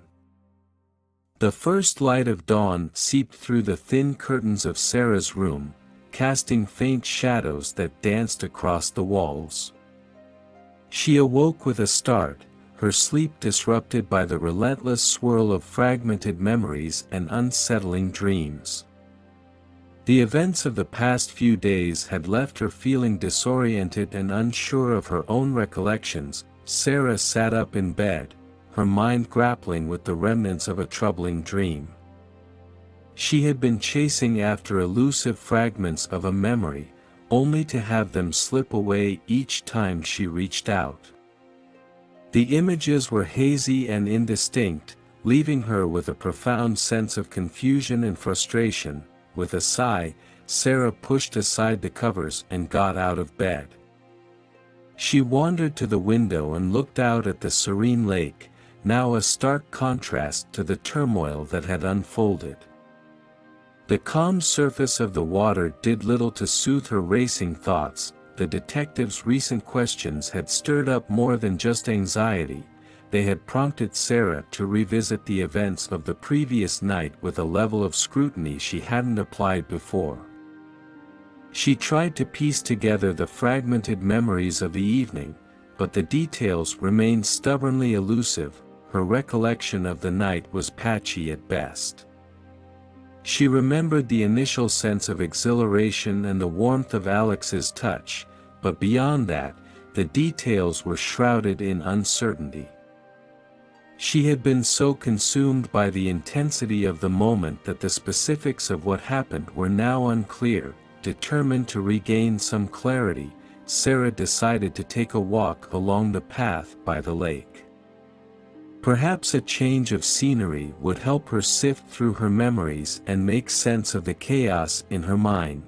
The first light of dawn seeped through the thin curtains of Sarah's room, casting faint shadows that danced across the walls. She awoke with a start, her sleep disrupted by the relentless swirl of fragmented memories and unsettling dreams. The events of the past few days had left her feeling disoriented and unsure of her own recollections. Sarah sat up in bed, her mind grappling with the remnants of a troubling dream. She had been chasing after elusive fragments of a memory, only to have them slip away each time she reached out. The images were hazy and indistinct, leaving her with a profound sense of confusion and frustration. With a sigh, Sarah pushed aside the covers and got out of bed. She wandered to the window and looked out at the serene lake, now a stark contrast to the turmoil that had unfolded. The calm surface of the water did little to soothe her racing thoughts. The detective's recent questions had stirred up more than just anxiety. They had prompted Sarah to revisit the events of the previous night with a level of scrutiny she hadn't applied before. She tried to piece together the fragmented memories of the evening, but the details remained stubbornly elusive. her recollection of the night was patchy at best. She remembered the initial sense of exhilaration and the warmth of Alex's touch, but beyond that, the details were shrouded in uncertainty. She had been so consumed by the intensity of the moment that the specifics of what happened were now unclear. Determined to regain some clarity, Sarah decided to take a walk along the path by the lake. Perhaps a change of scenery would help her sift through her memories and make sense of the chaos in her mind.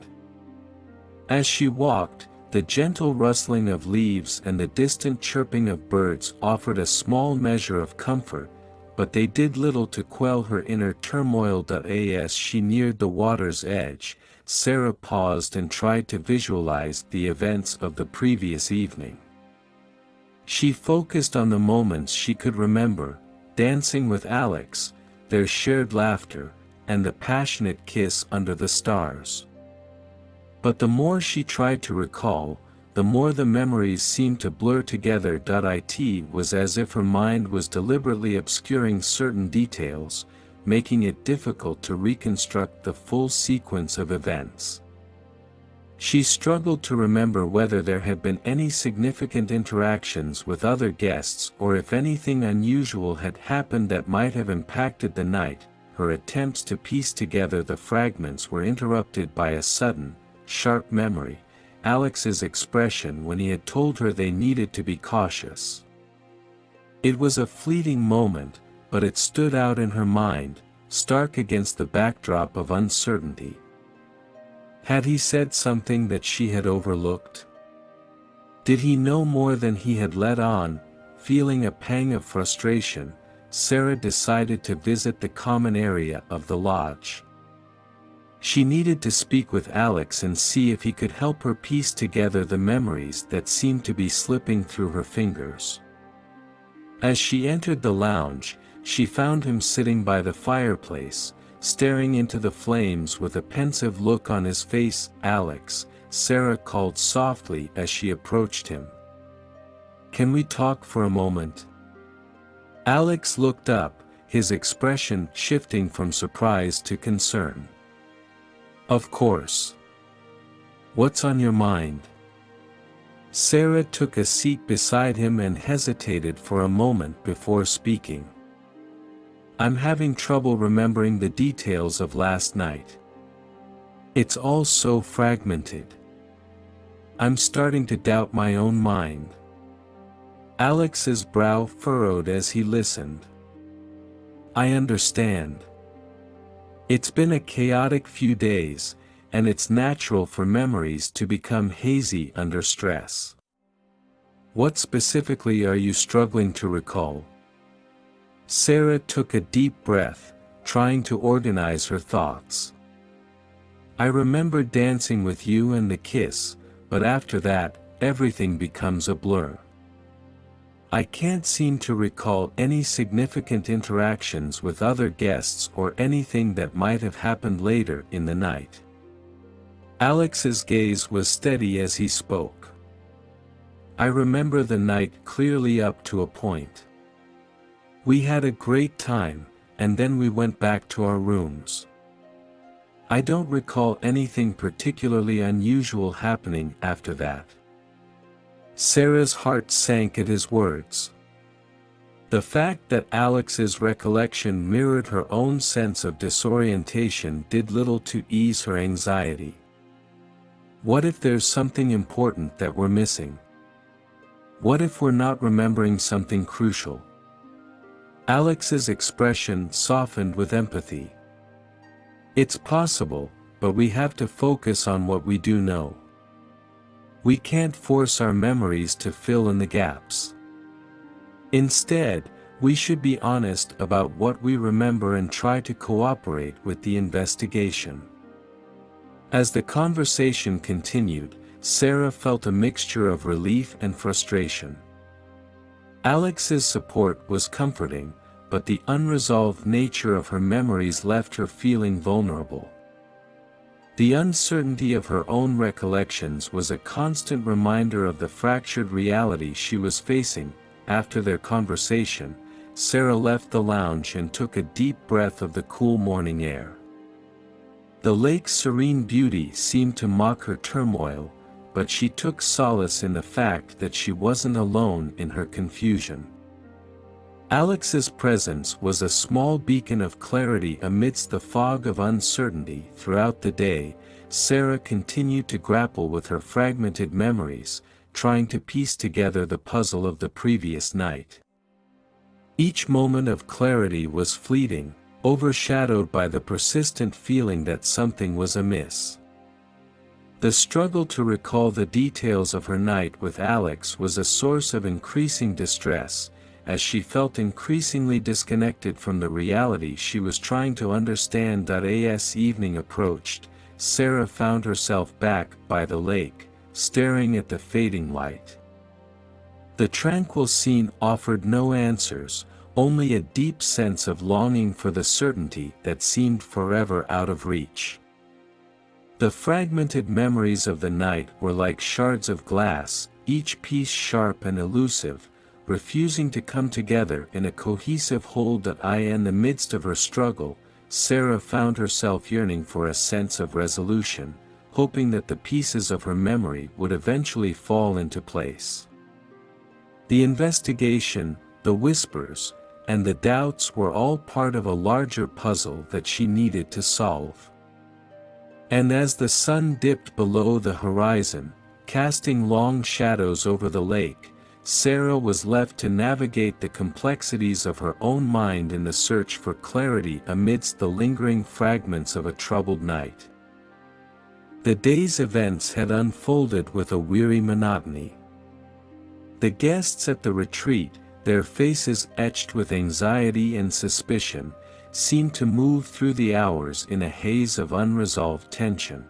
As she walked, the gentle rustling of leaves and the distant chirping of birds offered a small measure of comfort, but they did little to quell her inner turmoil. As she neared the water's edge, Sarah paused and tried to visualize the events of the previous evening. She focused on the moments she could remember, dancing with Alex, their shared laughter, and the passionate kiss under the stars. But the more she tried to recall, the more the memories seemed to blur together. It was as if her mind was deliberately obscuring certain details, making it difficult to reconstruct the full sequence of events. She struggled to remember whether there had been any significant interactions with other guests or if anything unusual had happened that might have impacted the night. Her attempts to piece together the fragments were interrupted by a sudden, sharp memory: Alex's expression when he had told her they needed to be cautious. It was a fleeting moment, but it stood out in her mind, stark against the backdrop of uncertainty. Had he said something that she had overlooked? Did he know more than he had let on? Feeling a pang of frustration, Sarah decided to visit the common area of the lodge. She needed to speak with Alex and see if he could help her piece together the memories that seemed to be slipping through her fingers. As she entered the lounge, she found him sitting by the fireplace, staring into the flames with a pensive look on his face. "Alex," Sarah called softly as she approached him. "Can we talk for a moment?" Alex looked up, his expression shifting from surprise to concern. "Of course. What's on your mind?" Sarah took a seat beside him and hesitated for a moment before speaking. "I'm having trouble remembering the details of last night. It's all so fragmented. I'm starting to doubt my own mind." Alex's brow furrowed as he listened. "I understand. It's been a chaotic few days, and it's natural for memories to become hazy under stress. What specifically are you struggling to recall?" Sarah took a deep breath, trying to organize her thoughts. "I remember dancing with you and the kiss, but after that, everything becomes a blur. I can't seem to recall any significant interactions with other guests or anything that might have happened later in the night." Alex's gaze was steady as he spoke. "I remember the night clearly up to a point. We had a great time, and then we went back to our rooms. I don't recall anything particularly unusual happening after that." Sarah's heart sank at his words. The fact that Alex's recollection mirrored her own sense of disorientation did little to ease her anxiety. What if there's something important that we're missing? What if we're not remembering something crucial? Alex's expression softened with empathy. "It's possible, but we have to focus on what we do know. We can't force our memories to fill in the gaps. Instead, we should be honest about what we remember and try to cooperate with the investigation." As the conversation continued, Sarah felt a mixture of relief and frustration. Alex's support was comforting, but the unresolved nature of her memories left her feeling vulnerable. The uncertainty of her own recollections was a constant reminder of the fractured reality she was facing. After their conversation, Sarah left the lounge and took a deep breath of the cool morning air. The lake's serene beauty seemed to mock her turmoil, but she took solace in the fact that she wasn't alone in her confusion. Alex's presence was a small beacon of clarity amidst the fog of uncertainty. Throughout the day, Sarah continued to grapple with her fragmented memories, trying to piece together the puzzle of the previous night. Each moment of clarity was fleeting, overshadowed by the persistent feeling that something was amiss. The struggle to recall the details of her night with Alex was a source of increasing distress, as she felt increasingly disconnected from the reality she was trying to understand. As evening approached, Sarah found herself back by the lake, staring at the fading light. The tranquil scene offered no answers, only a deep sense of longing for the certainty that seemed forever out of reach. The fragmented memories of the night were like shards of glass, each piece sharp and elusive, refusing to come together in a cohesive whole. In the midst of her struggle, Sarah found herself yearning for a sense of resolution, hoping that the pieces of her memory would eventually fall into place. The investigation, the whispers, and the doubts were all part of a larger puzzle that she needed to solve. And as the sun dipped below the horizon, casting long shadows over the lake, Sarah was left to navigate the complexities of her own mind in the search for clarity amidst the lingering fragments of a troubled night. The day's events had unfolded with a weary monotony. The guests at the retreat, their faces etched with anxiety and suspicion, seemed to move through the hours in a haze of unresolved tension.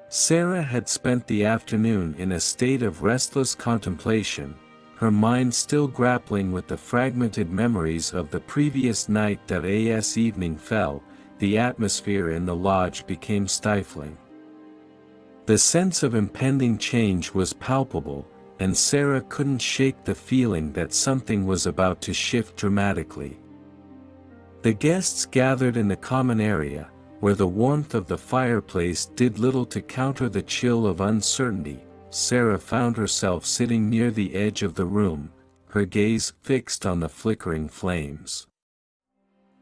Sarah had spent the afternoon in a state of restless contemplation, her mind still grappling with the fragmented memories of the previous night. As evening fell, the atmosphere in the lodge became stifling. The sense of impending change was palpable, and Sarah couldn't shake the feeling that something was about to shift dramatically. The guests gathered in the common area, where the warmth of the fireplace did little to counter the chill of uncertainty. Sarah found herself sitting near the edge of the room, her gaze fixed on the flickering flames.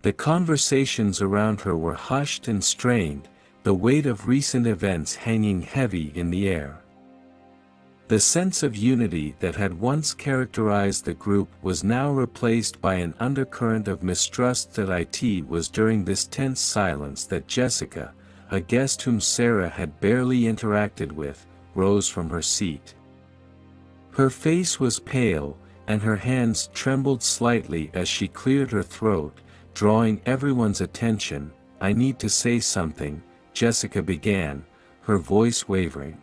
The conversations around her were hushed and strained, the weight of recent events hanging heavy in the air. The sense of unity that had once characterized the group was now replaced by an undercurrent of mistrust. It was during this tense silence that Jessica, a guest whom Sarah had barely interacted with, rose from her seat. Her face was pale, and her hands trembled slightly as she cleared her throat, drawing everyone's attention. "I need to say something," Jessica began, her voice wavering.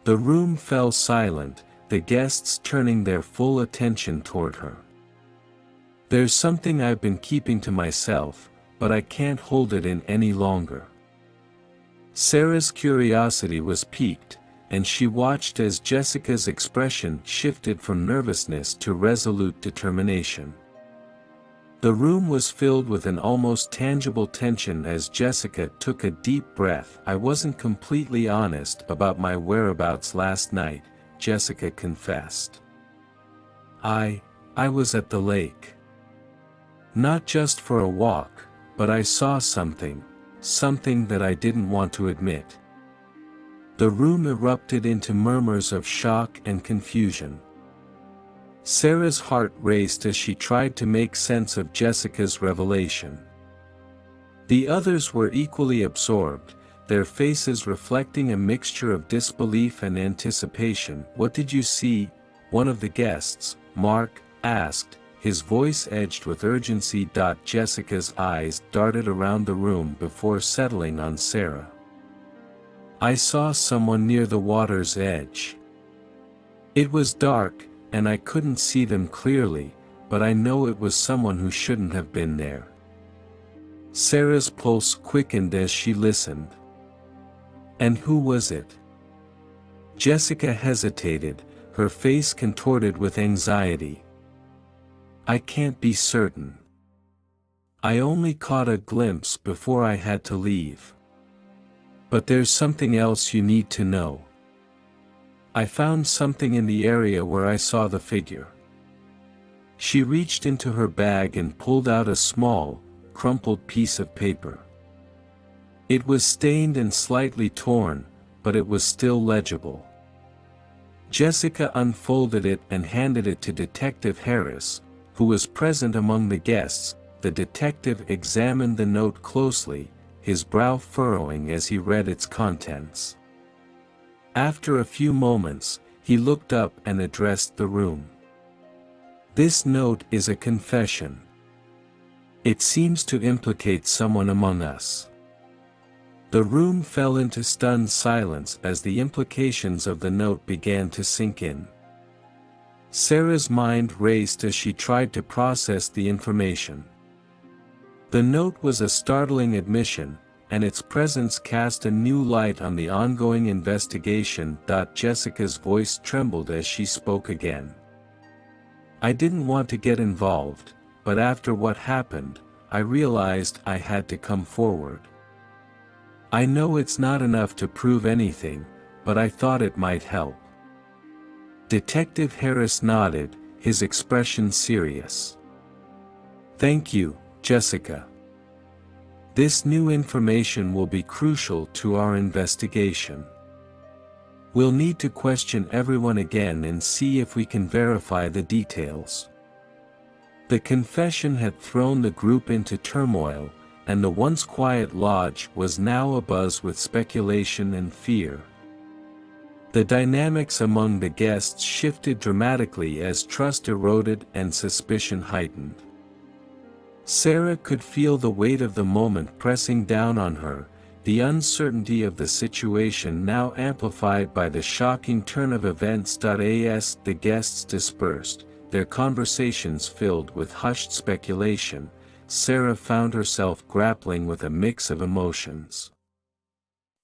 The room fell silent, the guests turning their full attention toward her. "There's something I've been keeping to myself, but I can't hold it in any longer." Sarah's curiosity was piqued, and she watched as Jessica's expression shifted from nervousness to resolute determination. The room was filled with an almost tangible tension as Jessica took a deep breath. "I wasn't completely honest about my whereabouts last night," Jessica confessed. I was at the lake. Not just for a walk, but I saw something that I didn't want to admit." The room erupted into murmurs of shock and confusion. Sarah's heart raced as she tried to make sense of Jessica's revelation. The others were equally absorbed, their faces reflecting a mixture of disbelief and anticipation. "What did you see?" one of the guests, Mark, asked, his voice edged with urgency. Jessica's eyes darted around the room before settling on Sarah. "I saw someone near the water's edge. It was dark, and I couldn't see them clearly, but I know it was someone who shouldn't have been there." Sarah's pulse quickened as she listened. "And who was it?" Jessica hesitated, her face contorted with anxiety. I can't be certain. I only caught a glimpse before I had to leave. But there's something else you need to know. I found something in the area where I saw the figure. She reached into her bag and pulled out a small, crumpled piece of paper. It was stained and slightly torn, but it was still legible. Jessica unfolded it and handed it to Detective Harris, who was present among the guests. The detective examined the note closely, his brow furrowing as he read its contents. After a few moments, he looked up and addressed the room. "This note is a confession. It seems to implicate someone among us." The room fell into stunned silence as the implications of the note began to sink in. Sarah's mind raced as she tried to process the information. The note was a startling admission, and its presence cast a new light on the ongoing investigation. Jessica's voice trembled as she spoke again. "I didn't want to get involved, but after what happened, I realized I had to come forward. I know it's not enough to prove anything, but I thought it might help." Detective Harris nodded, his expression serious. "Thank you, Jessica. This new information will be crucial to our investigation. We'll need to question everyone again and see if we can verify the details." The confession had thrown the group into turmoil, and the once quiet lodge was now abuzz with speculation and fear. The dynamics among the guests shifted dramatically as trust eroded and suspicion heightened. Sarah could feel the weight of the moment pressing down on her, the uncertainty of the situation now amplified by the shocking turn of events. As the guests dispersed, their conversations filled with hushed speculation, Sarah found herself grappling with a mix of emotions.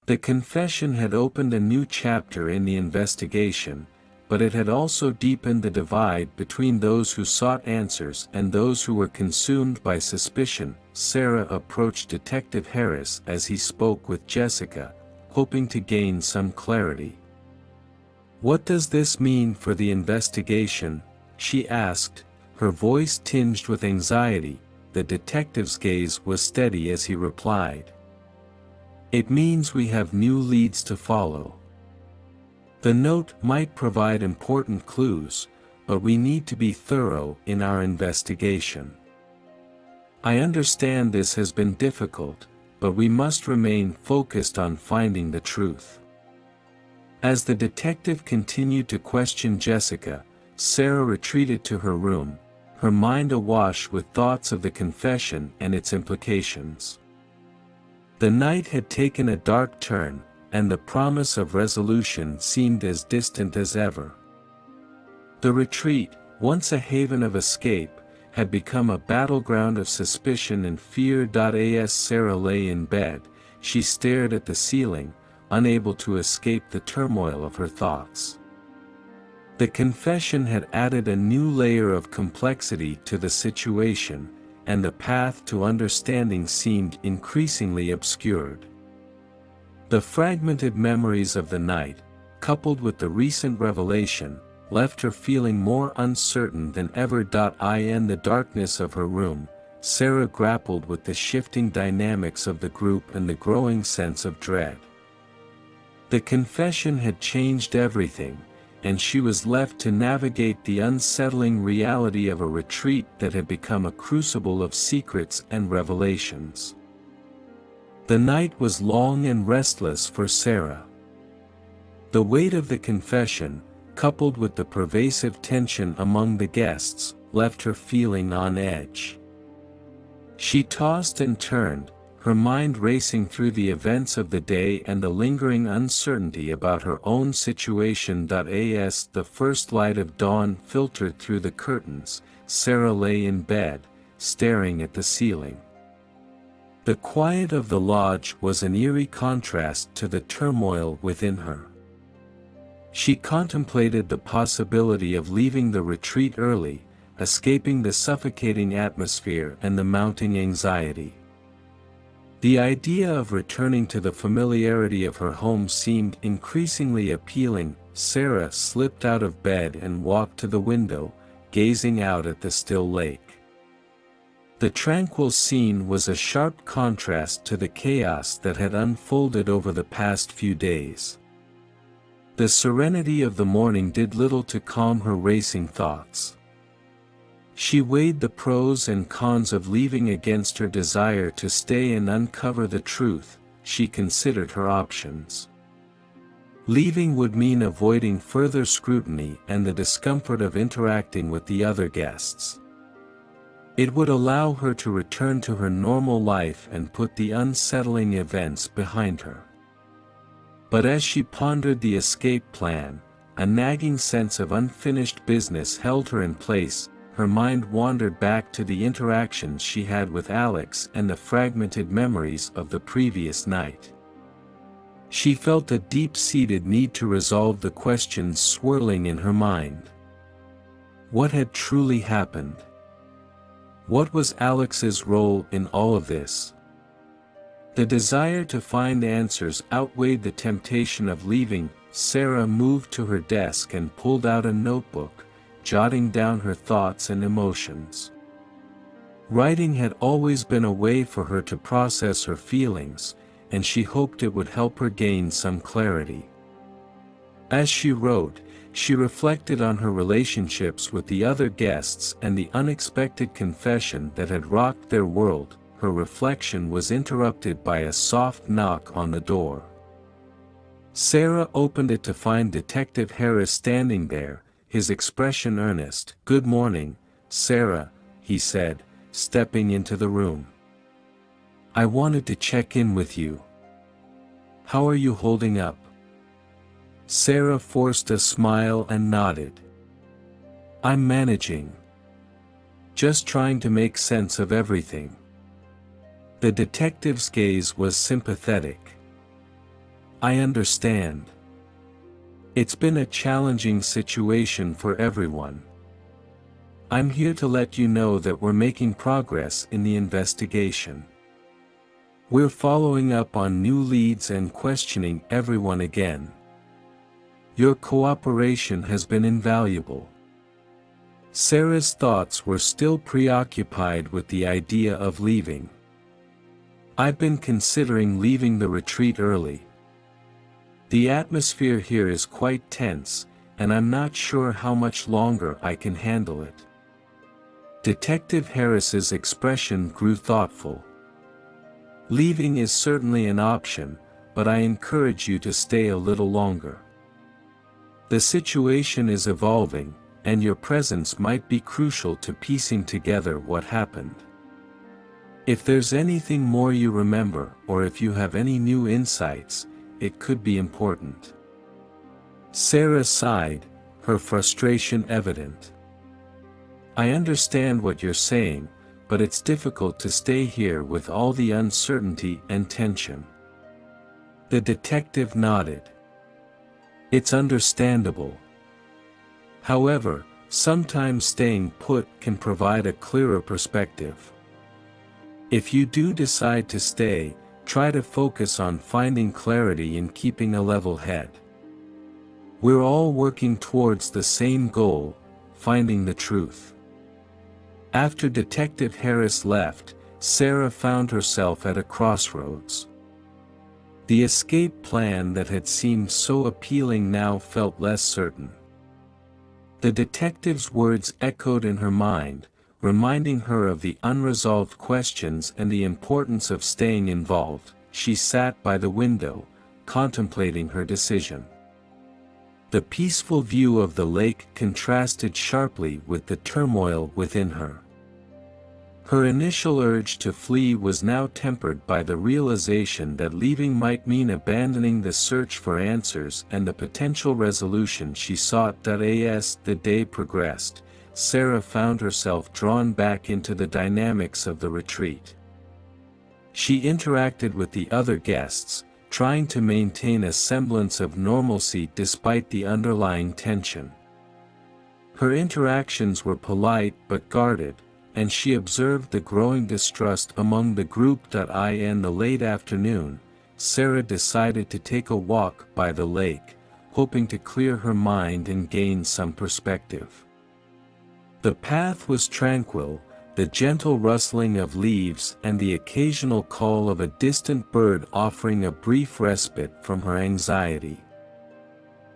The confession had opened a new chapter in the investigation, but it had also deepened the divide between those who sought answers and those who were consumed by suspicion. Sarah approached Detective Harris as he spoke with Jessica, hoping to gain some clarity. "What does this mean for the investigation?" she asked, her voice tinged with anxiety. The detective's gaze was steady as he replied. "It means we have new leads to follow. The note might provide important clues, but we need to be thorough in our investigation. I understand this has been difficult, but we must remain focused on finding the truth." As the detective continued to question Jessica, Sarah retreated to her room, her mind awash with thoughts of the confession and its implications. The night had taken a dark turn, and the promise of resolution seemed as distant as ever. The retreat, once a haven of escape, had become a battleground of suspicion and fear. As Sarah lay in bed, she stared at the ceiling, unable to escape the turmoil of her thoughts. The confession had added a new layer of complexity to the situation, and the path to understanding seemed increasingly obscured. The fragmented memories of the night, coupled with the recent revelation, left her feeling more uncertain than ever. In the darkness of her room, Sarah grappled with the shifting dynamics of the group and the growing sense of dread. The confession had changed everything, and she was left to navigate the unsettling reality of a retreat that had become a crucible of secrets and revelations. The night was long and restless for Sarah. The weight of the confession, coupled with the pervasive tension among the guests, left her feeling on edge. She tossed and turned, her mind racing through the events of the day and the lingering uncertainty about her own situation. As the first light of dawn filtered through the curtains, Sarah lay in bed, staring at the ceiling. The quiet of the lodge was an eerie contrast to the turmoil within her. She contemplated the possibility of leaving the retreat early, escaping the suffocating atmosphere and the mounting anxiety. The idea of returning to the familiarity of her home seemed increasingly appealing. Sarah slipped out of bed and walked to the window, gazing out at the still lake. The tranquil scene was a sharp contrast to the chaos that had unfolded over the past few days. The serenity of the morning did little to calm her racing thoughts. She weighed the pros and cons of leaving against her desire to stay and uncover the truth. She considered her options. Leaving would mean avoiding further scrutiny and the discomfort of interacting with the other guests. It would allow her to return to her normal life and put the unsettling events behind her. But as she pondered the escape plan, a nagging sense of unfinished business held her in place. Her mind wandered back to the interactions she had with Alex and the fragmented memories of the previous night. She felt a deep-seated need to resolve the questions swirling in her mind. What had truly happened? What was Alex's role in all of this? The desire to find answers outweighed the temptation of leaving. Sarah moved to her desk and pulled out a notebook, jotting down her thoughts and emotions. Writing had always been a way for her to process her feelings, and she hoped it would help her gain some clarity. As she wrote, she reflected on her relationships with the other guests and the unexpected confession that had rocked their world. Her reflection was interrupted by a soft knock on the door. Sarah opened it to find Detective Harris standing there, his expression earnest. "Good morning, Sarah," he said, stepping into the room. "I wanted to check in with you. How are you holding up?" Sarah forced a smile and nodded. "I'm managing. Just trying to make sense of everything." The detective's gaze was sympathetic. "I understand. It's been a challenging situation for everyone. I'm here to let you know that we're making progress in the investigation. We're following up on new leads and questioning everyone again. Your cooperation has been invaluable." Sarah's thoughts were still preoccupied with the idea of leaving. "I've been considering leaving the retreat early. The atmosphere here is quite tense, and I'm not sure how much longer I can handle it." Detective Harris's expression grew thoughtful. "Leaving is certainly an option, but I encourage you to stay a little longer. The situation is evolving, and your presence might be crucial to piecing together what happened. If there's anything more you remember, or if you have any new insights, it could be important." Sarah sighed, her frustration evident. "I understand what you're saying, but it's difficult to stay here with all the uncertainty and tension." The detective nodded. "It's understandable. However, sometimes staying put can provide a clearer perspective. If you do decide to stay, try to focus on finding clarity and keeping a level head. We're all working towards the same goal, finding the truth." After Detective Harris left, Sarah found herself at a crossroads. The escape plan that had seemed so appealing now felt less certain. The detective's words echoed in her mind, reminding her of the unresolved questions and the importance of staying involved. She sat by the window, contemplating her decision. The peaceful view of the lake contrasted sharply with the turmoil within her. Her initial urge to flee was now tempered by the realization that leaving might mean abandoning the search for answers and the potential resolution she sought. As the day progressed, Sarah found herself drawn back into the dynamics of the retreat. She interacted with the other guests, trying to maintain a semblance of normalcy despite the underlying tension. Her interactions were polite but guarded, and she observed the growing distrust among the group. In the late afternoon, Sarah decided to take a walk by the lake, hoping to clear her mind and gain some perspective. The path was tranquil, the gentle rustling of leaves and the occasional call of a distant bird offering a brief respite from her anxiety.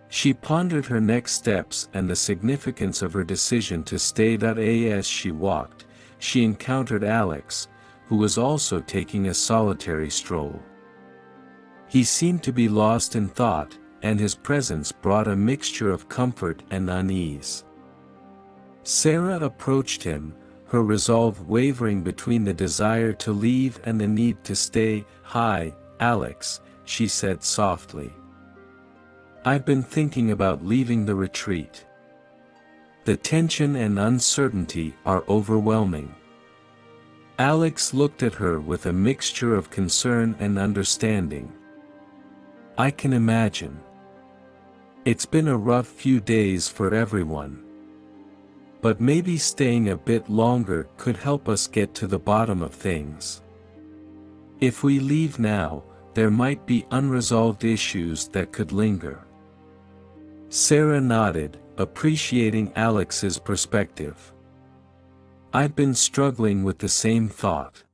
She pondered her next steps and the significance of her decision to stay. As she walked, she encountered Alex, who was also taking a solitary stroll. He seemed to be lost in thought, and his presence brought a mixture of comfort and unease. Sarah approached him, her resolve wavering between the desire to leave and the need to stay. "Hi, Alex," she said softly. "I've been thinking about leaving the retreat. The tension and uncertainty are overwhelming." Alex looked at her with a mixture of concern and understanding. "I can imagine. It's been a rough few days for everyone. But maybe staying a bit longer could help us get to the bottom of things. If we leave now, there might be unresolved issues that could linger." Sarah nodded, appreciating Alex's perspective. "I've been struggling with the same thought.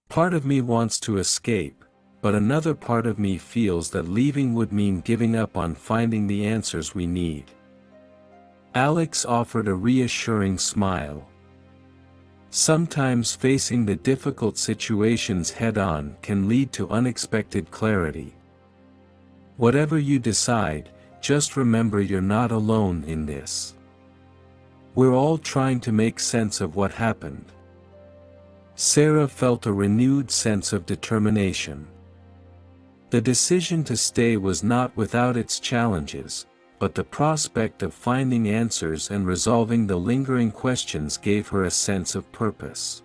Part of me wants to escape, but another part of me feels that leaving would mean giving up on finding the answers we need." Alex offered a reassuring smile. "Sometimes facing the difficult situations head-on can lead to unexpected clarity. Whatever you decide, just remember you're not alone in this. We're all trying to make sense of what happened." Sarah felt a renewed sense of determination. The decision to stay was not without its challenges, but the prospect of finding answers and resolving the lingering questions gave her a sense of purpose.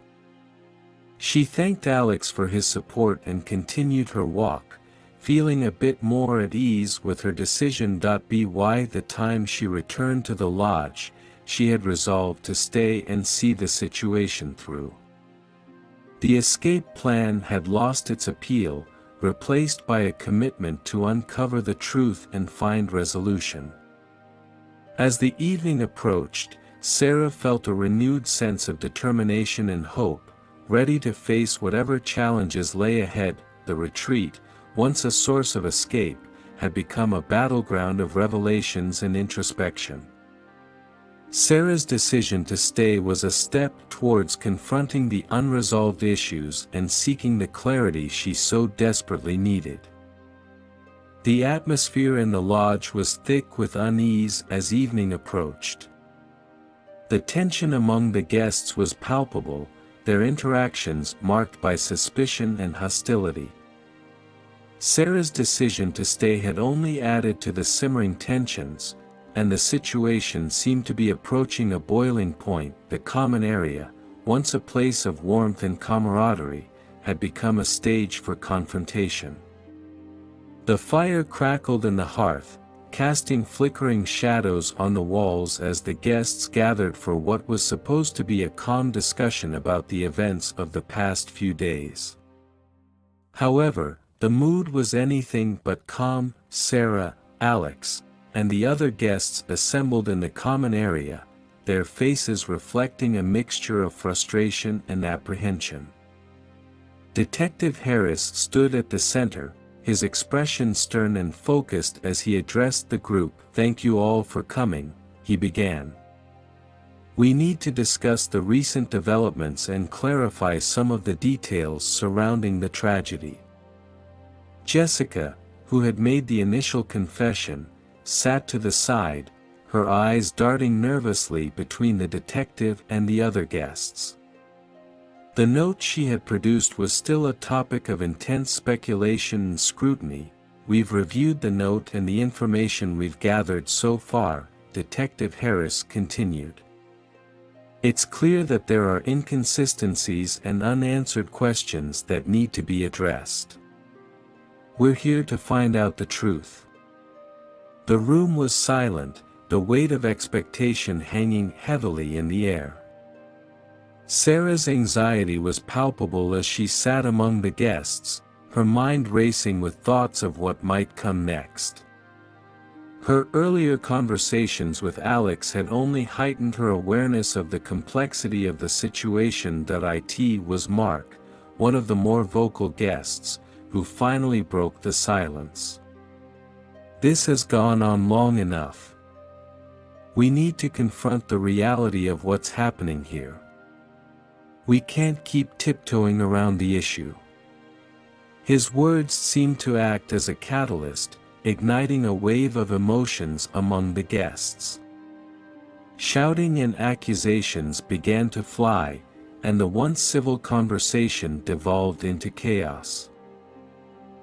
She thanked Alex for his support and continued her walk, feeling a bit more at ease with her decision. By the time she returned to the lodge, she had resolved to stay and see the situation through. The escape plan had lost its appeal, replaced by a commitment to uncover the truth and find resolution. As the evening approached, Sarah felt a renewed sense of determination and hope, ready to face whatever challenges lay ahead. The retreat, once a source of escape, had become a battleground of revelations and introspection. Sarah's decision to stay was a step towards confronting the unresolved issues and seeking the clarity she so desperately needed. The atmosphere in the lodge was thick with unease as evening approached. The tension among the guests was palpable, their interactions marked by suspicion and hostility. Sarah's decision to stay had only added to the simmering tensions, and the situation seemed to be approaching a boiling point. The common area, once a place of warmth and camaraderie, had become a stage for confrontation. The fire crackled in the hearth, casting flickering shadows on the walls as the guests gathered for what was supposed to be a calm discussion about the events of the past few days. However, the mood was anything but calm. Sarah, Alex, and the other guests assembled in the common area, their faces reflecting a mixture of frustration and apprehension. Detective Harris stood at the center, his expression stern and focused as he addressed the group. "Thank you all for coming," he began. "We need to discuss the recent developments and clarify some of the details surrounding the tragedy." Jessica, who had made the initial confession, sat to the side, her eyes darting nervously between the detective and the other guests. The note she had produced was still a topic of intense speculation and scrutiny. "We've reviewed the note and the information we've gathered so far," Detective Harris continued. "It's clear that there are inconsistencies and unanswered questions that need to be addressed. We're here to find out the truth." The room was silent, the weight of expectation hanging heavily in the air. Sarah's anxiety was palpable as she sat among the guests, her mind racing with thoughts of what might come next. Her earlier conversations with Alex had only heightened her awareness of the complexity of the situation. It was Mark, one of the more vocal guests, who finally broke the silence. "This has gone on long enough. We need to confront the reality of what's happening here. We can't keep tiptoeing around the issue." His words seemed to act as a catalyst, igniting a wave of emotions among the guests. Shouting and accusations began to fly, and the once civil conversation devolved into chaos.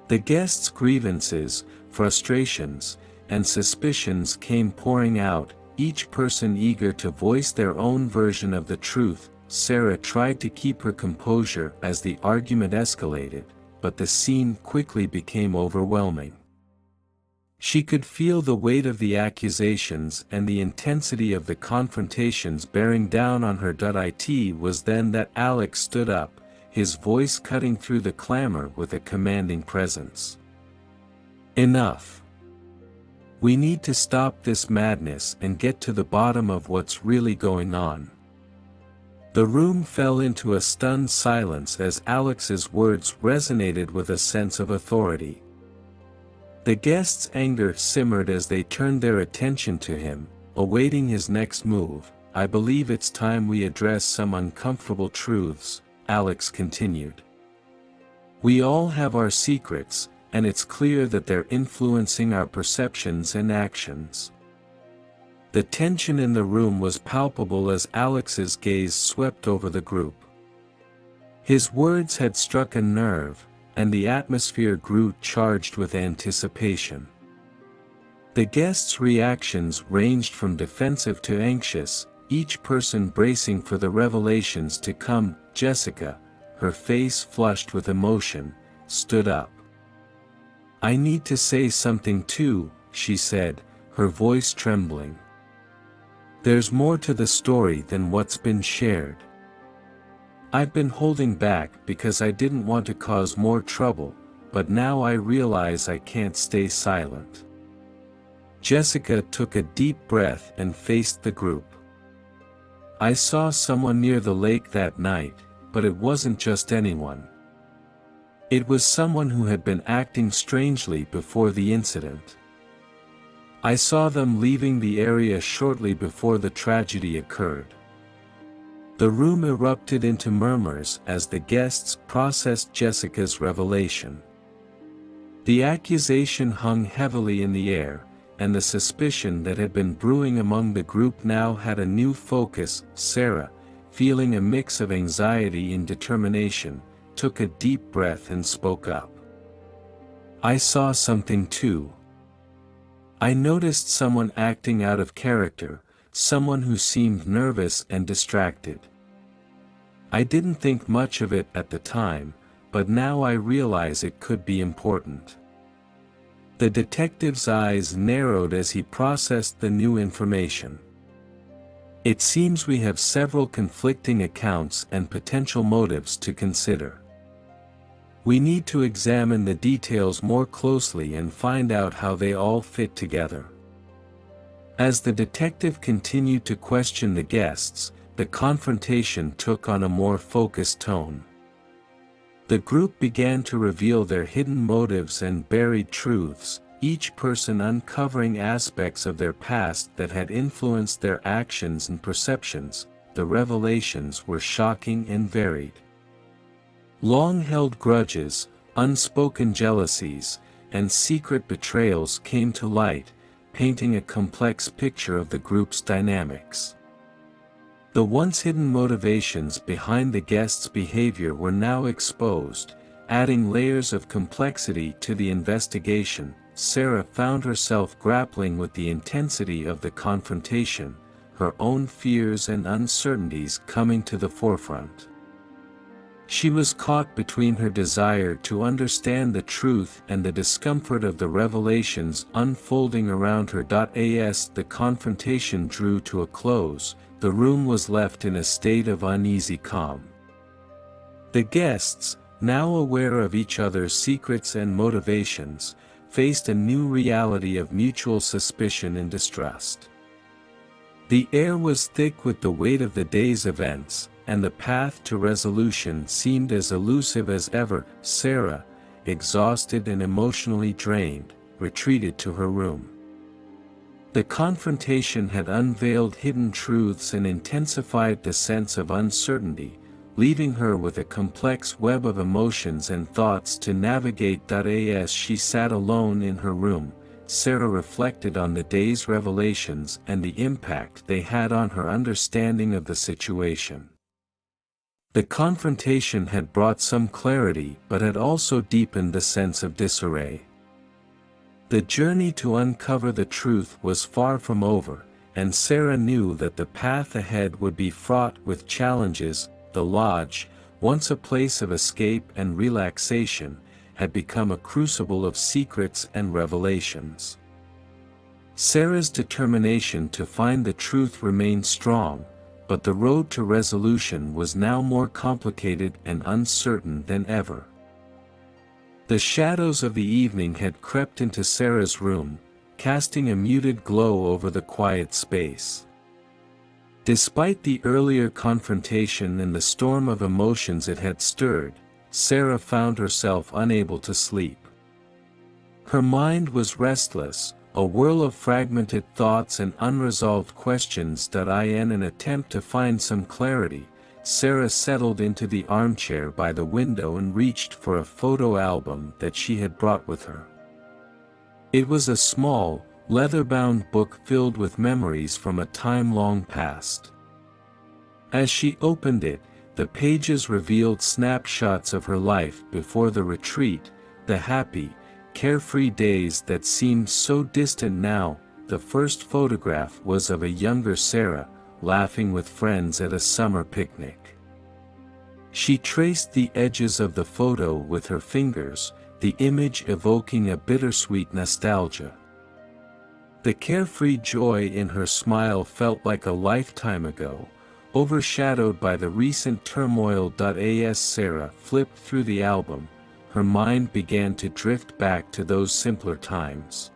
The guests' grievances, frustrations, and suspicions came pouring out, each person eager to voice their own version of the truth. Sarah tried to keep her composure as the argument escalated, but the scene quickly became overwhelming. She could feel the weight of the accusations and the intensity of the confrontations bearing down on her. It was then that Alex stood up, his voice cutting through the clamor with a commanding presence. "Enough. We need to stop this madness and get to the bottom of what's really going on." The room fell into a stunned silence as Alex's words resonated with a sense of authority. The guests' anger simmered as they turned their attention to him, awaiting his next move. "I believe it's time we address some uncomfortable truths," Alex continued. "We all have our secrets, and it's clear that they're influencing our perceptions and actions." The tension in the room was palpable as Alex's gaze swept over the group. His words had struck a nerve, and the atmosphere grew charged with anticipation. The guests' reactions ranged from defensive to anxious, each person bracing for the revelations to come. Jessica, her face flushed with emotion, stood up. "I need to say something too," she said, her voice trembling. "There's more to the story than what's been shared. I've been holding back because I didn't want to cause more trouble, but now I realize I can't stay silent." Jessica took a deep breath and faced the group. "I saw someone near the lake that night, but it wasn't just anyone. It was someone who had been acting strangely before the incident. I saw them leaving the area shortly before the tragedy occurred." The room erupted into murmurs as the guests processed Jessica's revelation. The accusation hung heavily in the air, and the suspicion that had been brewing among the group now had a new focus. Sarah, feeling a mix of anxiety and determination, took a deep breath and spoke up. "I saw something too. I noticed someone acting out of character, someone who seemed nervous and distracted. I didn't think much of it at the time, but now I realize it could be important." The detective's eyes narrowed as he processed the new information. "It seems we have several conflicting accounts and potential motives to consider. We need to examine the details more closely and find out how they all fit together." As the detective continued to question the guests, the confrontation took on a more focused tone. The group began to reveal their hidden motives and buried truths, each person uncovering aspects of their past that had influenced their actions and perceptions. The revelations were shocking and varied. Long-held grudges, unspoken jealousies, and secret betrayals came to light, painting a complex picture of the group's dynamics. The once hidden motivations behind the guests' behavior were now exposed, adding layers of complexity to the investigation. Sarah found herself grappling with the intensity of the confrontation, her own fears and uncertainties coming to the forefront. She was caught between her desire to understand the truth and the discomfort of the revelations unfolding around her. As the confrontation drew to a close, the room was left in a state of uneasy calm. The guests, now aware of each other's secrets and motivations, faced a new reality of mutual suspicion and distrust. The air was thick with the weight of the day's events, and the path to resolution seemed as elusive as ever. Sarah, exhausted and emotionally drained, retreated to her room. The confrontation had unveiled hidden truths and intensified the sense of uncertainty, leaving her with a complex web of emotions and thoughts to navigate. As she sat alone in her room, Sarah reflected on the day's revelations and the impact they had on her understanding of the situation. The confrontation had brought some clarity but had also deepened the sense of disarray. The journey to uncover the truth was far from over, and Sarah knew that the path ahead would be fraught with challenges. The lodge, once a place of escape and relaxation, had become a crucible of secrets and revelations. Sarah's determination to find the truth remained strong, but the road to resolution was now more complicated and uncertain than ever. The shadows of the evening had crept into Sarah's room, casting a muted glow over the quiet space. Despite the earlier confrontation and the storm of emotions it had stirred, Sarah found herself unable to sleep. Her mind was restless, a whirl of fragmented thoughts and unresolved questions. In an attempt to find some clarity, Sarah settled into the armchair by the window and reached for a photo album that she had brought with her. It was a small, leather-bound book filled with memories from a time long past. As she opened it, the pages revealed snapshots of her life before the retreat, the happy, carefree days that seemed so distant now. The first photograph was of a younger Sarah, laughing with friends at a summer picnic. She traced the edges of the photo with her fingers, the image evoking a bittersweet nostalgia. The carefree joy in her smile felt like a lifetime ago, overshadowed by the recent turmoil. As Sarah flipped through the album, her mind began to drift back to those simpler times.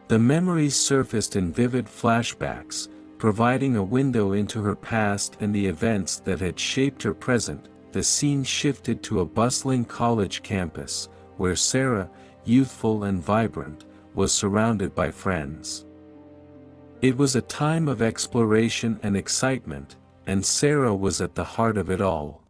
The memories surfaced in vivid flashbacks, providing a window into her past and the events that had shaped her present. The scene shifted to a bustling college campus, where Sarah, youthful and vibrant, was surrounded by friends. It was a time of exploration and excitement, and Sarah was at the heart of it all.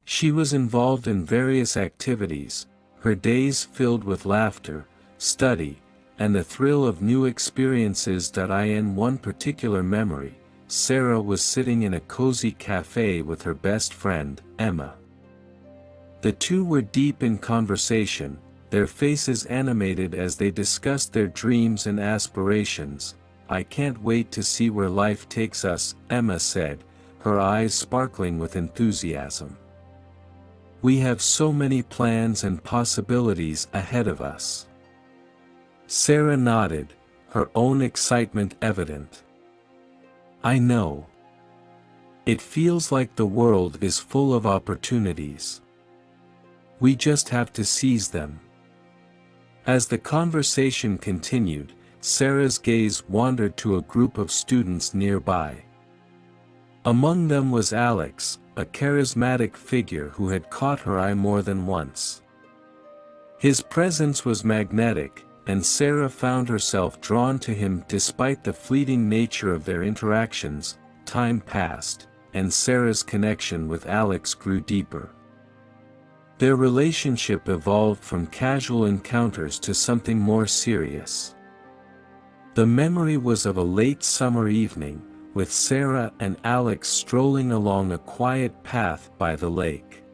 She was involved in various activities, her days filled with laughter, study, and the thrill of new experiences. In one particular memory, Sarah was sitting in a cozy cafe with her best friend, Emma. The two were deep in conversation, their faces animated as they discussed their dreams and aspirations. "I can't wait to see where life takes us," Emma said, her eyes sparkling with enthusiasm. "We have so many plans and possibilities ahead of us." Sarah nodded, her own excitement evident. "I know. It feels like the world is full of opportunities. We just have to seize them." As the conversation continued, Sarah's gaze wandered to a group of students nearby. Among them was Alex, a charismatic figure who had caught her eye more than once. His presence was magnetic, and Sarah found herself drawn to him despite the fleeting nature of their interactions. Time passed, and Sarah's connection with Alex grew deeper. Their relationship evolved from casual encounters to something more serious. The memory was of a late summer evening, with Sarah and Alex strolling along a quiet path by the lake.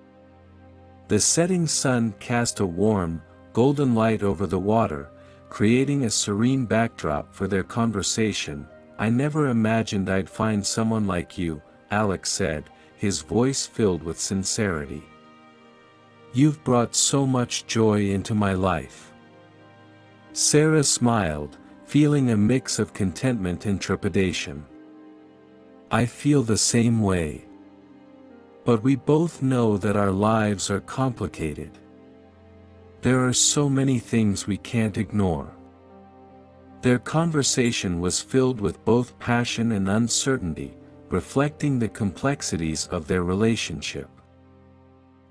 The setting sun cast a warm, golden light over the water, creating a serene backdrop for their conversation. "I never imagined I'd find someone like you," Alex said, his voice filled with sincerity. "You've brought so much joy into my life." Sarah smiled, feeling a mix of contentment and trepidation. "I feel the same way. But we both know that our lives are complicated. There are so many things we can't ignore." Their conversation was filled with both passion and uncertainty, reflecting the complexities of their relationship.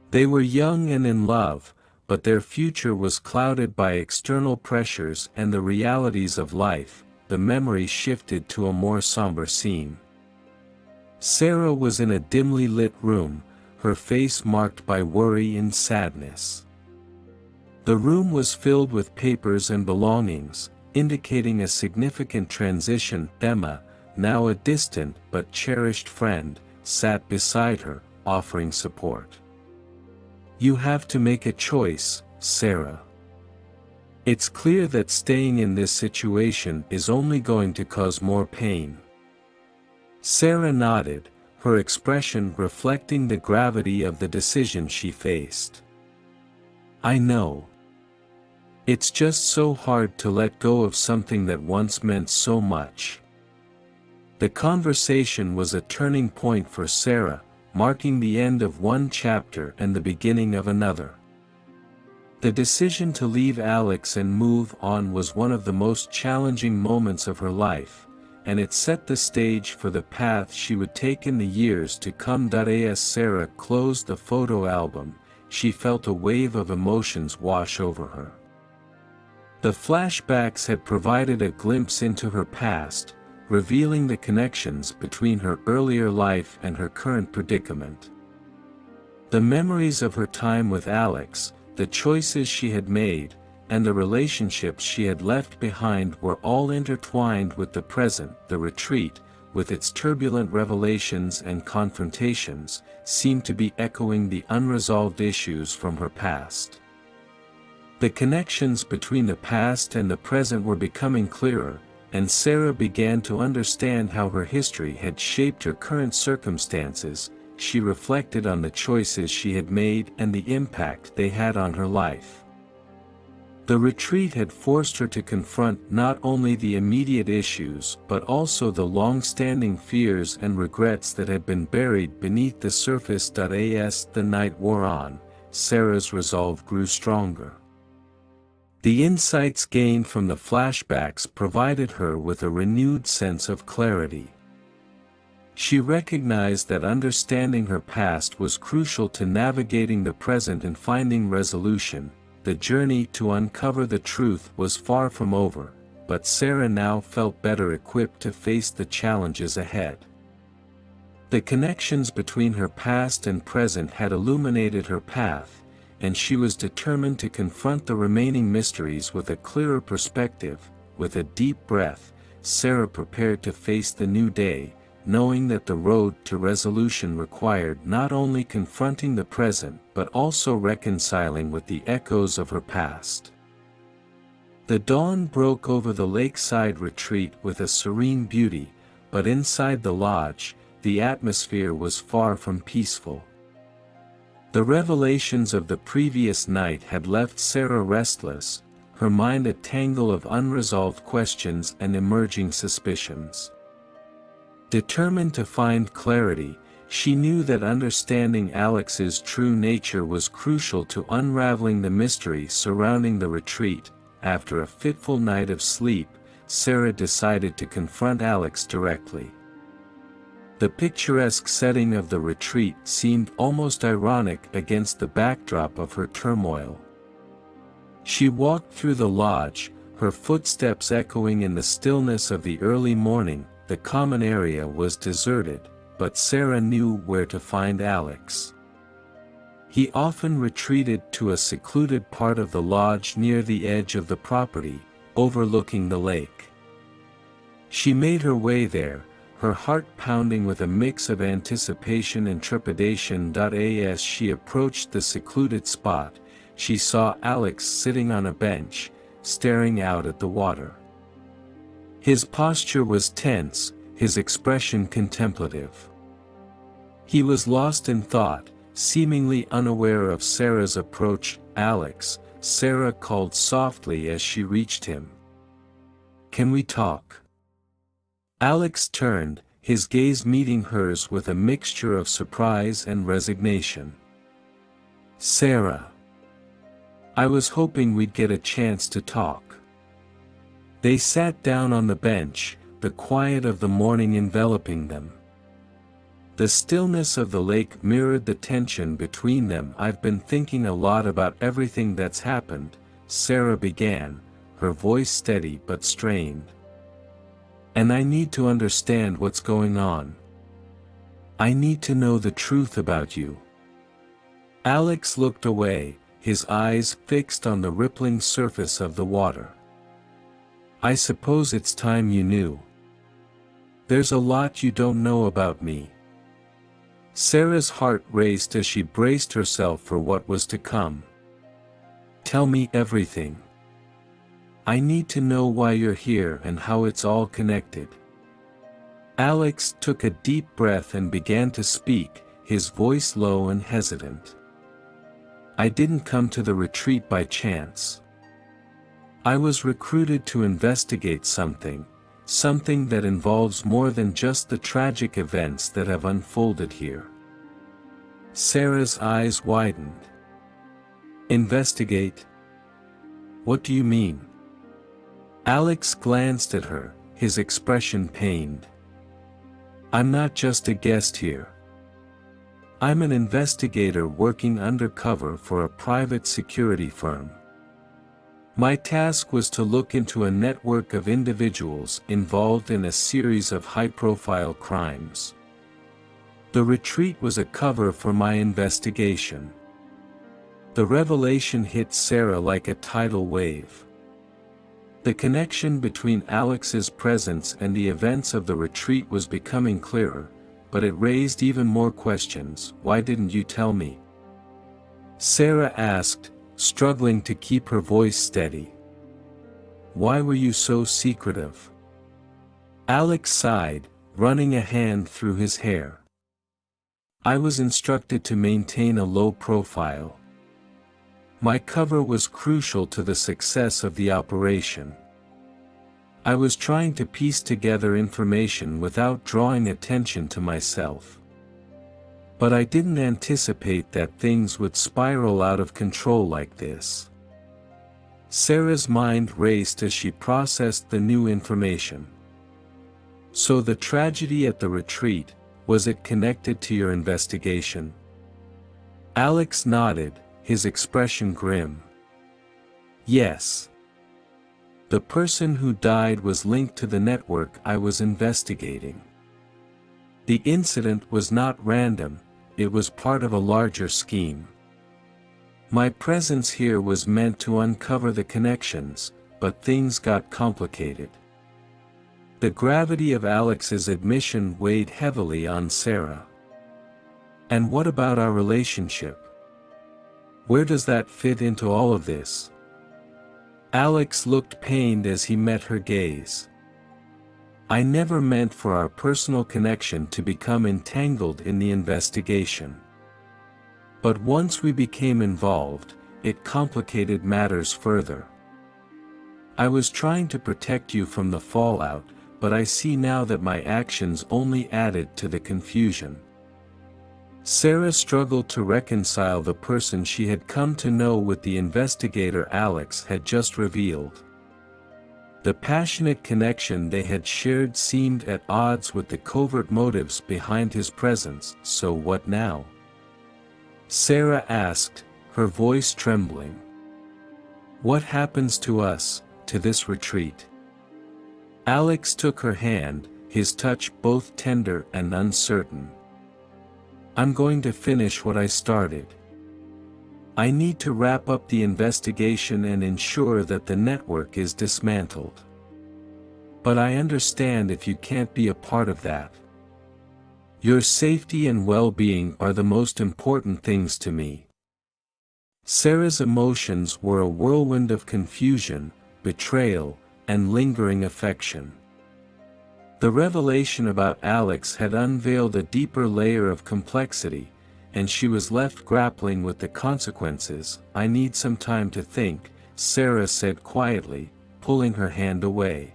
They were young and in love, but their future was clouded by external pressures and the realities of life. The memory shifted to a more somber scene. Sarah was in a dimly lit room, her face marked by worry and sadness. The room was filled with papers and belongings, indicating a significant transition. Emma, now a distant but cherished friend, sat beside her, offering support. "You have to make a choice, Sarah. It's clear that staying in this situation is only going to cause more pain." Sarah nodded, her expression reflecting the gravity of the decision she faced. "I know. It's just so hard to let go of something that once meant so much." The conversation was a turning point for Sarah, marking the end of one chapter and the beginning of another. The decision to leave Alex and move on was one of the most challenging moments of her life, and it set the stage for the path she would take in the years to come. As Sarah closed the photo album, she felt a wave of emotions wash over her. The flashbacks had provided a glimpse into her past, revealing the connections between her earlier life and her current predicament. The memories of her time with Alex, the choices she had made, and the relationships she had left behind were all intertwined with the present. The retreat, with its turbulent revelations and confrontations, seemed to be echoing the unresolved issues from her past. The connections between the past and the present were becoming clearer, and Sarah began to understand how her history had shaped her current circumstances. She reflected on the choices she had made and the impact they had on her life. The retreat had forced her to confront not only the immediate issues but also the long-standing fears and regrets that had been buried beneath the surface. As the night wore on, Sarah's resolve grew stronger. The insights gained from the flashbacks provided her with a renewed sense of clarity. She recognized that understanding her past was crucial to navigating the present and finding resolution. The journey to uncover the truth was far from over, but Sarah now felt better equipped to face the challenges ahead. The connections between her past and present had illuminated her path, and she was determined to confront the remaining mysteries with a clearer perspective. With a deep breath, Sarah prepared to face the new day, knowing that the road to resolution required not only confronting the present but also reconciling with the echoes of her past. The dawn broke over the lakeside retreat with a serene beauty, but inside the lodge, the atmosphere was far from peaceful. The revelations of the previous night had left Sarah restless, her mind a tangle of unresolved questions and emerging suspicions. Determined to find clarity, she knew that understanding Alex's true nature was crucial to unraveling the mystery surrounding the retreat. After a fitful night of sleep, Sarah decided to confront Alex directly. The picturesque setting of the retreat seemed almost ironic against the backdrop of her turmoil. She walked through the lodge, her footsteps echoing in the stillness of the early morning. The common area was deserted, but Sarah knew where to find Alex. He often retreated to a secluded part of the lodge near the edge of the property, overlooking the lake. She made her way there, her heart pounding with a mix of anticipation and trepidation. As she approached the secluded spot, she saw Alex sitting on a bench, staring out at the water. His posture was tense, his expression contemplative. He was lost in thought, seemingly unaware of Sarah's approach. "Alex," Sarah called softly as she reached him. "Can we talk?" Alex turned, his gaze meeting hers with a mixture of surprise and resignation. "Sarah. I was hoping we'd get a chance to talk." They sat down on the bench, the quiet of the morning enveloping them. The stillness of the lake mirrored the tension between them. "I've been thinking a lot about everything that's happened," Sarah began, her voice steady but strained. "And I need to understand what's going on. I need to know the truth about you." Alex looked away, his eyes fixed on the rippling surface of the water. "I suppose it's time you knew. There's a lot you don't know about me." Sarah's heart raced as she braced herself for what was to come. "Tell me everything. I need to know why you're here and how it's all connected." Alex took a deep breath and began to speak, his voice low and hesitant. "I didn't come to the retreat by chance. I was recruited to investigate something that involves more than just the tragic events that have unfolded here." Sarah's eyes widened. "Investigate? What do you mean?" Alex glanced at her, his expression pained. "I'm not just a guest here. I'm an investigator working undercover for a private security firm. My task was to look into a network of individuals involved in a series of high-profile crimes. The retreat was a cover for my investigation." The revelation hit Sarah like a tidal wave. The connection between Alex's presence and the events of the retreat was becoming clearer, but it raised even more questions. "Why didn't you tell me?" Sarah asked, struggling to keep her voice steady. "Why were you so secretive?" Alex sighed, running a hand through his hair. "I was instructed to maintain a low profile. My cover was crucial to the success of the operation. I was trying to piece together information without drawing attention to myself. But I didn't anticipate that things would spiral out of control like this." Sarah's mind raced as she processed the new information. "So the tragedy at the retreat, was it connected to your investigation?" Alex nodded, his expression grim. "Yes. The person who died was linked to the network I was investigating. The incident was not random, it was part of a larger scheme. My presence here was meant to uncover the connections, but things got complicated." The gravity of Alex's admission weighed heavily on Sarah. "And what about our relationship? Where does that fit into all of this?" Alex looked pained as he met her gaze. "I never meant for our personal connection to become entangled in the investigation. But once we became involved, it complicated matters further. I was trying to protect you from the fallout, but I see now that my actions only added to the confusion." Sarah struggled to reconcile the person she had come to know with the investigator Alex had just revealed. The passionate connection they had shared seemed at odds with the covert motives behind his presence. "So what now?" Sarah asked, her voice trembling. "What happens to us, to this retreat?" Alex took her hand, his touch both tender and uncertain. "I'm going to finish what I started. I need to wrap up the investigation and ensure that the network is dismantled. But I understand if you can't be a part of that. Your safety and well-being are the most important things to me." Sarah's emotions were a whirlwind of confusion, betrayal, and lingering affection. The revelation about Alex had unveiled a deeper layer of complexity, and she was left grappling with the consequences. "I need some time to think," Sarah said quietly, pulling her hand away.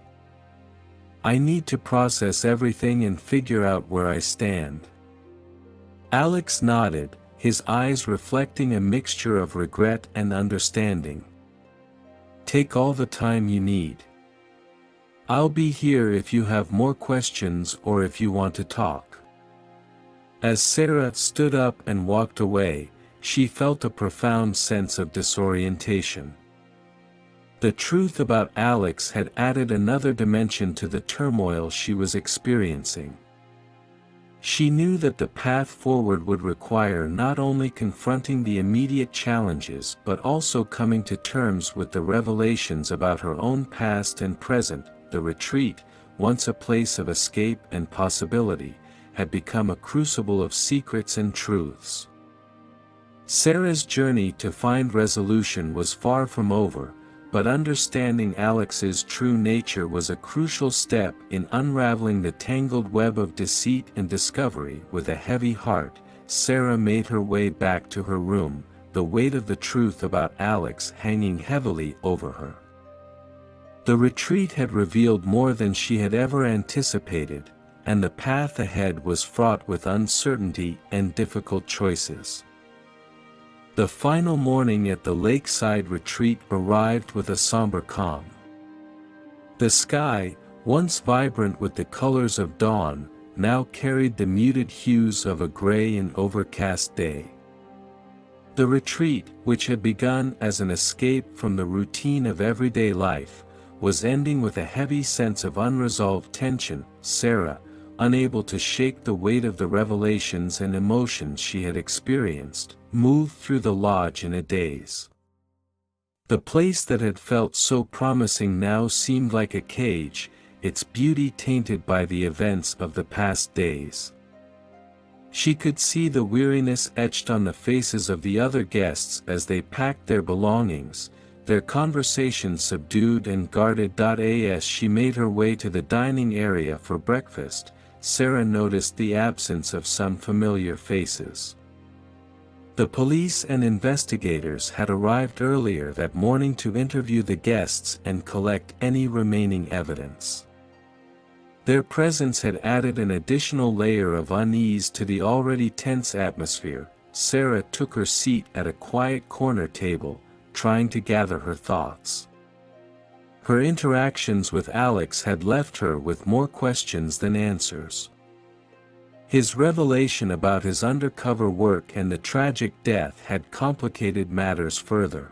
"I need to process everything and figure out where I stand." Alex nodded, his eyes reflecting a mixture of regret and understanding. "Take all the time you need. I'll be here if you have more questions or if you want to talk." As Sarah stood up and walked away, she felt a profound sense of disorientation. The truth about Alex had added another dimension to the turmoil she was experiencing. She knew that the path forward would require not only confronting the immediate challenges but also coming to terms with the revelations about her own past and present. The retreat, once a place of escape and possibility, had become a crucible of secrets and truths. Sarah's journey to find resolution was far from over, but understanding Alex's true nature was a crucial step in unraveling the tangled web of deceit and discovery. With a heavy heart, Sarah made her way back to her room, the weight of the truth about Alex hanging heavily over her. The retreat had revealed more than she had ever anticipated, and the path ahead was fraught with uncertainty and difficult choices. The final morning at the lakeside retreat arrived with a somber calm. The sky, once vibrant with the colors of dawn, now carried the muted hues of a gray and overcast day. The retreat, which had begun as an escape from the routine of everyday life, was ending with a heavy sense of unresolved tension. Sarah, unable to shake the weight of the revelations and emotions she had experienced, moved through the lodge in a daze. The place that had felt so promising now seemed like a cage, its beauty tainted by the events of the past days. She could see the weariness etched on the faces of the other guests as they packed their belongings, their conversations subdued and guarded. As she made her way to the dining area for breakfast, Sarah noticed the absence of some familiar faces. The police and investigators had arrived earlier that morning to interview the guests and collect any remaining evidence. Their presence had added an additional layer of unease to the already tense atmosphere. Sarah took her seat at a quiet corner table, trying to gather her thoughts. Her interactions with Alex had left her with more questions than answers. His revelation about his undercover work and the tragic death had complicated matters further.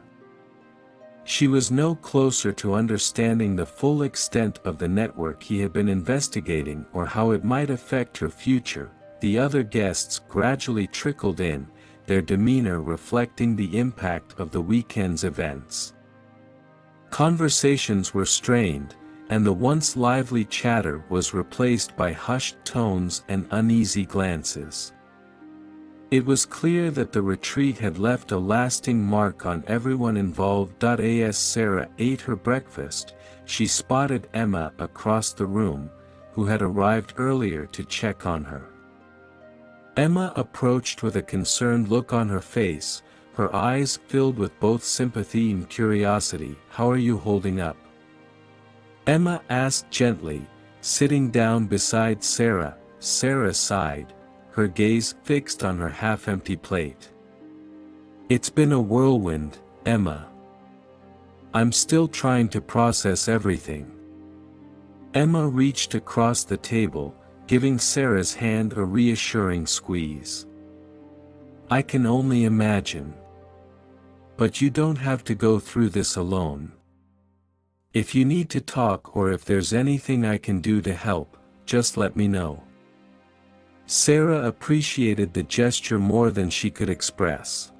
She was no closer to understanding the full extent of the network he had been investigating or how it might affect her future. The other guests gradually trickled in, their demeanor reflecting the impact of the weekend's events. Conversations were strained, and the once lively chatter was replaced by hushed tones and uneasy glances. It was clear that the retreat had left a lasting mark on everyone involved. As Sarah ate her breakfast, she spotted Emma across the room, who had arrived earlier to check on her. Emma approached with a concerned look on her face, her eyes filled with both sympathy and curiosity. "How are you holding up?" Emma asked gently, sitting down beside Sarah. Sarah sighed, her gaze fixed on her half-empty plate. "It's been a whirlwind, Emma. I'm still trying to process everything." Emma reached across the table, giving Sarah's hand a reassuring squeeze. "I can only imagine. But you don't have to go through this alone. If you need to talk or if there's anything I can do to help, just let me know." Sarah appreciated the gesture more than she could express.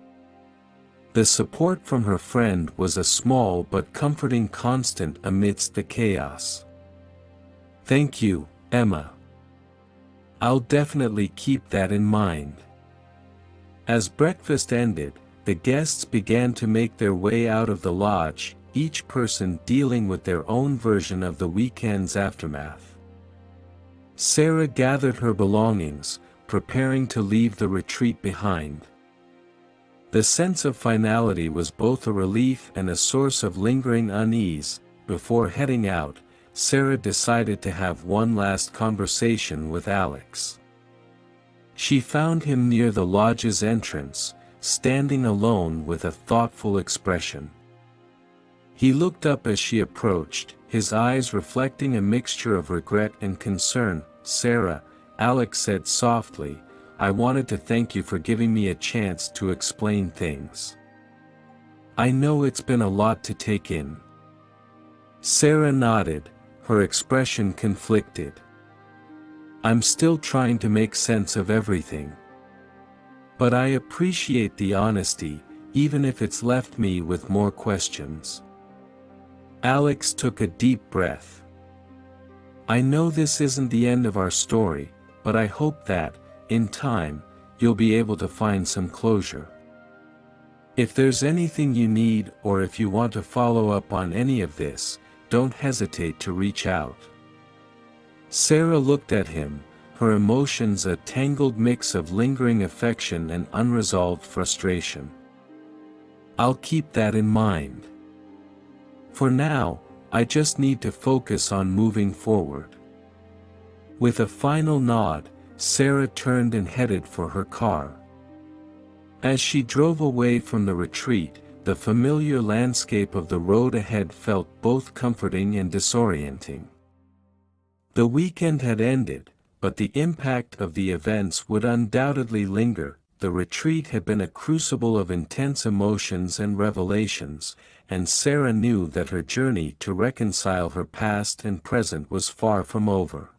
The support from her friend was a small but comforting constant amidst the chaos. "Thank you, Emma. I'll definitely keep that in mind." As breakfast ended, the guests began to make their way out of the lodge, each person dealing with their own version of the weekend's aftermath. Sarah gathered her belongings, preparing to leave the retreat behind. The sense of finality was both a relief and a source of lingering unease. Before heading out, Sarah decided to have one last conversation with Alex. She found him near the lodge's entrance, standing alone with a thoughtful expression. He looked up as she approached, his eyes reflecting a mixture of regret and concern. "Sarah," Alex said softly, "I wanted to thank you for giving me a chance to explain things. I know it's been a lot to take in." Sarah nodded, her expression conflicted. "I'm still trying to make sense of everything. But I appreciate the honesty, even if it's left me with more questions." Alex took a deep breath. "I know this isn't the end of our story, but I hope that, in time, you'll be able to find some closure. If there's anything you need or if you want to follow up on any of this, don't hesitate to reach out." Sarah looked at him, her emotions a tangled mix of lingering affection and unresolved frustration. "I'll keep that in mind. For now, I just need to focus on moving forward." With a final nod, Sarah turned and headed for her car. As she drove away from the retreat, the familiar landscape of the road ahead felt both comforting and disorienting. The weekend had ended, but the impact of the events would undoubtedly linger. The retreat had been a crucible of intense emotions and revelations, and Sarah knew that her journey to reconcile her past and present was far from over.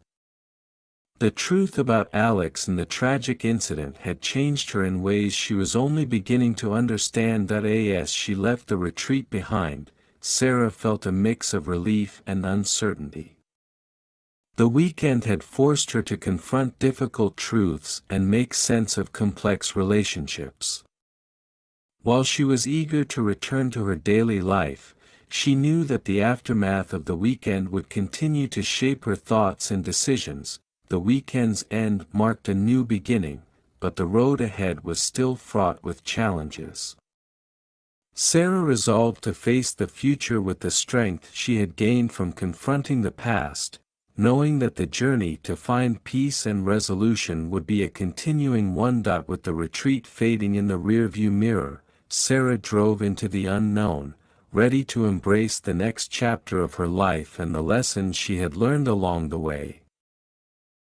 The truth about Alex and the tragic incident had changed her in ways she was only beginning to understand. As she left the retreat behind, Sarah felt a mix of relief and uncertainty. The weekend had forced her to confront difficult truths and make sense of complex relationships. While she was eager to return to her daily life, she knew that the aftermath of the weekend would continue to shape her thoughts and decisions. The weekend's end marked a new beginning, but the road ahead was still fraught with challenges. Sarah resolved to face the future with the strength she had gained from confronting the past, knowing that the journey to find peace and resolution would be a continuing one. With the retreat fading in the rearview mirror, Sarah drove into the unknown, ready to embrace the next chapter of her life and the lessons she had learned along the way.